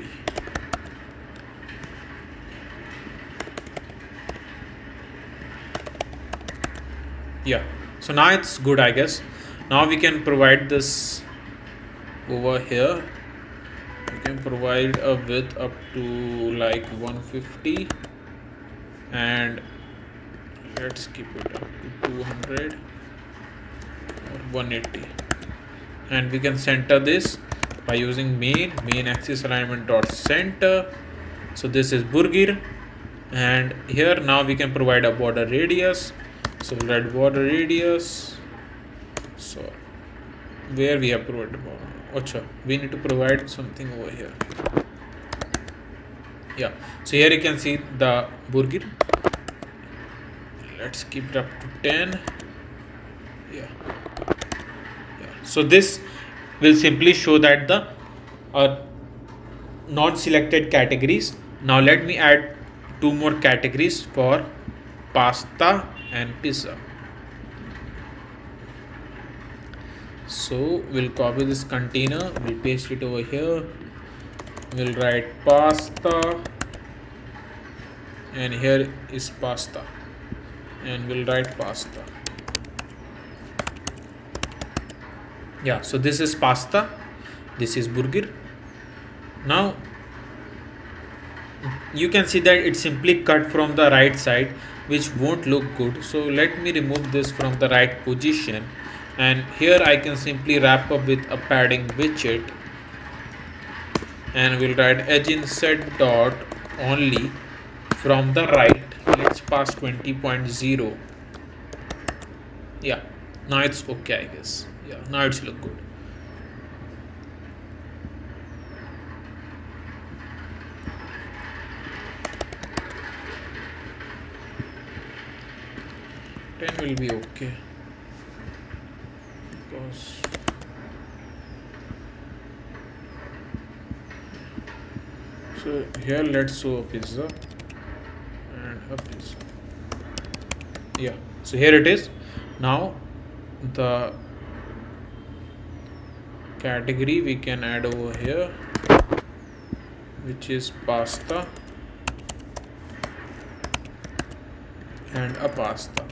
[SPEAKER 1] Yeah, so now it's good, I guess. Now we can provide this over here. We can provide a width up to like 150, and let's keep it up to 200 or 180, and we can center this by using main axis alignment dot center. So this is burgir, and here now we can provide a border radius. So let border radius. So where we have provided border, we need to provide something over here. Yeah, so here you can see the burgir. Let's keep it up to 10. Yeah. So this will simply show that the non-selected categories. Now let me add two more categories for pasta and pizza. So we'll copy this container, we'll paste it over here, we'll write pasta, and here is pasta, and we'll write pasta. Yeah, so this is pasta, this is burger. Now you can see that it's simply cut from the right side, which won't look good. So let me remove this from the right position, and here I can simply wrap up with a padding widget, and we'll write edge inset dot only. From the right, let's pass 20.0. Yeah, now it's okay, I guess. Yeah, now it's look good. Will be okay, because so here let's show a pizza and a pizza. Yeah, so here it is. Now the category we can add over here, which is pasta and a pasta.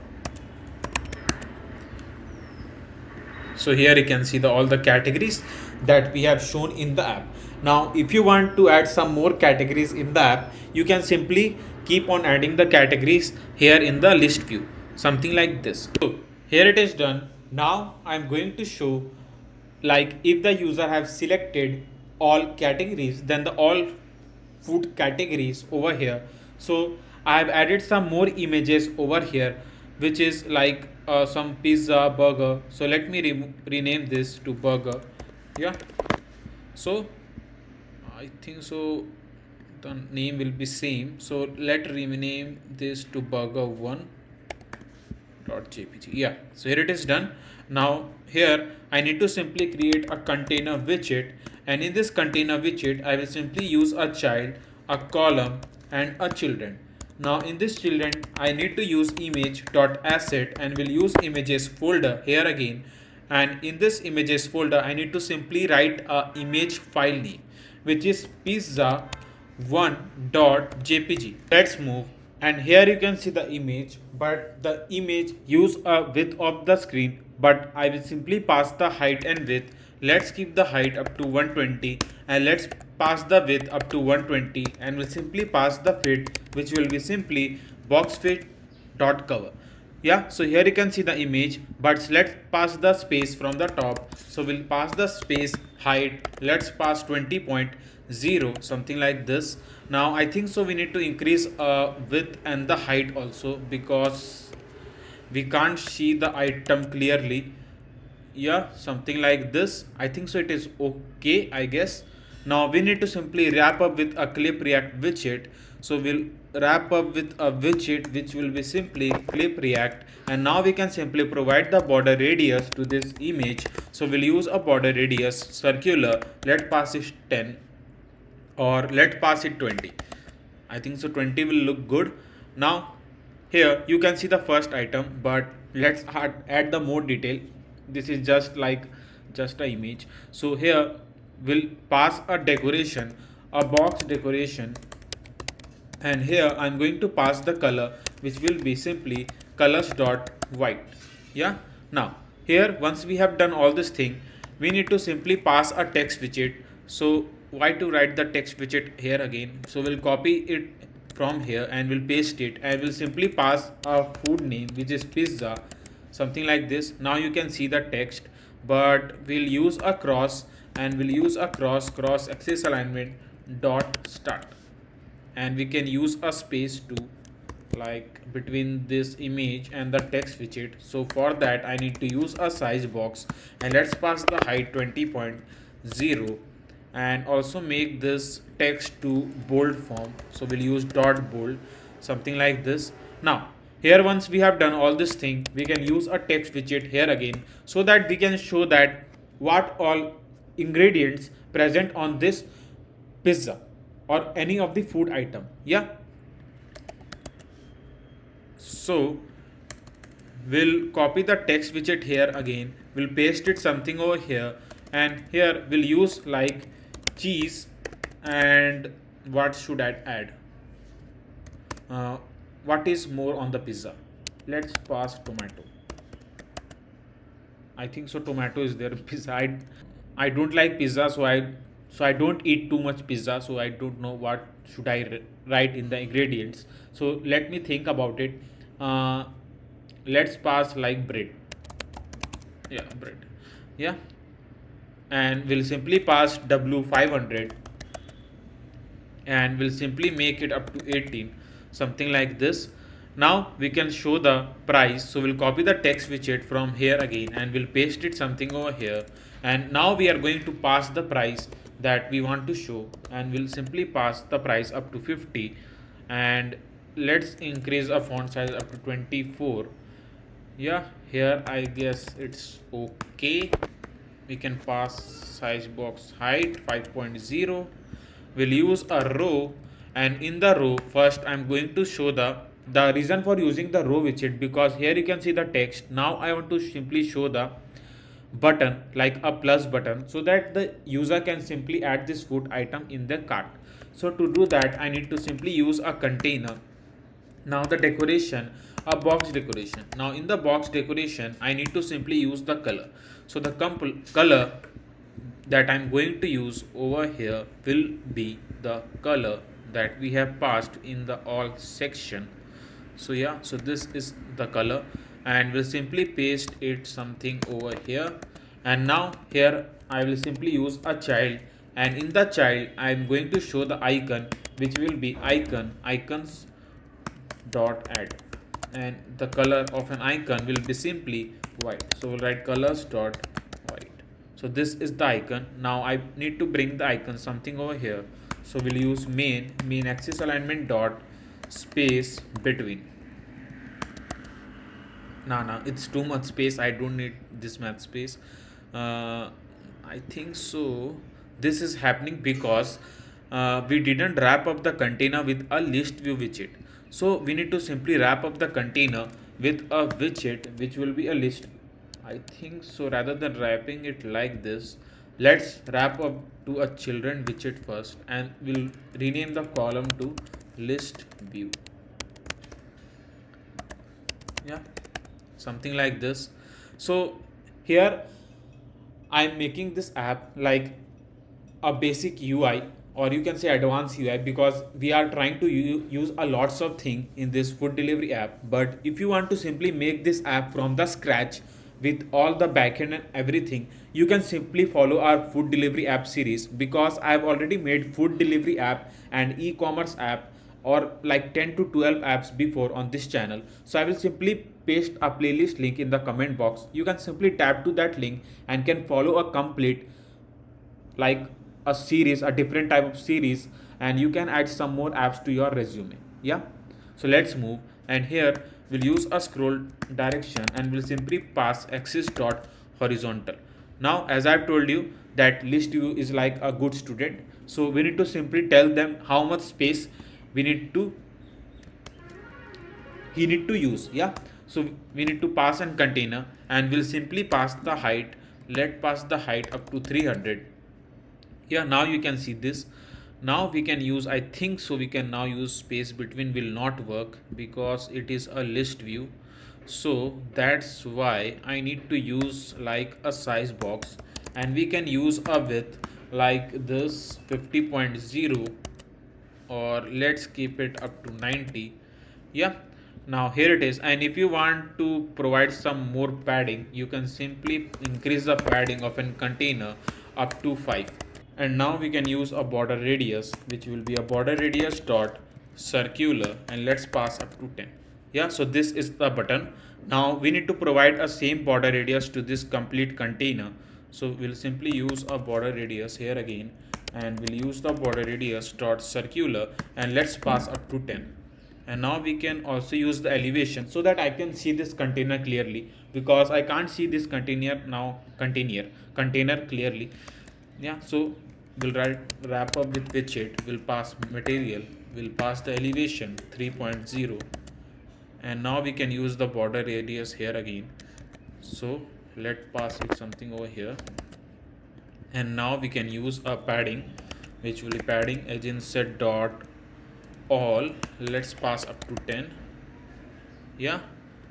[SPEAKER 1] So here you can see all the categories that we have shown in the app. Now if you want to add some more categories in the app, you can simply keep on adding the categories here in the list view, something like this. So here it is done. Now I'm going to show, like, if the user have selected all categories, then the all food categories over here. So I have added some more images over here, which is like some pizza, burger. So let me rename this to burger. Yeah, so I think so the name will be same. So let rename this to burger 1. .jpg. Yeah, so here it is done. Now here I need to simply create a container widget, and in this container widget I will simply use a child, a column, and a children. Now in this children I need to use image.asset and will use images folder here again, and in this images folder I need to simply write a image file name which is pizza1.jpg. Let's move, and here you can see the image, but the image use a width of the screen, but I will simply pass the height and width. Let's keep the height up to 120 and let's pass the width up to 120, and we'll simply pass the fit which will be simply box fit dot cover. Yeah, so here you can see the image, but let's pass the space from the top. So we'll pass the space height, let's pass 20.0, something like this. Now I think so we need to increase width and the height also, because we can't see the item clearly. Yeah, something like this. I think so it is okay, I guess. Now we need to simply wrap up with a clip react widget. So we'll wrap up with a widget which will be simply clip react, and now we can simply provide the border radius to this image. So we'll use a border radius circular. Let's pass it 10, or let's pass it 20. I think so 20 will look good. Now here you can see the first item, but let's add the more detail. This is just like just a image. So here we'll pass a decoration, a box decoration, and here I'm going to pass the color which will be simply colors.white. Yeah, now here once we have done all this thing, we need to simply pass a text widget. So why to write the text widget here again? So we'll copy it from here and we'll paste it, and we'll simply pass a food name which is pizza, something like this. Now you can see the text, but we'll use a cross, and we'll use a cross axis alignment dot start, and we can use a space too, like between this image and the text widget. So for that I need to use a size box, and let's pass the height 20.0, and also make this text to bold form. So we'll use dot bold, something like this. Now here once we have done all this thing, we can use a text widget here again, so that we can show that what all ingredients present on this pizza or any of the food item. Yeah, so we'll copy the text widget here again, we'll paste it something over here, and here we'll use like cheese, and what should I add? What is more on the pizza? Let's pass tomato. I think so tomato is there in pizza. I don't like pizza, so I don't eat too much pizza, so I don't know what should I write in the ingredients. So let me think about it. Let's pass like bread. Yeah, bread. Yeah, and we'll simply pass W500, and we'll simply make it up to 18, something like this. Now we can show the price, so we'll copy the text widget from here again, and we'll paste it something over here, and now we are going to pass the price that we want to show, and we'll simply pass the price up to 50, and let's increase a font size up to 24. Yeah, here I guess it's okay. We can pass size box height 5.0. We'll use a row, and in the row first I'm going to show the reason for using the row widget, because here you can see the text. Now I want to simply show the button, like a plus button, so that the user can simply add this food item in their cart. So to do that I need to simply use a container. Now the decoration, a box decoration. Now in the box decoration I need to simply use the color. So the color that I'm going to use over here will be the color that we have passed in the all section. So yeah, so this is the color, and we'll simply paste it something over here, and now here I will simply use a child, and in the child I am going to show the icon which will be icons dot add, and the color of an icon will be simply white. So we'll write colors dot white. So this is the icon. Now I need to bring the icon something over here. So we'll use main axis alignment dot space between. Nah, it's too much space. I don't need this much space. uh, I think so this is happening because we didn't wrap up the container with a list view widget. So we need to simply wrap up the container with a widget which will be a list view. I think so. Rather than wrapping it like this, let's wrap up to a children widget first, and we'll rename the column to list view. Yeah, something like this. So here I'm making this app like a basic UI, or you can say advanced UI, because we are trying to use a lots of thing in this food delivery app. But if you want to simply make this app from the scratch with all the backend and everything, you can simply follow our food delivery app series, because I've already made food delivery app and e-commerce app, or like 10 to 12 apps before on this channel. So I will simply paste a playlist link in the comment box. You can simply tap to that link and can follow a complete like a series, a different type of series, and you can add some more apps to your resume. Yeah, so let's move, and here we'll use a scroll direction and we'll simply pass axis dot horizontal. Now as I've told you that list view is like a good student, so we need to simply tell them how much space we need to he need to use. Yeah, so we need to pass an container and we'll simply pass the height. Let pass the height up to 300. Yeah, now you can see this. Now we can use, I think so we can now use space between will not work because it is a list view. So that's why I need to use like a size box, and we can use a width like this 50.0, or let's keep it up to 90. Yeah, now here it is. And if you want to provide some more padding, you can simply increase the padding of a container up to 5. And now we can use a border radius, which will be a border radius dot circular, and let's pass up to 10. Yeah, so this is the button. Now we need to provide a same border radius to this complete container. So we'll simply use a border radius here again, and we'll use the border radius dot circular, and let's pass up to 10. And now we can also use the elevation so that I can see this container clearly, because I can't see this container clearly. Yeah, so we'll wrap up with widget, we'll pass material, we'll pass the elevation 3.0, and now we can use the border radius here again. So let's pass it something over here, and now we can use a padding, which will be padding agent set dot all. Let's pass up to 10. Yeah,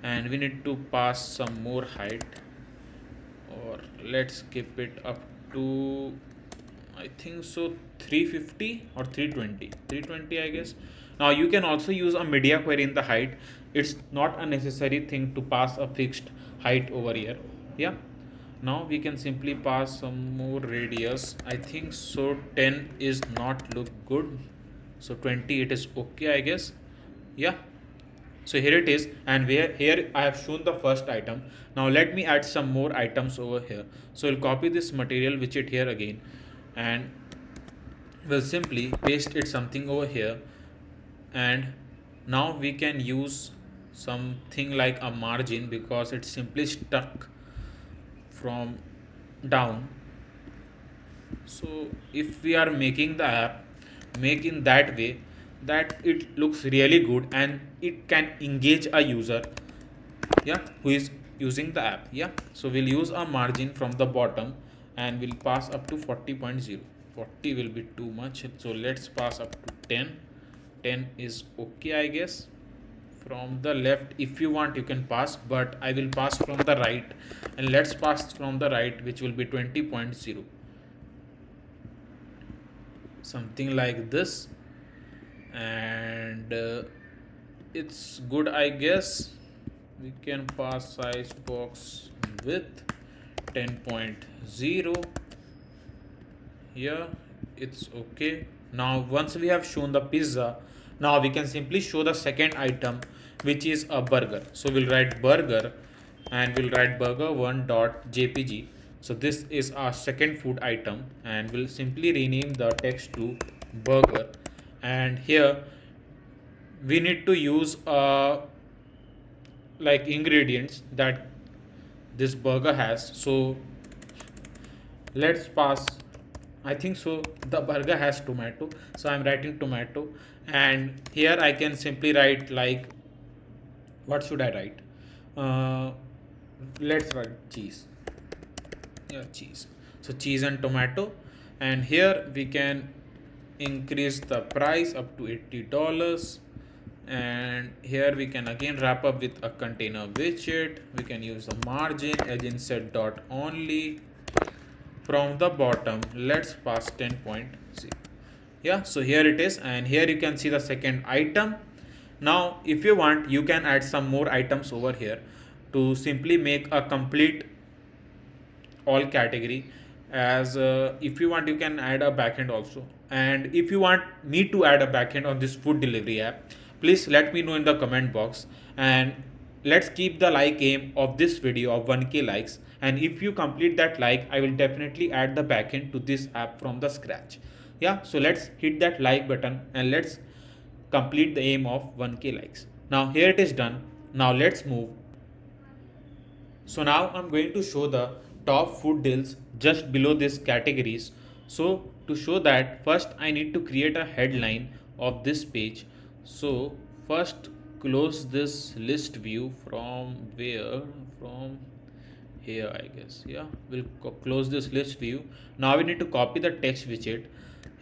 [SPEAKER 1] and we need to pass some more height, or let's keep it up to, I think so, 350 or 320, I guess. Now you can also use a media query in the height. It's not a necessary thing to pass a fixed height over here. Yeah, now we can simply pass some more radius. I think so 10 is not look good, so 20 it is okay, I guess. Yeah, so here it is, and here I have shown the first item. Now let me add some more items over here. So we'll copy this material widget here again, and we'll simply paste it something over here. And now we can use something like a margin, because it's simply stuck from down. So if we are making the app make in that way that it looks really good and it can engage a user, yeah, who is using the app. Yeah, so we'll use a margin from the bottom, and we'll pass up to 40.0. 40 will be too much, so let's pass up to 10. 10 is okay, I guess. From the left, if you want, you can pass, but I will pass from the right, and let's pass from the right, which will be 20.0, something like this. And it's good, I guess. We can pass size box with 10.0. Here it's okay. Now once we have shown the pizza, now we can simply show the second item, which is a burger. So we'll write burger, and we'll write burger1.jpg. So this is our second food item, and we'll simply rename the text to burger. And here we need to use a like ingredients that this burger has. So let's pass, I think so the burger has tomato, so I'm writing tomato, and here I can simply write like, what should I write? uh, let's write cheese. Yeah, cheese. So cheese and tomato, and here we can increase the price up to $80, and here we can again wrap up with a container widget. We can use the margin agent set dot only. From the bottom, let's pass 10.0. Yeah, so here it is, and here you can see the second item. Now if you want, you can add some more items over here to simply make a complete all category. As if you want, you can add a backend also, and if you want me to add a backend on this food delivery app, please let me know in the comment box, and let's keep the like aim of this video of 1k likes, and if you complete that like, I will definitely add the backend to this app from the scratch. Yeah, so let's hit that like button and let's complete the aim of 1k likes. Now here it is done. Now let's move. So now I'm going to show the top food deals just below these categories. So to show that, first I need to create a headline of this page. So first close this list view from where? From here, I guess. Yeah, we'll close this list view. Now we need to copy the text widget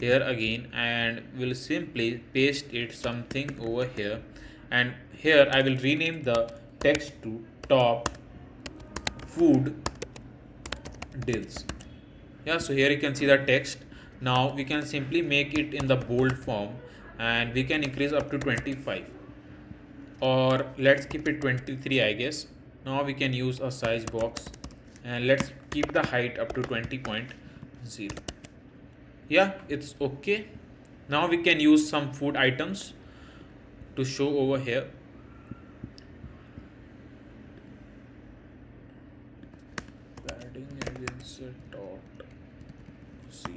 [SPEAKER 1] here again, and we'll simply paste it something over here, and here I will rename the text to top food deals. Yeah, so here you can see the text. Now we can simply make it in the bold form, and we can increase up to 25, or let's keep it 23, I guess. Now we can use a size box, and let's keep the height up to 20.0. Yeah, it's okay. Now we can use some food items to show over here. Padding against dot 0.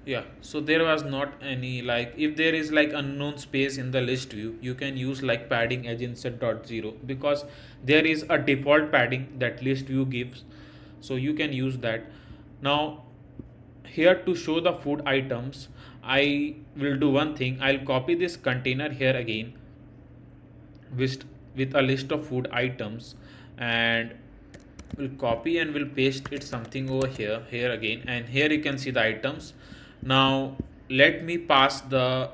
[SPEAKER 1] Yeah, so there was not any, like if there is like unknown space in the list view, you can use like padding agent set dot 0, because there is a default padding that list view gives, so you can use that. Now here to show the food items, I will do one thing. I'll copy this container here again with a list of food items, and we'll copy and we'll paste it something over here again, and here you can see the items. Now let me pass the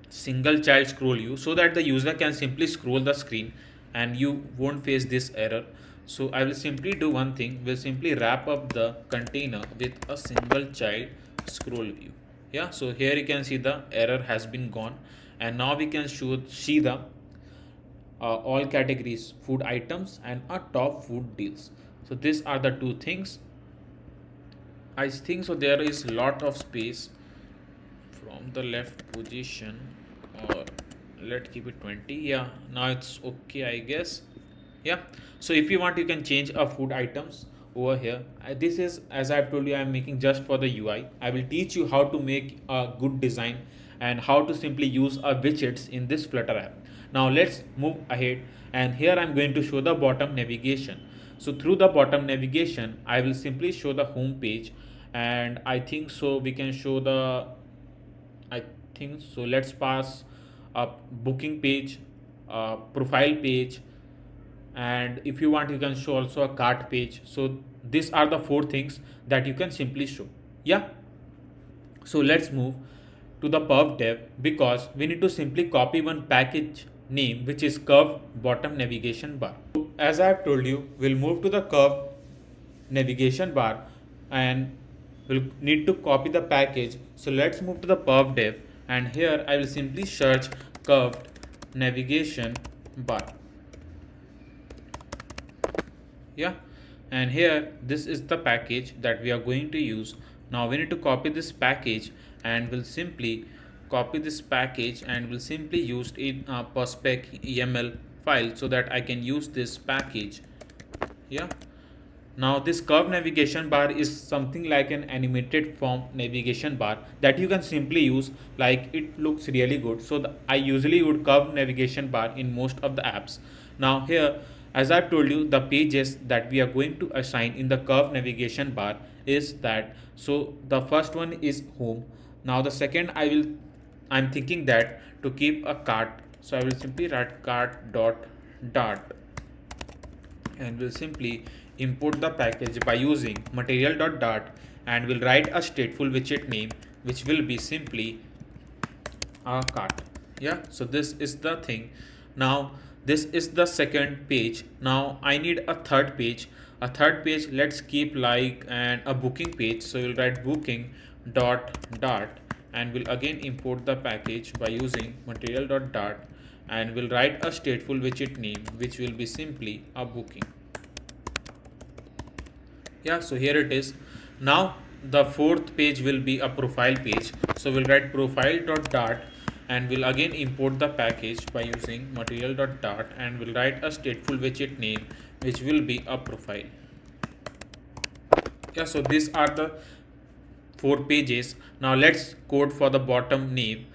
[SPEAKER 1] single child scroll view so that the user can simply scroll the screen and you won't face this error. So I will simply do one thing. We'll simply wrap up the container with a single child scroll view. Yeah, so here you can see the error has been gone, and now we can see the all categories food items and our top food deals. So these are the two things. I think so there is lot of space from the left position, or let's keep it 20. Yeah, now it's okay, I guess. Yeah, so if you want, you can change a food items over here. This is, as I've told you, I'm making just for the UI. I will teach you how to make a good design and how to simply use a widgets in this Flutter app. Now let's move ahead, and here I'm going to show the bottom navigation. So through the bottom navigation, I will simply show the home page, and I think so we can show the, I think so let's pass a booking page, a profile page, and if you want, you can show also a cart page. So these are the four things that you can simply show. Yeah, so let's move to the perf dev, because we need to simply copy one package name, which is curved bottom navigation bar. As I have told you, we'll move to the curved navigation bar, and we'll need to copy the package. So let's move to the perf dev, and here I will simply search curved navigation bar. Yeah, and here this is the package that we are going to use. Now we need to copy this package, and we'll simply copy this package and we'll simply use it in a perspec YAML file so that I can use this package. Yeah, Now this curve navigation bar is something like an animated form navigation bar that you can simply use, like it looks really good. So I usually would curve navigation bar in most of the apps. Now here, as I've told you, the pages that we are going to assign in the curve navigation bar is that. So the first one is home. Now the second I'm thinking that to keep a cart, so I will simply write cart dot and will simply import the package by using material.dart and will write a stateful widget name which will be simply a cart. Yeah, so this is the thing. Now this is the second page. Now I need a third page. A third page, let's keep like a booking page. So we'll write booking dot dart and will again import the package by using material.dart and will write a stateful widget name which will be simply a booking. Yeah, so here it is. Now the fourth page will be a profile page, so we'll write profile.dart and we'll again import the package by using material.dart and we'll write a stateful widget name which will be a profile. Yeah, so these are the 4 pages. Now let's code for the bottom name.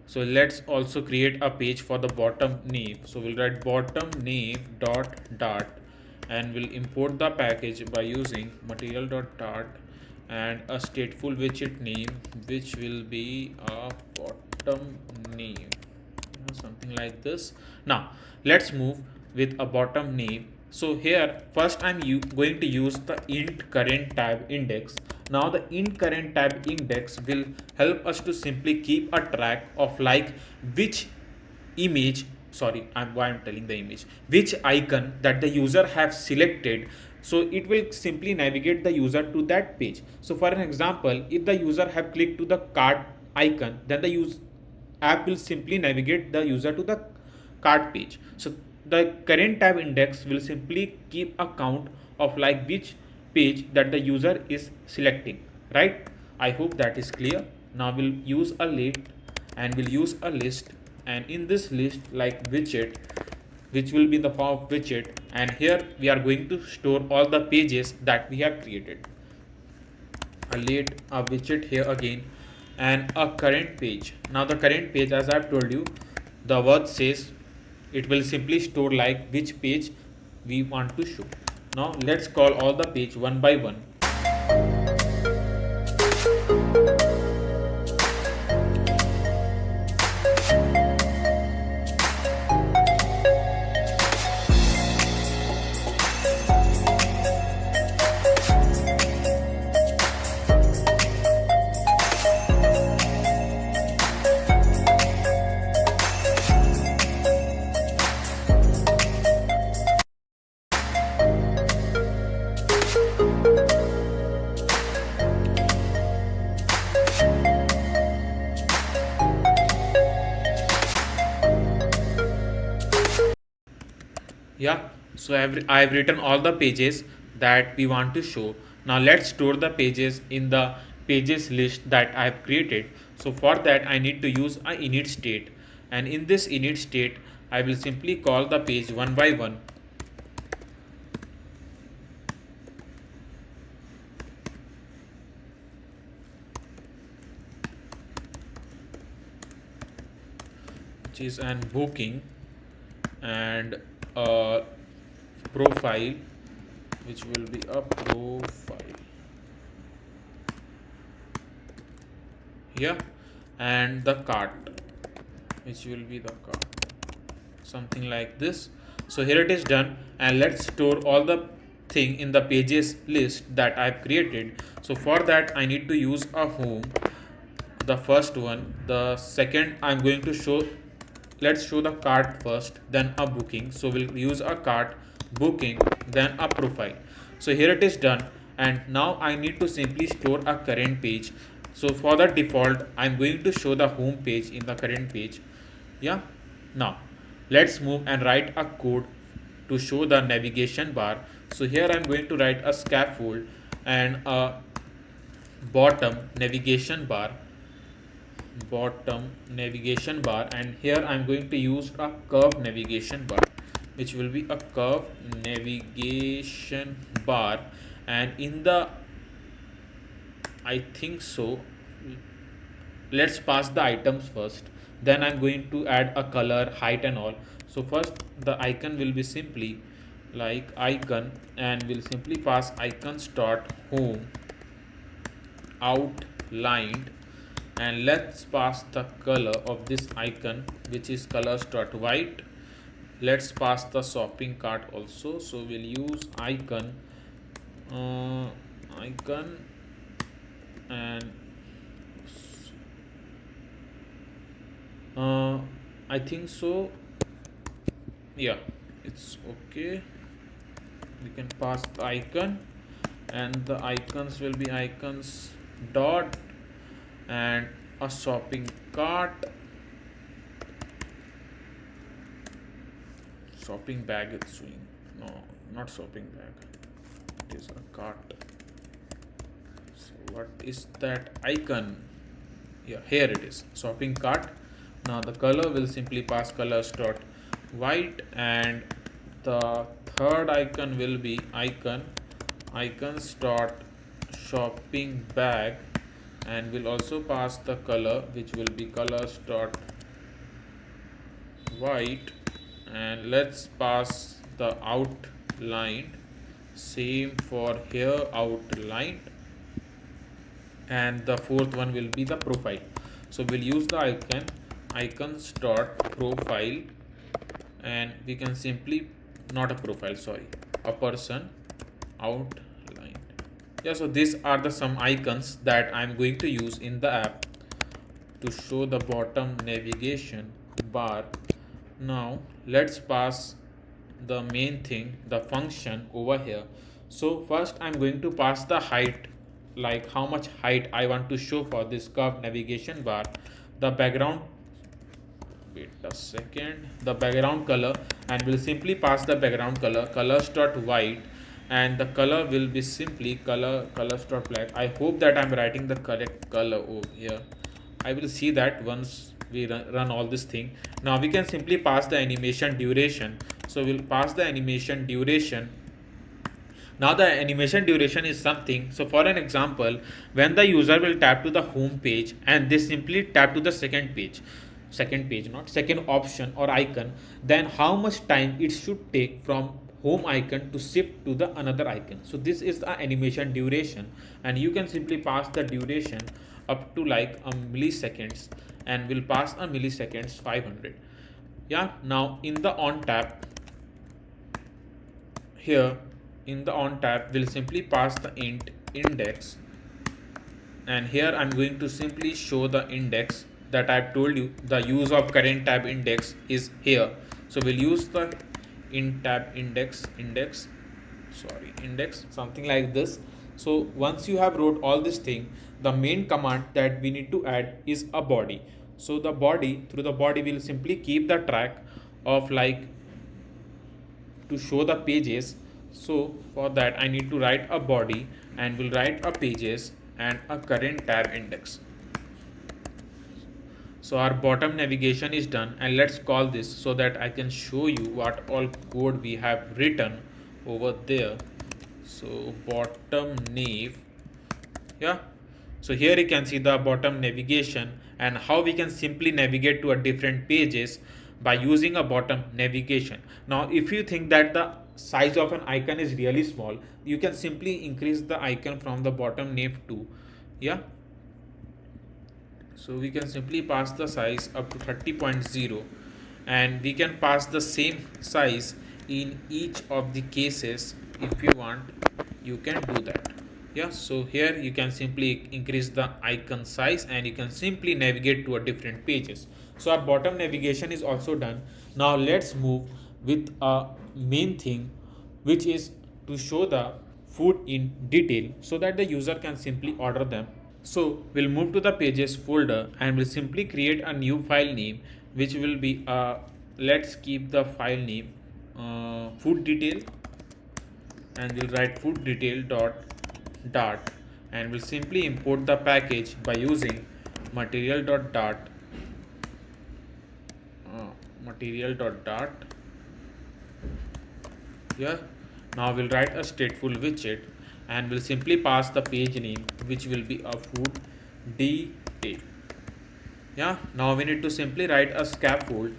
[SPEAKER 1] So let's also create a page for the bottom name. So we'll write bottom name dot dart and we'll import the package by using material.dart and a stateful widget name which will be a bottom name, something like this. Now let's move with a bottom name. So here first I'm going to use the int current tab index. Now the int current tab index will help us to simply keep a track of like which image, I'm telling the image, which icon that the user have selected. So it will simply navigate the user to that page. So for an example, if the user have clicked to the cart icon, then the app will simply navigate the user to the cart page. So the current tab index will simply keep a count of like which page that the user is selecting, right? I hope that is clear. Now we'll use a list and we'll use a list, and in this list like widget which will be in the form of widget, and here we are going to store all the pages that we have created. A widget here again and a current page. Now the current page, as I've told you, the word says it will simply store like which page we want to show. Now let's call all the page one by one. Yeah, so I've written all the pages that we want to show. Now let's store the pages in the pages list that I've created. So for that I need to use a init state, and in this init state I will simply call the page one by one. Which is an booking and a profile which will be a profile, yeah, and the cart which will be the cart, something like this. So here it is done, and let's store all the thing in the pages list that I've created. So for that I need to use a home, the first one. The second I'm going to show, let's show the cart first, then a booking. So we'll use a cart, booking, then a profile. So here it is done, and now I need to simply store a current page. So for the default I'm going to show the home page in the current page. Yeah, now let's move and write a code to show the navigation bar. So here I'm going to write a scaffold and a bottom navigation bar, and here I'm going to use a curve navigation bar which will be a curve navigation bar, and in the I think so let's pass the items first, then I'm going to add a color, height and all. So first the icon will be simply like icon, and we'll simply pass icons dot home outlined, and let's pass the color of this icon, which is colors dot white. Let's pass the shopping cart also, so we'll use icon icon and I think so, yeah, it's okay. We can pass the icon, and the icons will be icons dot and a shopping cart, shopping bag it's showing, no, not shopping bag, it is a cart. So what is that icon? Yeah, here it is, shopping cart. Now the color will simply pass colors dot white, and the third icon will be icons dot shopping bag, and we'll also pass the color, which will be colors dot white, and let's pass the outline, same for here outline, and the fourth one will be the profile. So we'll use the icons dot profile, and we can simply not a profile, sorry, a person outline. Yeah, so these are the some icons that I'm going to use in the app to show the bottom navigation bar. Now let's pass the main thing, the function over here. So first I'm going to pass the height, like how much height I want to show for this curved navigation bar. The background, wait a second, the background color, and we'll simply pass the background color, colors dot white, and the color will be simply colors dot black. I hope that I'm writing the correct color over here. I will see that once we run all this thing. Now we can simply pass the animation duration. So we'll pass the animation duration. Now the animation duration is something. So for an example, when the user will tap to the home page and they simply tap to the second page, not second option or icon, then how much time it should take from home icon to shift to the another icon. So this is the animation duration, and you can simply pass the duration up to like a milliseconds, and we'll pass a milliseconds 500. Yeah, now in the on tab, here in the on tab we'll simply pass the index, and here I'm going to simply show the index that I've told you. The use of current tab index is here, so we'll use the in tab index something like this. So once you have wrote all this thing, the main command that we need to add is a body. So the body, through the body we'll simply keep the track of like to show the pages. So for that I need to write a body, and we'll write a pages and a current tab index. So our bottom navigation is done, and let's call this so that I can show you what all code we have written over there. So bottom nav, yeah, so here you can see the bottom navigation and how we can simply navigate to a different pages by using a bottom navigation. Now if you think that the size of an icon is really small, you can simply increase the icon from the bottom nav to, yeah, so we can simply pass the size up to 30.0, and we can pass the same size in each of the cases. If you want, you can do that. Yeah, so here you can simply increase the icon size, and you can simply navigate to a different pages. So our bottom navigation is also done. Now let's move with a main thing, which is to show the food in detail so that the user can simply order them. So we'll move to the pages folder, and we'll simply create a new file name, which will be let's keep the file name food detail, and we'll write food detail dart, and we'll simply import the package by using material.dart. Yeah, now we'll write a stateful widget, and we'll simply pass the page name, which will be a food detail. Yeah, now we need to simply write a scaffold,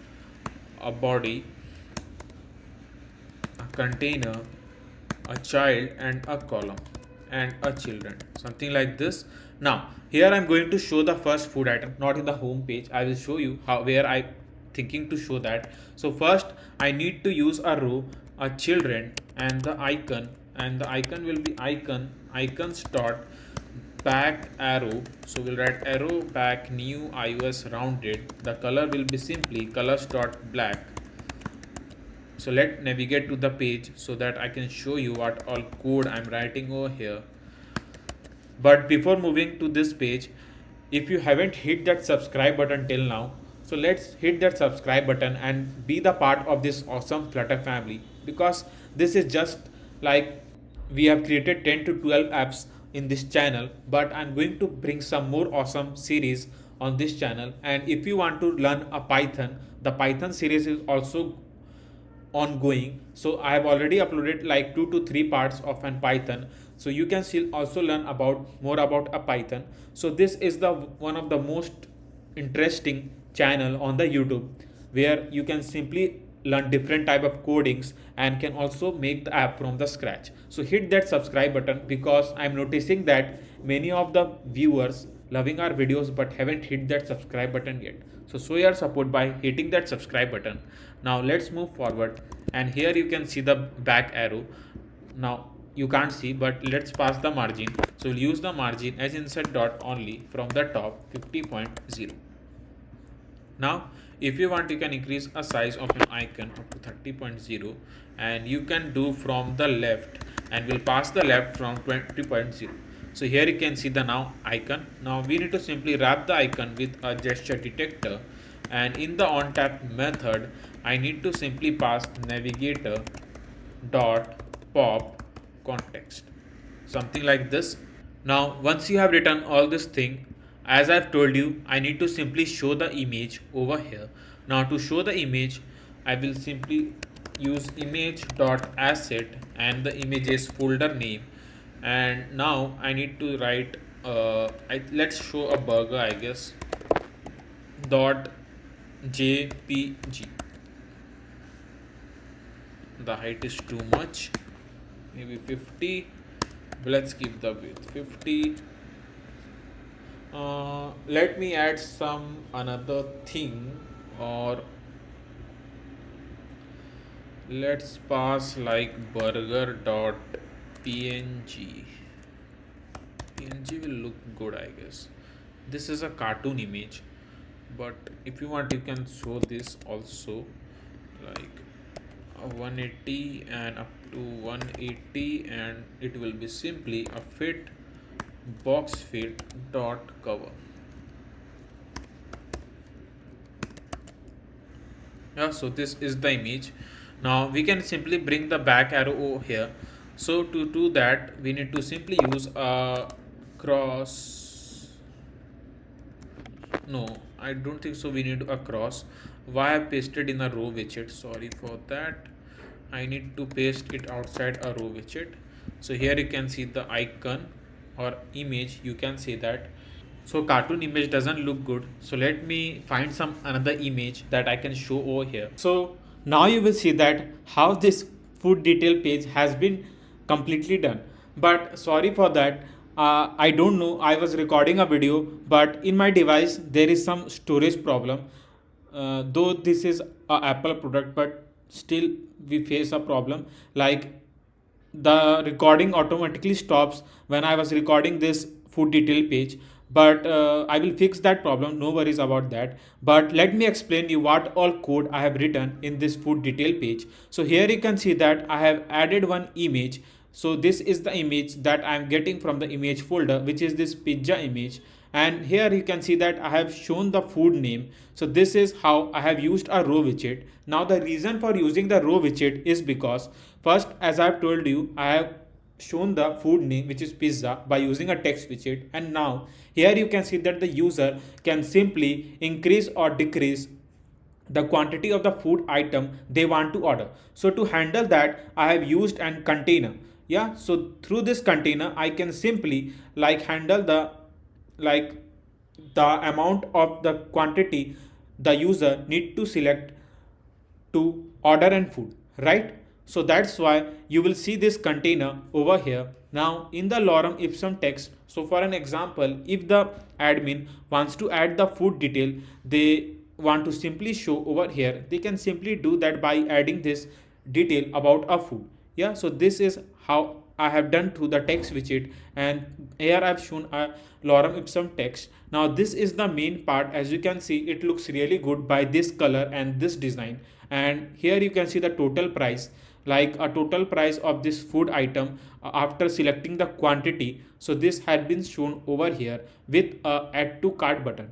[SPEAKER 1] a body, a container, a child, and a column, and a children, something like this. Now here I'm going to show the first food item, not in the home page. I will show you how, where I thinking to show that. So first I need to use a row, a children, and the icon, and the icon will be icons dot back arrow. So we'll write arrow back new iOS rounded. The color will be simply colors dot black. So let's navigate to the page so that I can show you what all code I'm writing over here. But before moving to this page, if you haven't hit that subscribe button till now, so let's hit that subscribe button and be the part of this awesome Flutter family, because this is just like we have created 10 to 12 apps in this channel, but I'm going to bring some more awesome series on this channel. And if you want to learn a Python, the Python series is also ongoing. So I have already uploaded like 2 to 3 parts of an Python, so you can still also learn about more about a Python. So this is the one of the most interesting channel on the YouTube, where you can simply learn different type of codings and can also make the app from the scratch. So hit that subscribe button, because I'm noticing that many of the viewers loving our videos but haven't hit that subscribe button yet. So show your support by hitting that subscribe button. Now let's move forward, and here you can see the back arrow. Now you can't see, but let's pass the margin. So we'll use the margin as insert dot only from the top 50.0. Now if you want, you can increase a size of an icon up to 30.0, and you can do from the left, and we'll pass the left from 20.0. So here you can see the now icon. Now we need to simply wrap the icon with a gesture detector, and in the onTap method I need to simply pass navigator dot pop context, something like this. Now once you have written all this thing, as I've told you, I need to simply show the image over here. Now to show the image, I will simply use image dot asset, and the image is folder name. And now I need to write let's show a burger, I guess, dot jpg. The height is too much, maybe 50. Let's keep the width 50. Let me add some another thing, or let's pass like burger dot png. Png will look good, I guess. This is a cartoon image, but if you want, you can show this also, like a 180 and up to 180, and it will be simply a fit box fit dot cover. Yeah, so this is the image. Now we can simply bring the back arrow over here. So to do that, we need to simply use a cross. No, I don't think so. We need a cross. Why I pasted in a row widget? Sorry for that. I need to paste it outside a row widget. So here you can see the icon or image, you can say that. So cartoon image doesn't look good, so let me find some another image that I can show over here. So now you will see that how this food detail page has been completely done. But sorry for that, I don't know, I was recording a video, but in my device there is some storage problem. Though this is a Apple product, but still we face a problem, like the recording automatically stops when I was recording this food detail page. But I will fix that problem, no worries about that. But let me explain you what all code I have written in this food detail page. So here you can see that I have added one image. So this is the image that I am getting from the image folder, which is this pizza image. And here you can see that I have shown the food name. So this is how I have used a row widget. Now the reason for using the row widget is because first, as I have told you, I have shown the food name, which is pizza, by using a text widget. And now here you can see that the user can simply increase or decrease the quantity of the food item they want to order. So to handle that, I have used an container. Yeah, so through this container I can simply handle like the amount of the quantity the user need to select to order and food, right? So that's why you will see this container over here. Now in the lorem ipsum text, so for an example, if the admin wants to add the food detail, they want to simply show over here, they can simply do that by adding this detail about a food. Yeah, so this is how I have done through the text widget, and here I've shown a lorem ipsum text. Now this is the main part. As you can see, it looks really good by this color and this design. And here you can see the total price, like a total price of this food item after selecting the quantity. So this had been shown over here with a add to cart button.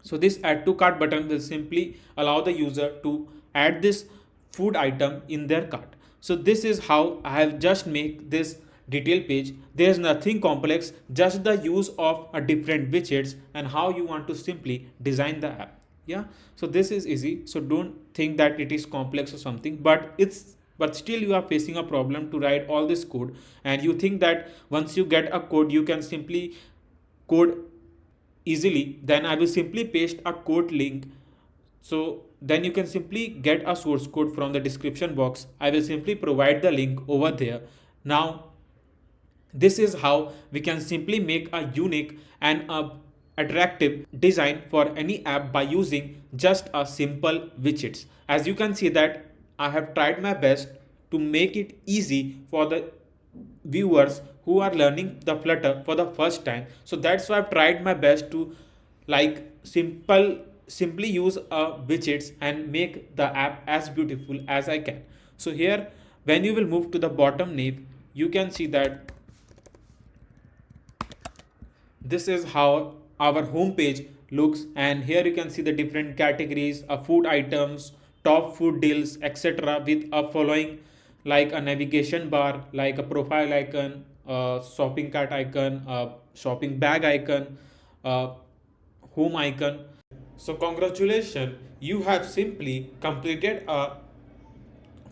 [SPEAKER 1] So this add to cart button will simply allow the user to add this food item in their cart. So this is how I have just make this detail page. There is nothing complex, just the use of a different widgets and how you want to simply design the app. Yeah, so this is easy. So don't think that it is complex or something, but still you are facing a problem to write all this code, and you think that once you get a code you can simply code easily, then I will simply paste a code link. So then you can simply get a source code from the description box. I will simply provide the link over there. Now this is how we can simply make a unique and a attractive design for any app by using just a simple widgets. As you can see that I have tried my best to make it easy for the viewers who are learning the Flutter for the first time. So that's why I've tried my best to simply use widgets and make the app as beautiful as I can. So here when you will move to the bottom nave, you can see that this is how our home page looks, and here you can see the different categories of food items, top food deals, etc., with a following like a navigation bar, like a profile icon, a shopping cart icon, a shopping bag icon, a home icon. So congratulations, you have simply completed a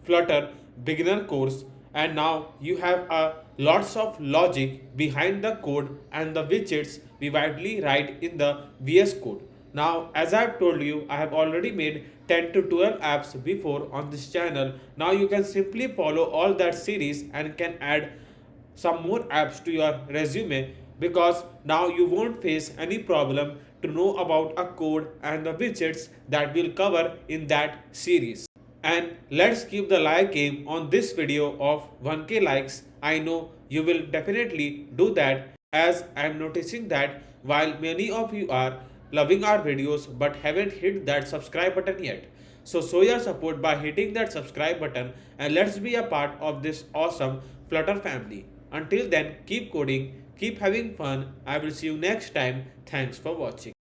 [SPEAKER 1] Flutter beginner course, and now you have lots of logic behind the code and the widgets we widely write in the VS Code. Now as I have told you, I have already made 10 to 12 apps before on this channel. Now you can simply follow all that series and can add some more apps to your resume, because now you won't face any problem to know about a code and the widgets that we'll cover in that series. And let's keep the like game on this video of 1k likes. I know you will definitely do that, as I am noticing that while many of you are loving our videos but haven't hit that subscribe button yet. So show your support by hitting that subscribe button, and let's be a part of this awesome Flutter family. Until then, keep coding, keep having fun. I will see you next time. Thanks for watching.